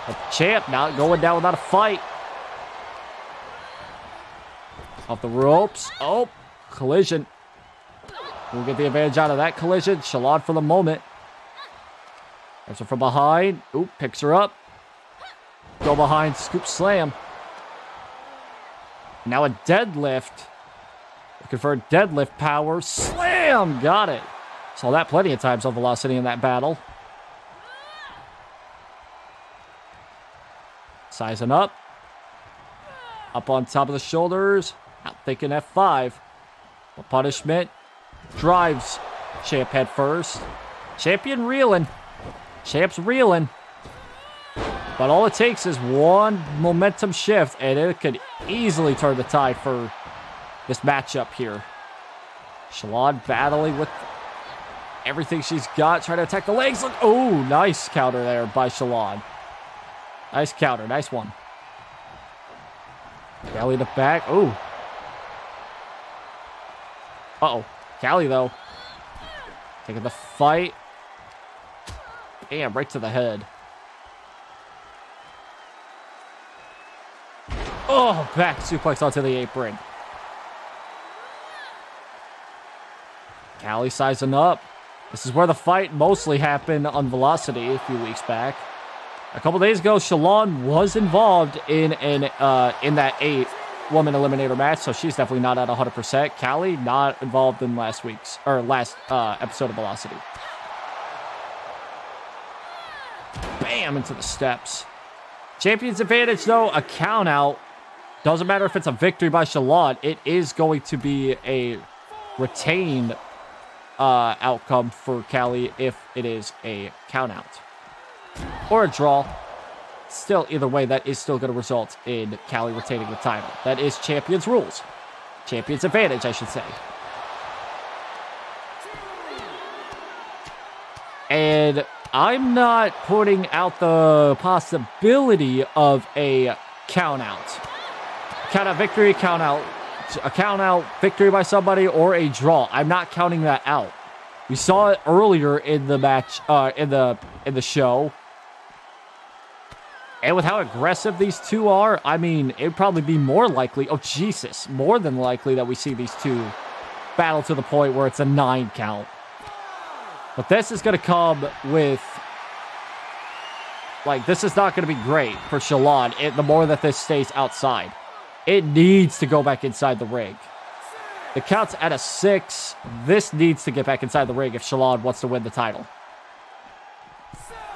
The champ not going down without a fight. Off the ropes. Oh, collision. We'll get the advantage out of that collision. Xiulan for the moment. There's her from behind. Oop, picks her up. Go behind, scoop slam. Now a deadlift. Looking for a deadlift power. Slam! Got it. Saw that plenty of times on Velocity in that battle. Sizing up. Up on top of the shoulders. Out thinking F5. A punishment. Drives champ head first. Champion reeling. Champ's reeling. But all it takes is one momentum shift, and it could easily turn the tide for this matchup here. Xiulan battling with everything she's got, trying to attack the legs. Look, oh, nice counter there by Xiulan. Nice counter, nice one. Callie to back. Oh. Uh-oh. Callie, though. Taking the fight. Damn, right to the head. Oh, back suplex onto the apron. Callie sizing up. This is where the fight mostly happened on Velocity a few weeks back. A couple days ago, Xiulan was involved in that 8-woman eliminator match, so she's definitely not at 100%. Callie not involved in last episode of Velocity. Bam, into the steps. Champion's advantage, though, a count out. Doesn't matter if it's a victory by Xiulan. It is going to be a retained outcome for Callie if it is a count out. Or a draw. Still, either way, that is still going to result in Callie retaining the title. That is Champion's rules. Champion's advantage, I should say. And I'm not putting out the possibility of a count out. Count out victory, count out, a count out victory by somebody, or a draw. I'm not counting that out. We saw it earlier in the match, in the show. And with how aggressive these two are, I mean, it would probably be more likely, oh Jesus, more than likely that we see these two battle to the point where it's a 9 count. But this is going to come with, like, this is not going to be great for Xiulan, the more that this stays outside. It needs to go back inside the ring. The count's at a 6. This needs to get back inside the ring if Xiulan wants to win the title.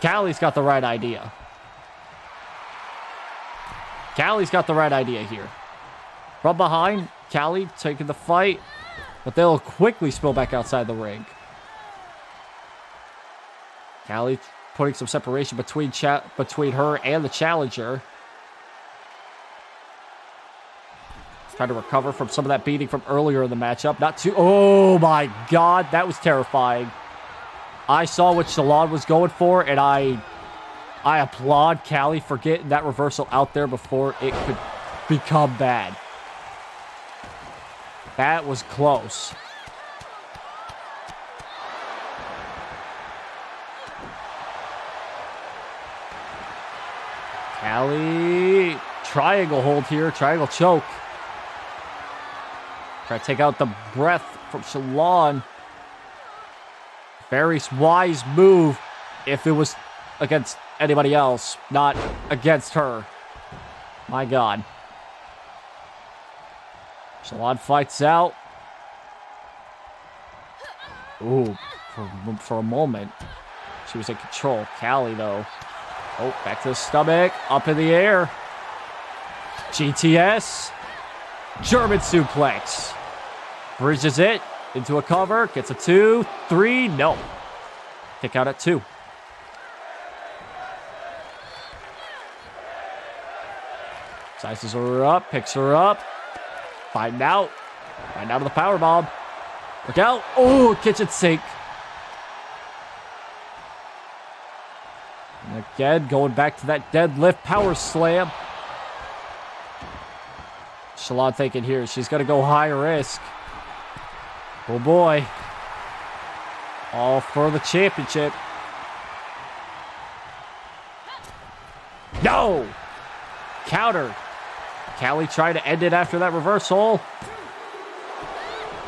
Callie's got the right idea. Callie's got the right idea here. From behind, Callie taking the fight, but they'll quickly spill back outside the ring. Callie putting some separation between her and the challenger. Trying to recover from some of that beating from earlier in the matchup. Not too... Oh, my God. That was terrifying. I saw what Xiulan was going for, and I applaud Callie for getting that reversal out there before it could become bad. That was close. Callie, triangle hold here, triangle choke. Try to take out the breath from Xiulan. Very wise move if it was against anybody else, not against her. My God. Xiulan fights out. Ooh, for a moment, she was in control. Callie, though. Oh, back to the stomach. Up in the air. GTS. German suplex. Bridges it into a cover. Gets a 2, 3. No. Kick out at 2. Sizes her up. Picks her up. Find out. Find out of the powerbomb. Look out. Oh, kitchen sink. And again, going back to that deadlift power slam. Xiulan thinking here, she's going to go high risk. Oh boy. All for the championship. No! Counter. Callie tried to end it after that reversal.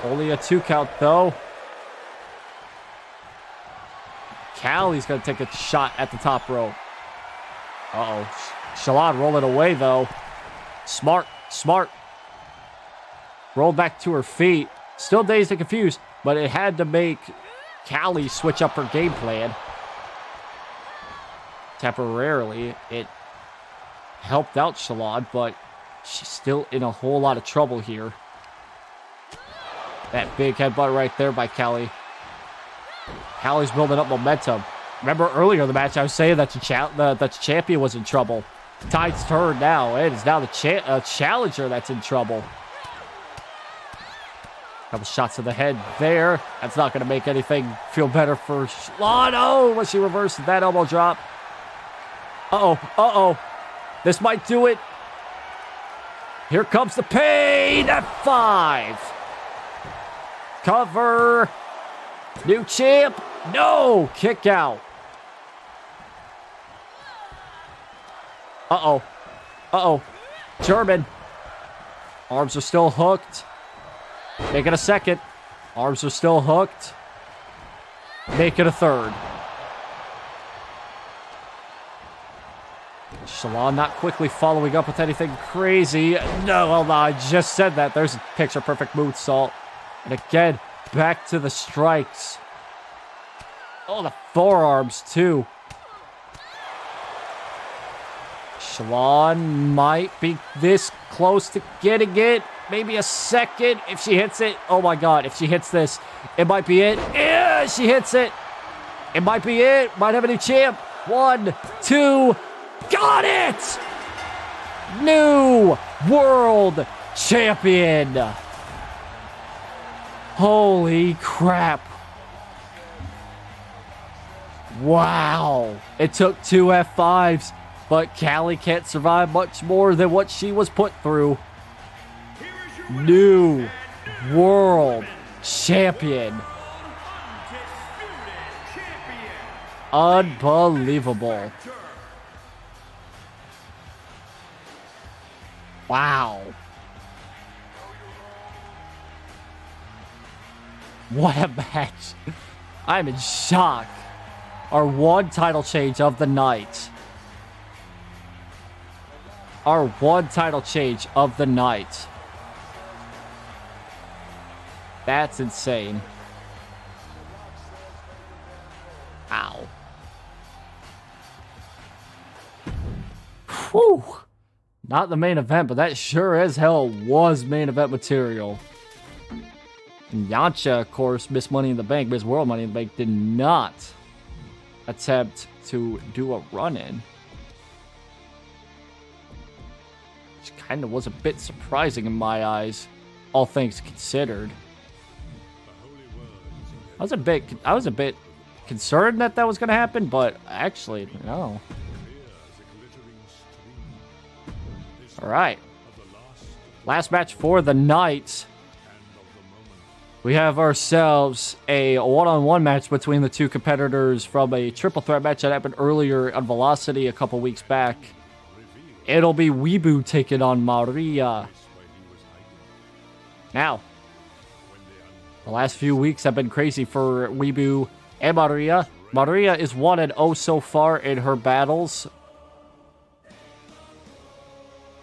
Only a 2 count, though. Callie's going to take a shot at the top rope. Uh-oh. Xiulan rolling away, though. Smart. Rolled back to her feet. Still dazed and confused, but it had to make Callie switch up her game plan. Temporarily, it helped out Xiulan, but she's still in a whole lot of trouble here. That big headbutt right there by Callie. Callie's building up momentum. Remember earlier in the match, I was saying that the champion was in trouble. Tide's turned now. It is now the challenger that's in trouble. Couple shots to the head there. That's not going to make anything feel better for Xiulan. Oh, when she reversed that elbow drop. Uh-oh. This might do it. Here comes the pain. F5. Cover. New champ. No. Kick out. Uh-oh. German. Arms are still hooked. Make it a second. Arms are still hooked. Make it a third. Xiulan not quickly following up with anything crazy. No, well, no, I just said that. There's a picture-perfect moonsault. And again, back to the strikes. Oh, the forearms, too. Xiulan might be this close to getting it. Maybe a second if she hits it. Oh, my God. If she hits this, it might be it. Yeah, she hits it. It might be it. Might have a new champ. 1, 2. Got it! New world champion. Holy crap. Wow. It took 2 F5s, but Callie can't survive much more than what she was put through. New world champion. Unbelievable. Wow. What a match. I'm in shock. Our 1 title change of the night. Our 1 title change of the night. That's insane. Ow. Whew. Not the main event, but that sure as hell was main event material. And Yancha, of course, Miss Money in the Bank, Miss World Money in the Bank, did not attempt to do a run-in. Which kind of was a bit surprising in my eyes, all things considered. I was a bit concerned that was going to happen, but actually, no. All right. Last match for the night. We have ourselves a one-on-one match between the 2 competitors from a triple threat match that happened earlier on Velocity a couple weeks back. It'll be Weebu taking on Maria. Now, the last few weeks have been crazy for Weebu and Maria. Maria is 1-0 so far in her battles.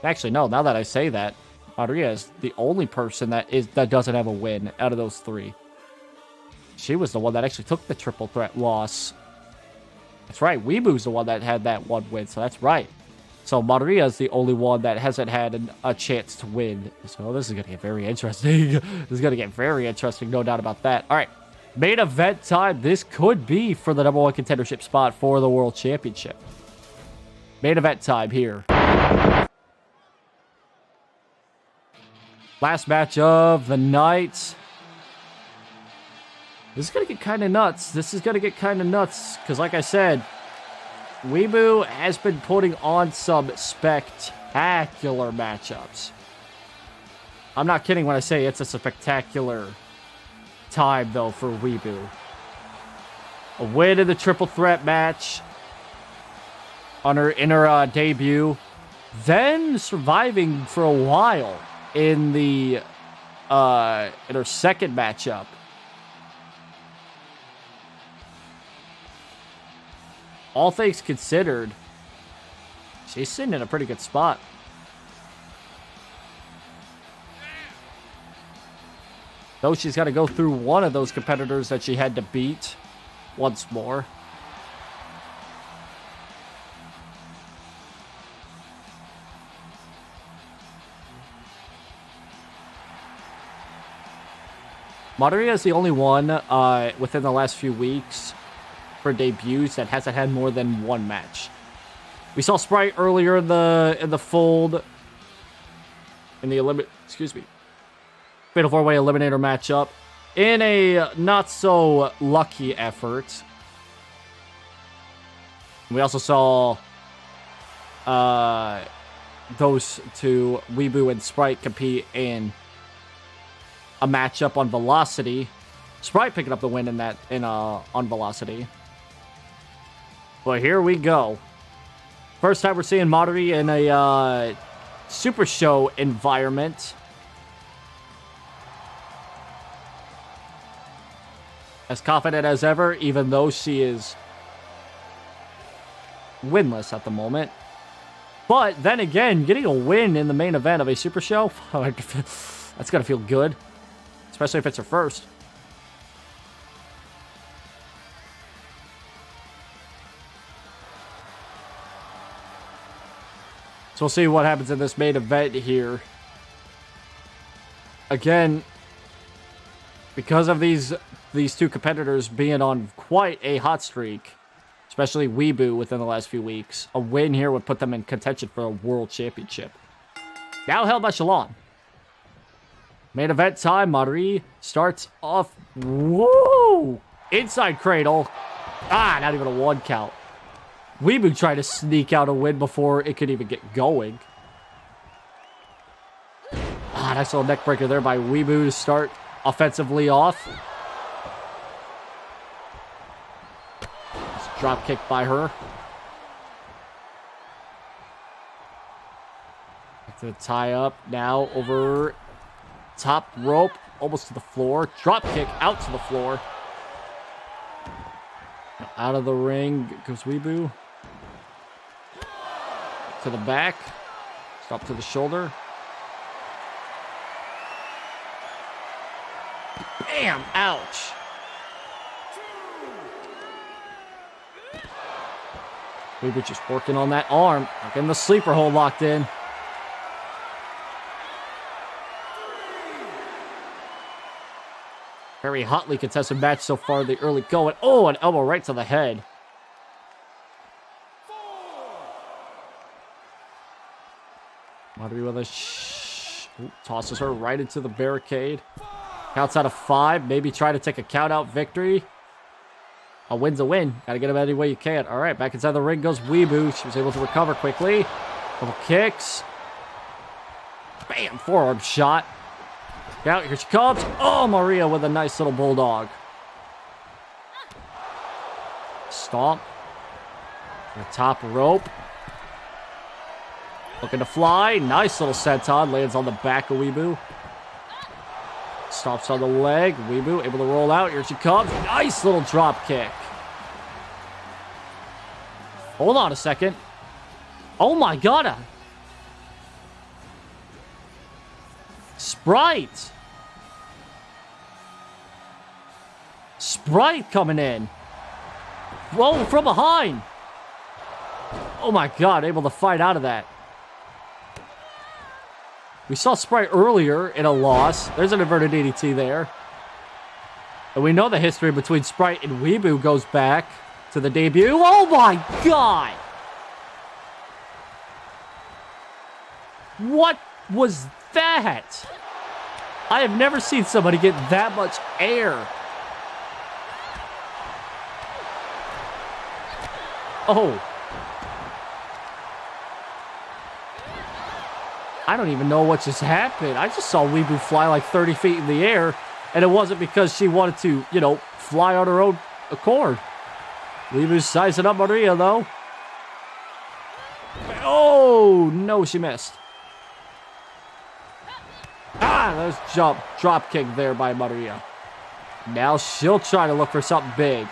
Actually, no, now that I say that, Maria is the only person that doesn't have a win out of those 3. She was the one that actually took the triple threat loss. That's right. Weebu's the one that had that one win, so that's right. So Maria's the only one that hasn't had a chance to win. So this is going to get very interesting. This is going to get very interesting, no doubt about that. All right. Main event time. This could be for the #1 contendership spot for the World Championship. Main event time here. Last match of the night. This is going to get kind of nuts. Because like I said, Weebu has been putting on some spectacular matchups. I'm not kidding when I say it's a spectacular time, though, for Weebu. A win in the triple threat match in her debut. Then surviving for a while in her second matchup. All things considered, she's sitting in a pretty good spot. Though she's got to go through one of those competitors that she had to beat once more. Maria is the only one within the last few weeks for debuts that hasn't had more than one match. We saw Sprite earlier in the fold in the Fatal 4-Way Eliminator matchup in a not so lucky effort. We also saw those two, Weebu and Sprite, compete in a matchup on Velocity. Sprite picking up the win on Velocity. But here we go. First time we're seeing Mori in a SuperShow environment. As confident as ever, even though she is winless at the moment. But then again, getting a win in the main event of a SuperShow, that's going to feel good. Especially if it's her first. So we'll see what happens in this main event here. Again, because of these two competitors being on quite a hot streak, especially Weebu within the last few weeks, a win here would put them in contention for a world championship. Now held by Xiulan. Main event time. Mori starts off. Woo! Inside cradle. Not even a one count. Weebu tried to sneak out a win before it could even get going. Nice little neck breaker there by Weebu to start offensively off. Nice drop kick by her. Back to the tie up now over top rope, almost to the floor. Drop kick out to the floor. Out of the ring goes Weebu. To the back. Stop to the shoulder. Bam! Ouch. Weebu just working on that arm. Getting the sleeper hold locked in. Very hotly contested match so far in the early going. Oh, an elbow right to the head. Mori with a tosses her right into the barricade. Counts out of 5. Maybe try to take a count out victory. A win's a win. Gotta get him any way you can. All right, back inside the ring goes Weebu. She was able to recover quickly. Couple kicks. Bam, forearm shot. Out, here she comes. Oh, Maria with a nice little bulldog. Stomp. The top rope. Looking to fly. Nice little senton. Lands on the back of Weebu. Stomps on the leg. Weebu able to roll out. Here she comes. Nice little drop kick. Hold on a second. Oh my god. Sprite. Sprite coming in. Whoa, from behind. Oh my god, able to fight out of that. We saw Sprite earlier in a loss. There's an inverted DDT there. And we know the history between Sprite and Weebu goes back to the debut. Oh my god! What was that? I have never seen somebody get that much air. Oh. I don't even know what just happened. I just saw Weebu fly like 30 feet in the air, and it wasn't because she wanted to, you know, fly on her own accord. Weebu's sizing up Maria, though. Oh, no, she missed. Ah, there's drop kick there by Maria. Now she'll try to look for something big.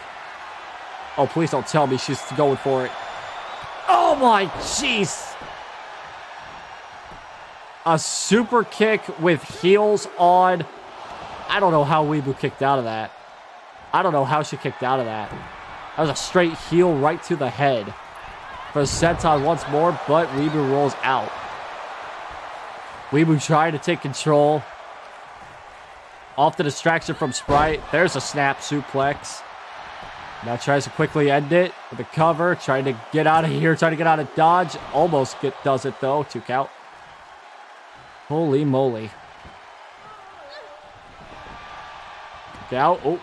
Oh, please don't tell me she's going for it. Oh my jeez. A super kick with heels on. I don't know how Weebu kicked out of that. I don't know how she kicked out of that. That was a straight heel right to the head. For senton once more, but Weebu rolls out. Weebu trying to take control. Off the distraction from Sprite. There's a snap suplex. Now tries to quickly end it with a cover. Trying to get out of here. Trying to get out of dodge. Almost does it though. 2 count. Holy moly. Look out. Oh.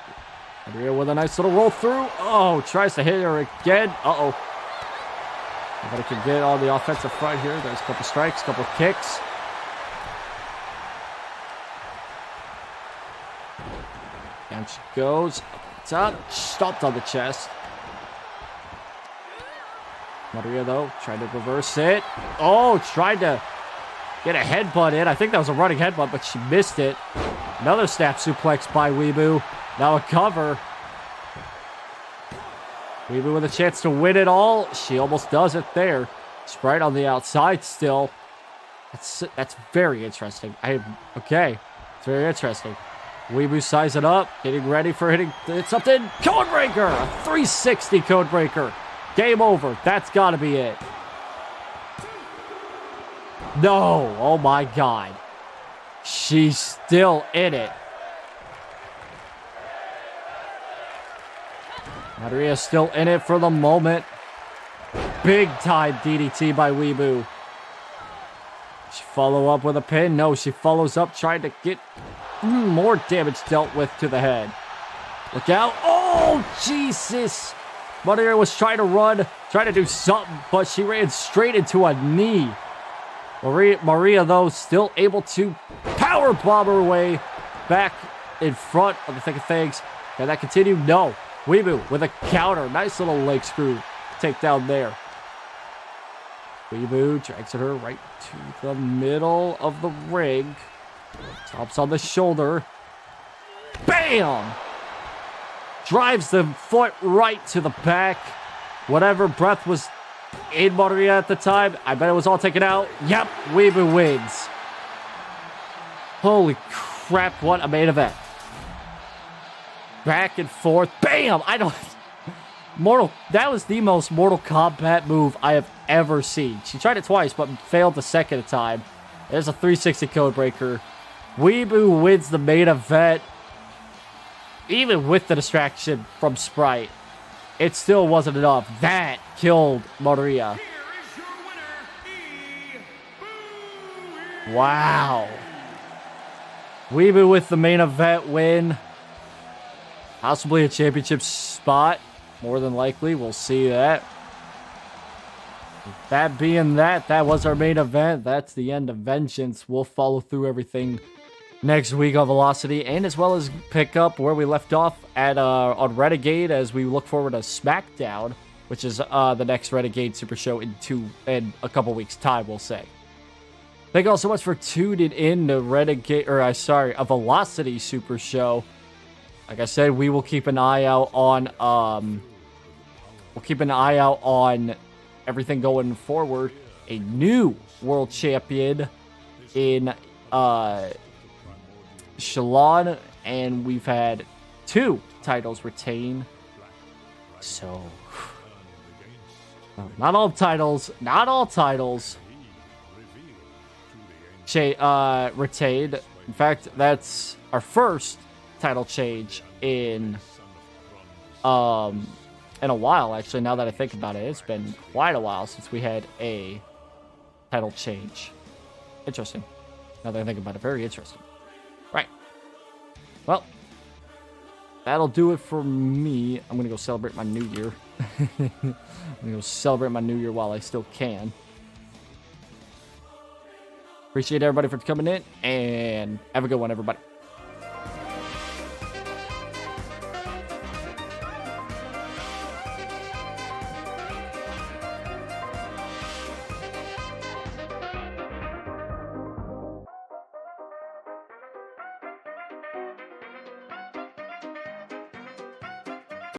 Maria with a nice little roll through. Oh, tries to hit her again. Uh-oh. Nobody can get on the offensive front here. There's a couple strikes, a couple kicks. And she goes up the top. Stomped on the chest. Maria, though, trying to reverse it. Oh, tried to get a headbutt in. I think that was a running headbutt, but she missed it. Another snap suplex by Weebu. Now a cover. Weebu with a chance to win it all. She almost does it there. Sprite on the outside still. That's very interesting. Okay. It's very interesting. Weebu sizing up. Getting ready for hitting something. Codebreaker! A 360 Codebreaker. Game over. That's got to be it. No. Oh my god. She's still in it. Maria's still in it for the moment. Big time DDT by Weebu. She follow up with a pin. No, she follows up trying to get more damage dealt with to the head. Look out. Oh, Jesus. Maria was trying to run, trying to do something, but she ran straight into a knee. Maria, though, still able to power bomb her way back in front of the thick of things. Can that continue? No. Weebu with a counter. Nice little leg screw takedown there. Weebu drags her right to the middle of the ring. Tops on the shoulder. Bam! Drives the foot right to the back. Whatever breath was in Maria at the time, I bet it was all taken out. Yep, Weebu wins. Holy crap, what a main event. Back and forth. Bam! That was the most Mortal Kombat move I have ever seen. She tried it twice, but failed the second time. There's a 360 Codebreaker. Weebu wins the main event. Even with the distraction from Sprite, it still wasn't enough. That killed Maria. Wow. Weebu with the main event win. Possibly a championship spot. More than likely. We'll see that. That being that was our main event. That's the end of Vengeance. We'll follow through everything next week on Velocity, and as well as pick up where we left off at on Renegade as we look forward to SmackDown, which is the next Renegade Super Show in a couple weeks' time, we'll say. Thank you all so much for tuning in to a Velocity Super Show. Like I said, we will keep an eye out on everything going forward. A new world champion in Xiulan, and we've had 2 titles retain. So, not all titles retained. In fact, that's our first title change in a while, actually. Now that I think about it, it's been quite a while since we had a title change. Interesting. Now that I think about it, very interesting. Right. Well, that'll do it for me. I'm gonna go celebrate my new year. I'm gonna go celebrate my new year while I still can. Appreciate everybody for coming in, and have a good one, everybody.